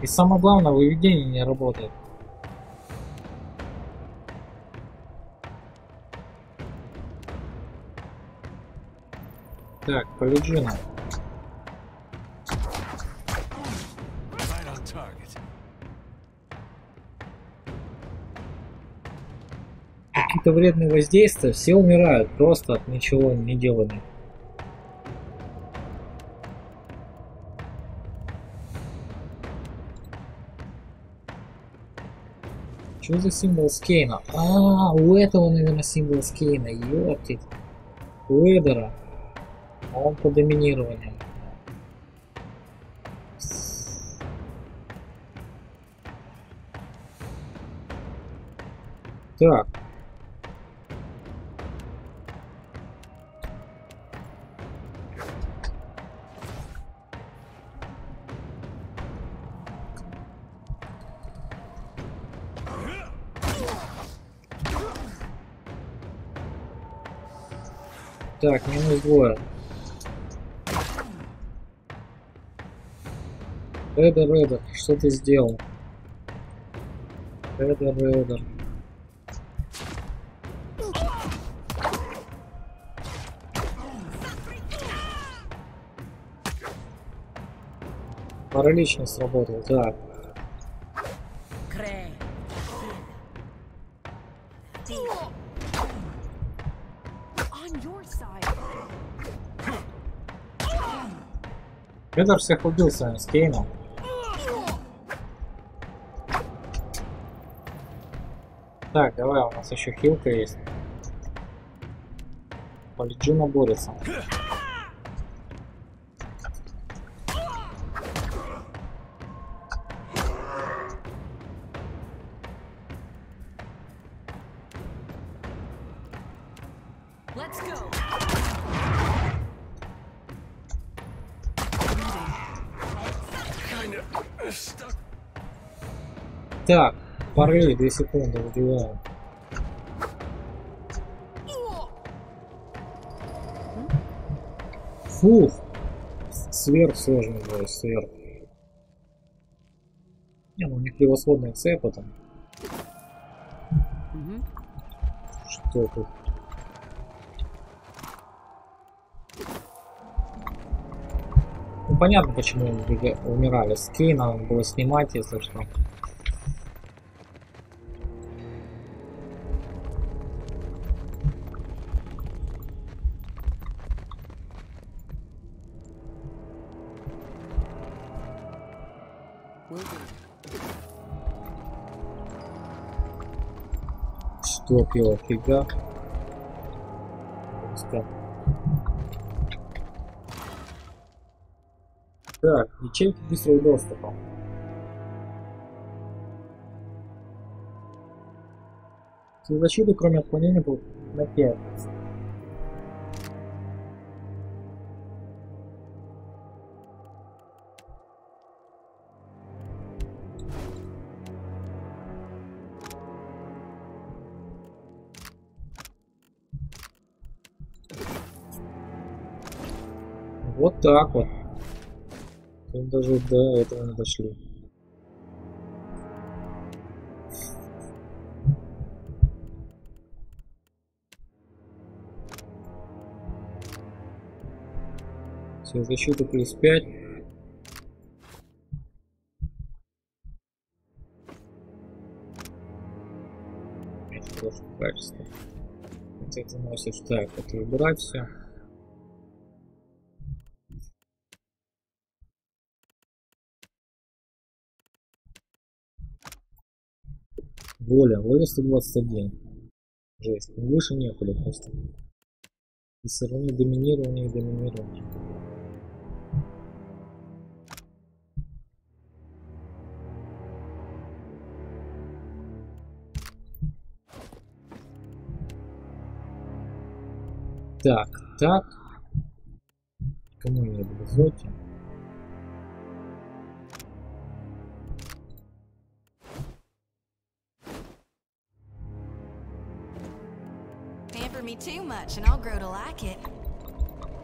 И самое главное, выведение не работает. Так, Паладина. Какие-то вредные воздействия, все умирают просто от ничего не делания. Что за символ Скейна? А, у этого, наверное, символ Скейна. Ёптить. У Эдера. А он по доминированию. Так. Так, минус двое. Эдер, что ты сделал? Эдер. Паралич не сработал, так. Эдер всех убил своим Скейном. Так, давай, у нас еще хилка есть. Паладина борется. Так, порыв 2 секунды убиваем. Фух. Сверхсложный бой, сверх. Не, ну у них превосходный цепь потом. Что тут? Ну понятно, почему умирали. С Кейна надо было снимать, если что. Что пил, фига? Так, ячейки быстрого доступа. Все защиты, кроме отклонения, на 5. Вот так вот. Даже до этого не дошли. Все, защита плюс 5. Хорошее качество. Это заносишь. Так, это убирать все. Воля 121. Жесть, выше некуда просто. И все равно доминирование и доминирование. Так. Кому не образуйте?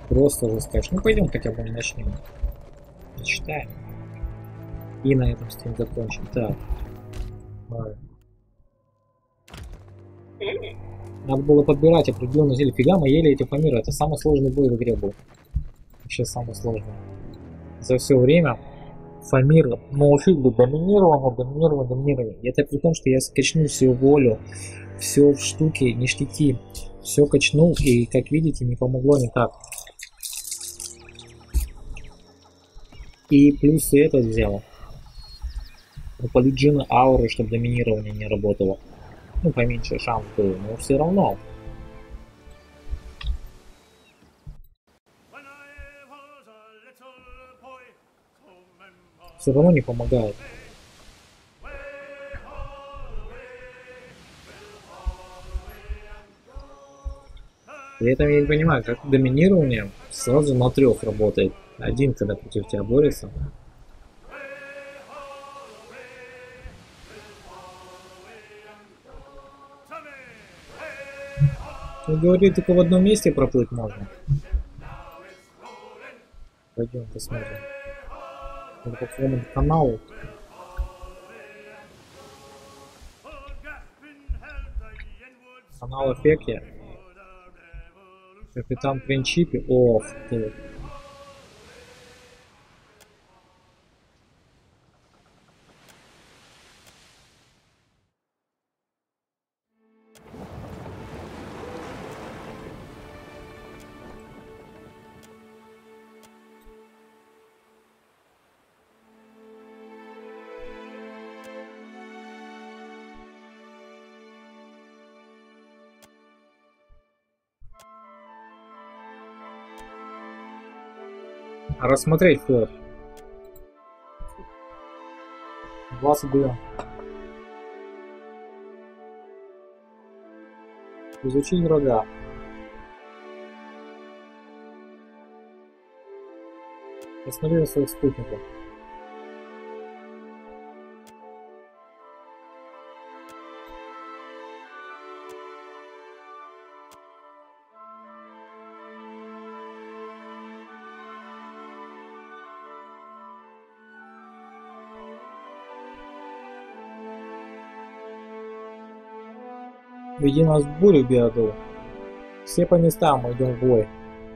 Просто жестко. Ну пойдем хотя бы начнем. Зачитаем. И на этом стрим закончим. Так. Надо было подбирать определенные зелья. Фига мы ели эти фамиры. Это самый сложный бой в игре был. Вообще самый сложный. За все время фамиры научили доминирование. И это при том, что я скачнул всю волю, все в штуки, ништяки. Все качнул, и как видите, не помогло никак. И плюс и это взял. У Паладина ауры, чтобы доминирование не работало. Ну, поменьше шанс был, но все равно. Все равно не помогает. При этом я не понимаю, как доминирование сразу на 3 работает. Один, когда против тебя борется. Он говорит, только в одном месте проплыть можно. Пойдем посмотрим. Это по какому каналу. Канал эффекте. Капитан Принчипи. Ох ты. Рассмотреть флот. 22. Изучить врага. Посмотри на своих спутников. Веди нас в бурю, Биаду. Все по местам, мы идем в бой.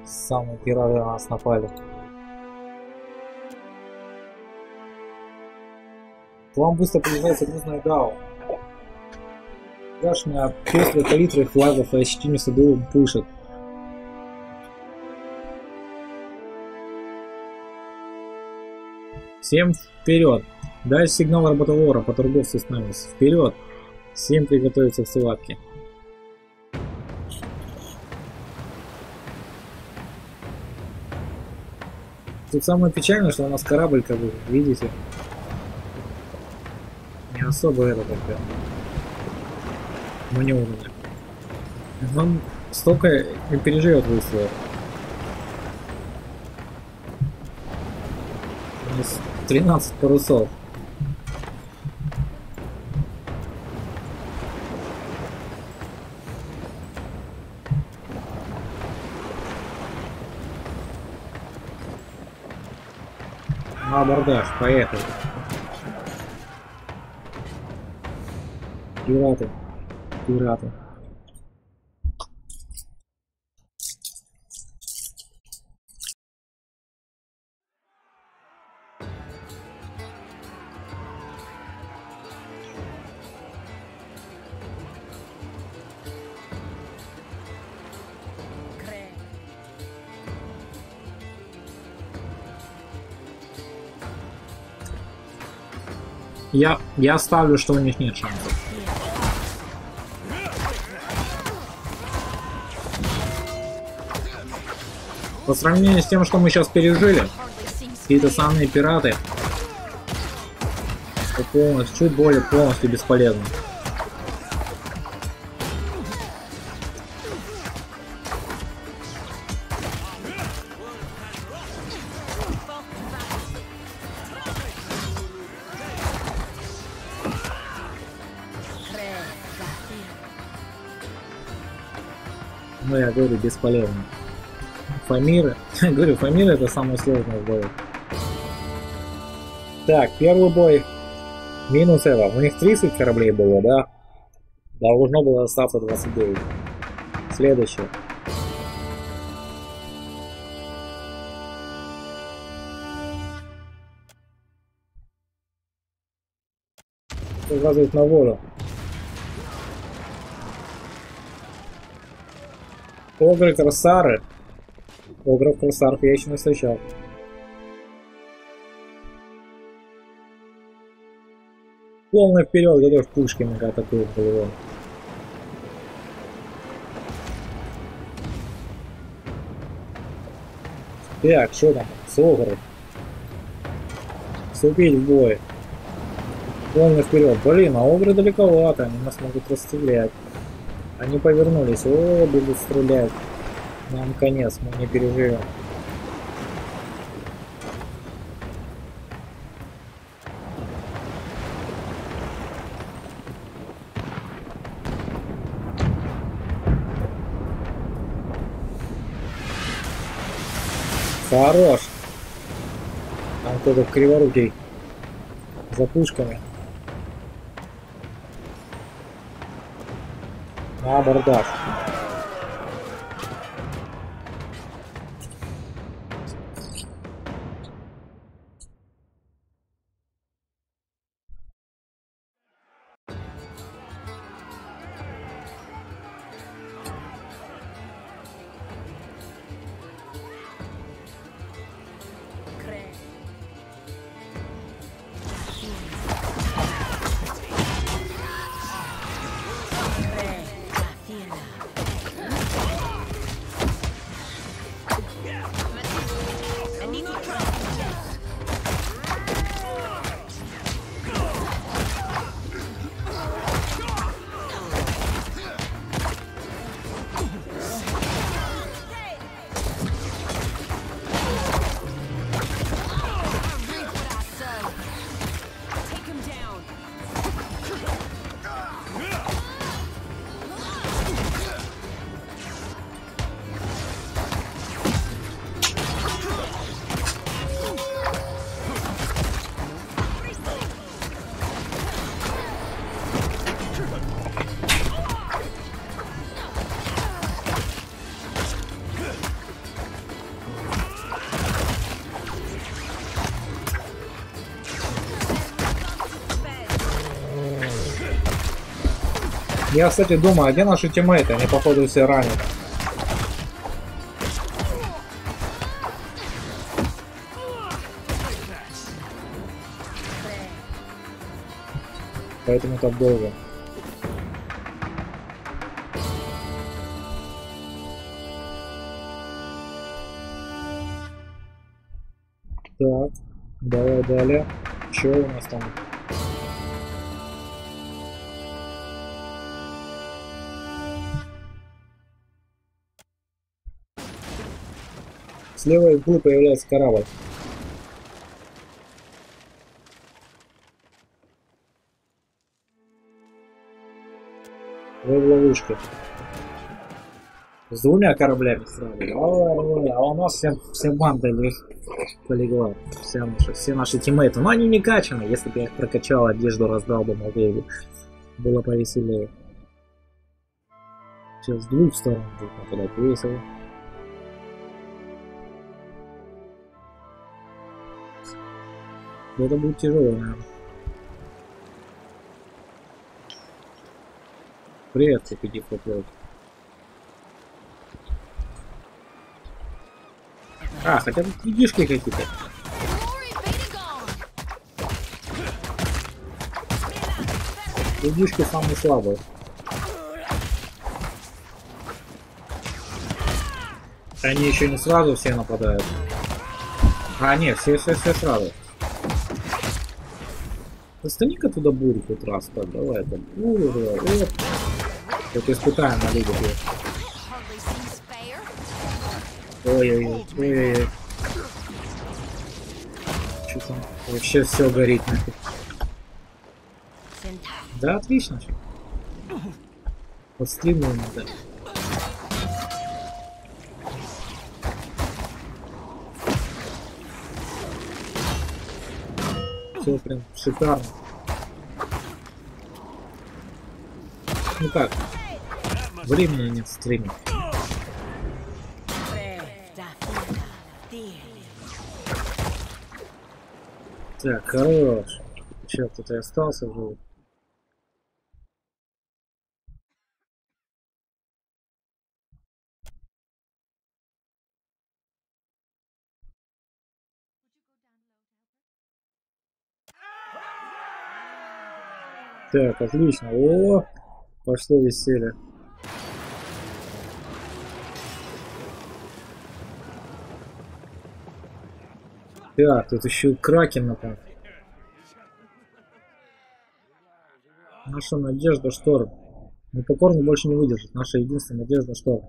Самые пираты на нас напали. К вам быстро приближается грузная дау. Башня пестрой палитрой флагов и ощутимо садовым пышет. Всем вперед! Дай сигнал работовора по торговцу с нами. Вперед! Всем приготовиться к схватке. Тут самое печальное, что у нас корабль, как вы видите, не особо это как-то маневренный. Он столько не переживет выстрелов. 13 парусов. На абордаж, поехали. Пираты. Пираты. Я ставлю, что у них нет шансов. По сравнению с тем, что мы сейчас пережили, какие-то самые пираты полностью, чуть более полностью бесполезны. Ну, я говорю, бесполезно. Фамиры. Говорю, Фамиры это самое сложное в бою. Так, первый бой. Минус это. У них 30 кораблей было, да? Должно было остаться 29. Следующее. Указывает на воду. Огры-красары. Огров-красаров я еще не встречал. Полный вперед, готовь пушки, мега атакуют головой. Так, что там? С огров. Вступить в бой. Полный вперед. Блин, а огры далековато, они нас могут расстрелять. Они повернулись. О, будут стрелять. Нам конец, мы не переживем. Хорош. Там кто-то криворукий. За пушками. На абордаж. Я, кстати, думаю, а где наши тиммейты? Они, походу, все ранены. Поэтому так долго. Так, давай далее. Что у нас там? Слева из угла появляется корабль. Вы в ловушке. С двумя кораблями сразу. А у нас вся банда полегла. Все наши тиммейты. Но они не качаны. Если бы я их прокачал, одежду раздал бы Молдове, было повеселее. Сейчас с двух сторон будет нападать весело. Это будет тяжело, наверное. Привет, CPD поплыл. А, хотя бы видишки какие-то. Видишки самые слабые. Они еще не сразу все нападают. А, нет, все сразу. Достани-ка туда бурю хоть раз, так, давай, это бурю, давай, это испытаем на людях. Ой-ой-ой. Что там? Вообще все горит нафиг. Да, отлично. Подстримуем, да. Все прям шикарно. Ну как? Времени нет стримить. Так, хорош. Че, кто-то и остался живой. Так, отлично. О, пошло веселье. Так, тут еще и кракен напал. Наша надежда шторм. Непокорный больше не выдержит. Наша единственная надежда шторм.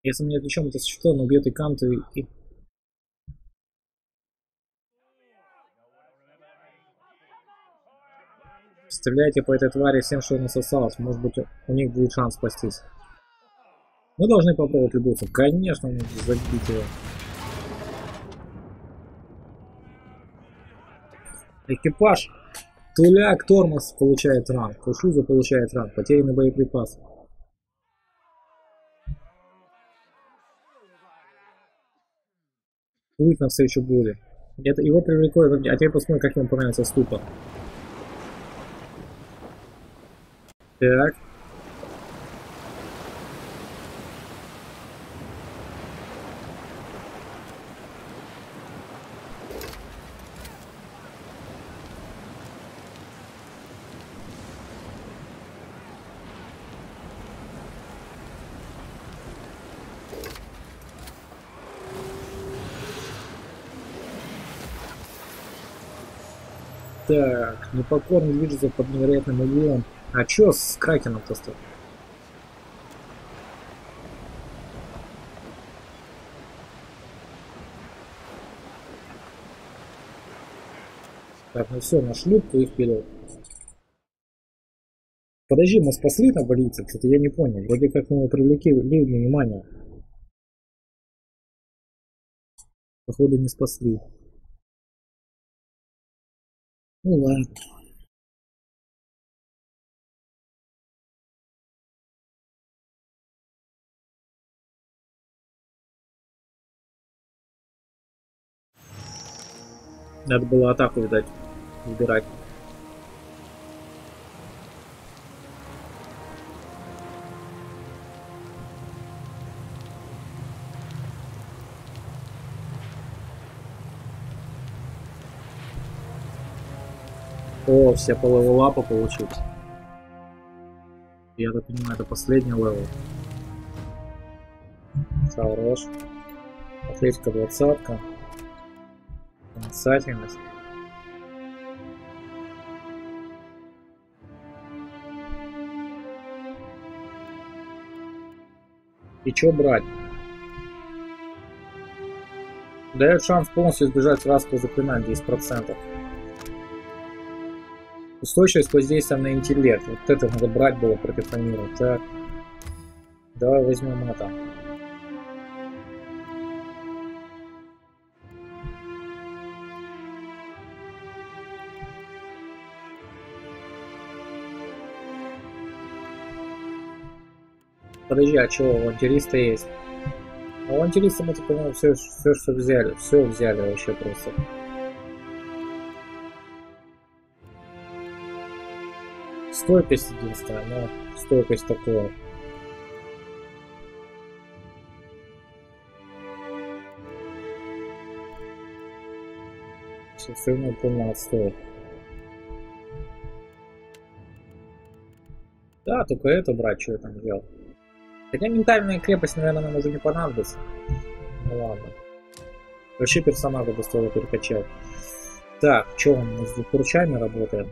Если мне отвлечем это существо, оно убьет и Канту, и... Стреляйте по этой твари всем, что насосалось. Может быть, у них будет шанс спастись. Мы должны попробовать любоваться. Конечно, нужно забить его. Экипаж. Туляк Тормоз получает ранг. Кушуза получает ранг. Потерянный боеприпас. Плыть на встречу боли. Это его привлекло. А теперь посмотрим, как ему понравится ступор. Так. Так, непокорный движется под невероятным углом. А чё с кракеном-то стоит? Так, ну все, на шлюпку и вперед. Подожди, мы спасли там болицев? Что-то я не понял. Вроде как мы привлекли внимание. Походу не спасли. Ну ладно. Надо было атаку, видать, выбирать. О, все по левелапу получились. Я так понимаю, это последний левел. Хорош. Атлетика 20-ка. Проницательность. И чё брать? Дает шанс полностью избежать вражеского заклинания 10%. Устойчивость воздействия на интеллект. Вот это надо брать было против Амира. Так. Давай возьмем это. Подожди, а чего? Авантюриста есть. Авантюриста мы, по-моему, все, что взяли. Все взяли вообще просто. Стойкость единственная, но стойкость такое. Все равно полно отстоит. Да, только это брать, что я там делал. Хотя ментальная крепость, наверное, нам уже не понадобится. Ну ладно. Вообще персонажа бы стоило перекачать. Так, что мы с двух ручами работаем?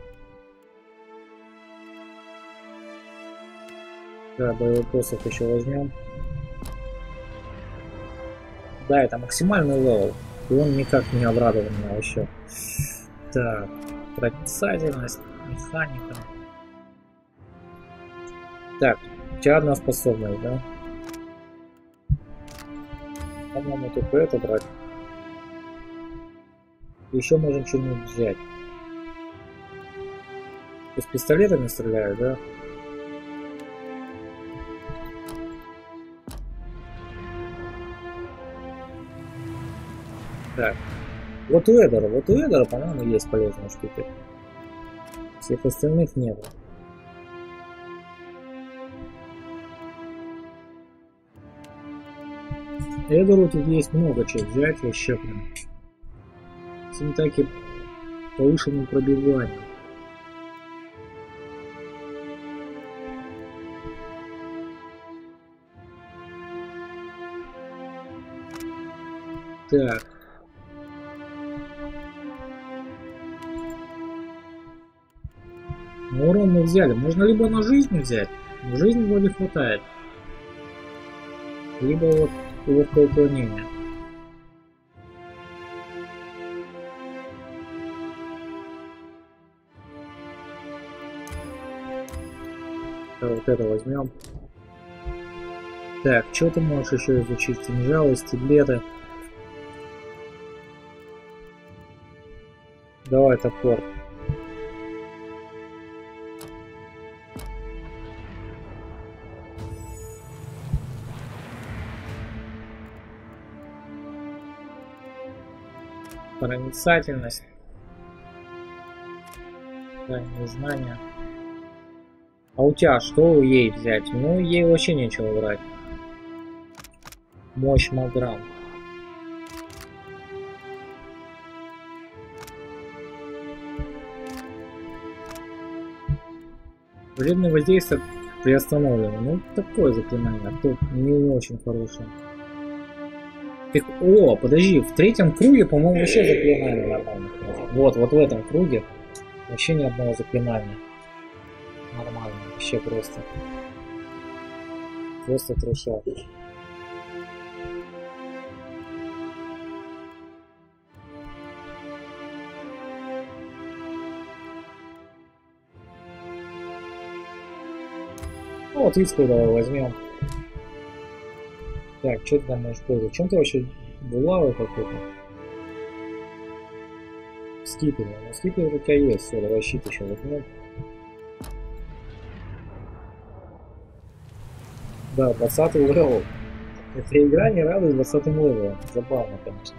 Да, боевой посох еще возьмем. Да, это максимальный левел. И он никак не обрадовал меня вообще. Так, проницательность, механика. Так, у тебя одна способность, да? По-моему, только это брать. Еще можем что-нибудь взять. То есть пистолетами стреляют, да? Так. Вот у Эдера, по-моему, есть полезные штуки. Всех остальных нет. Эдеру тут есть много чего взять вообще прям. Синтаки повышенным пробиванием. Так. Ну, урон мы взяли. Можно либо на жизнь взять. На жизнь вроде хватает. Либо вот ловкое уклонение. Так, вот это возьмем. Так, что ты можешь еще изучить? Кинжалы, стеблеты. Давай топор. Проницательность. Да, незнание. А у тебя что ей взять? Ну, ей вообще нечего брать. Мощь Малграм. Вредное воздействие приостановлено. Ну, такое заклинание. Тут не очень хорошее. О, подожди, в третьем круге, по-моему, вообще заклинания нормальных. Вот в этом круге вообще ни одного заклинания. Нормально, вообще просто. Просто трешак. Ну, вот Вицкую давай возьмем. Так, что ты там можешь пользоваться? Чем ты вообще булавы какой-то? Скипер. Ну, скипер у тебя есть. Все, давай щит еще возьмем. Да, 20-й левел. Эта игра не радует 20-м левелом. Забавно, конечно.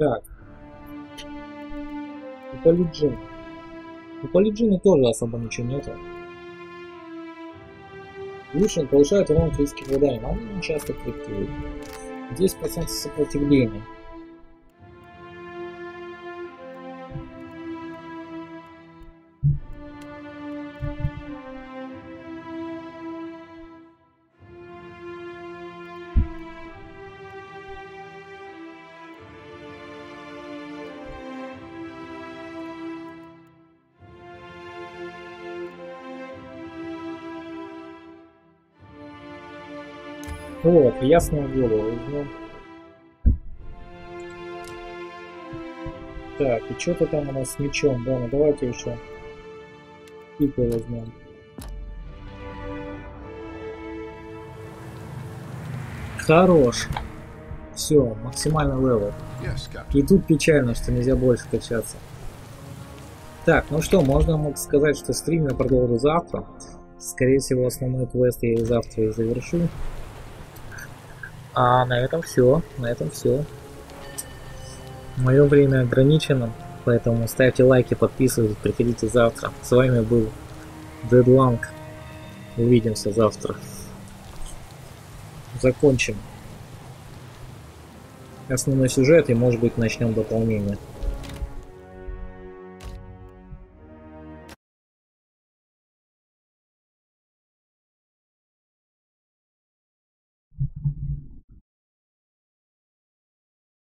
Так. У Паладина. У Паладина тоже особо ничего нету. Уличный повышает урон критических заданий, но он не часто критикует. 10% сопротивления. Вот, ясную голову возьмем. Так, и что-то там у нас с мечом, да, ну давайте еще пику возьмем. Хорош. Все, максимально левел. И тут печально, что нельзя больше качаться. Так, ну что, можно сказать, что стрим я продолжу завтра. Скорее всего, основной квест я и завтра и завершу. А на этом все. На этом все. Мое время ограничено, поэтому ставьте лайки, подписывайтесь, приходите завтра. С вами был Deadlang. Увидимся завтра. Закончим основной сюжет и, может быть, начнем дополнение.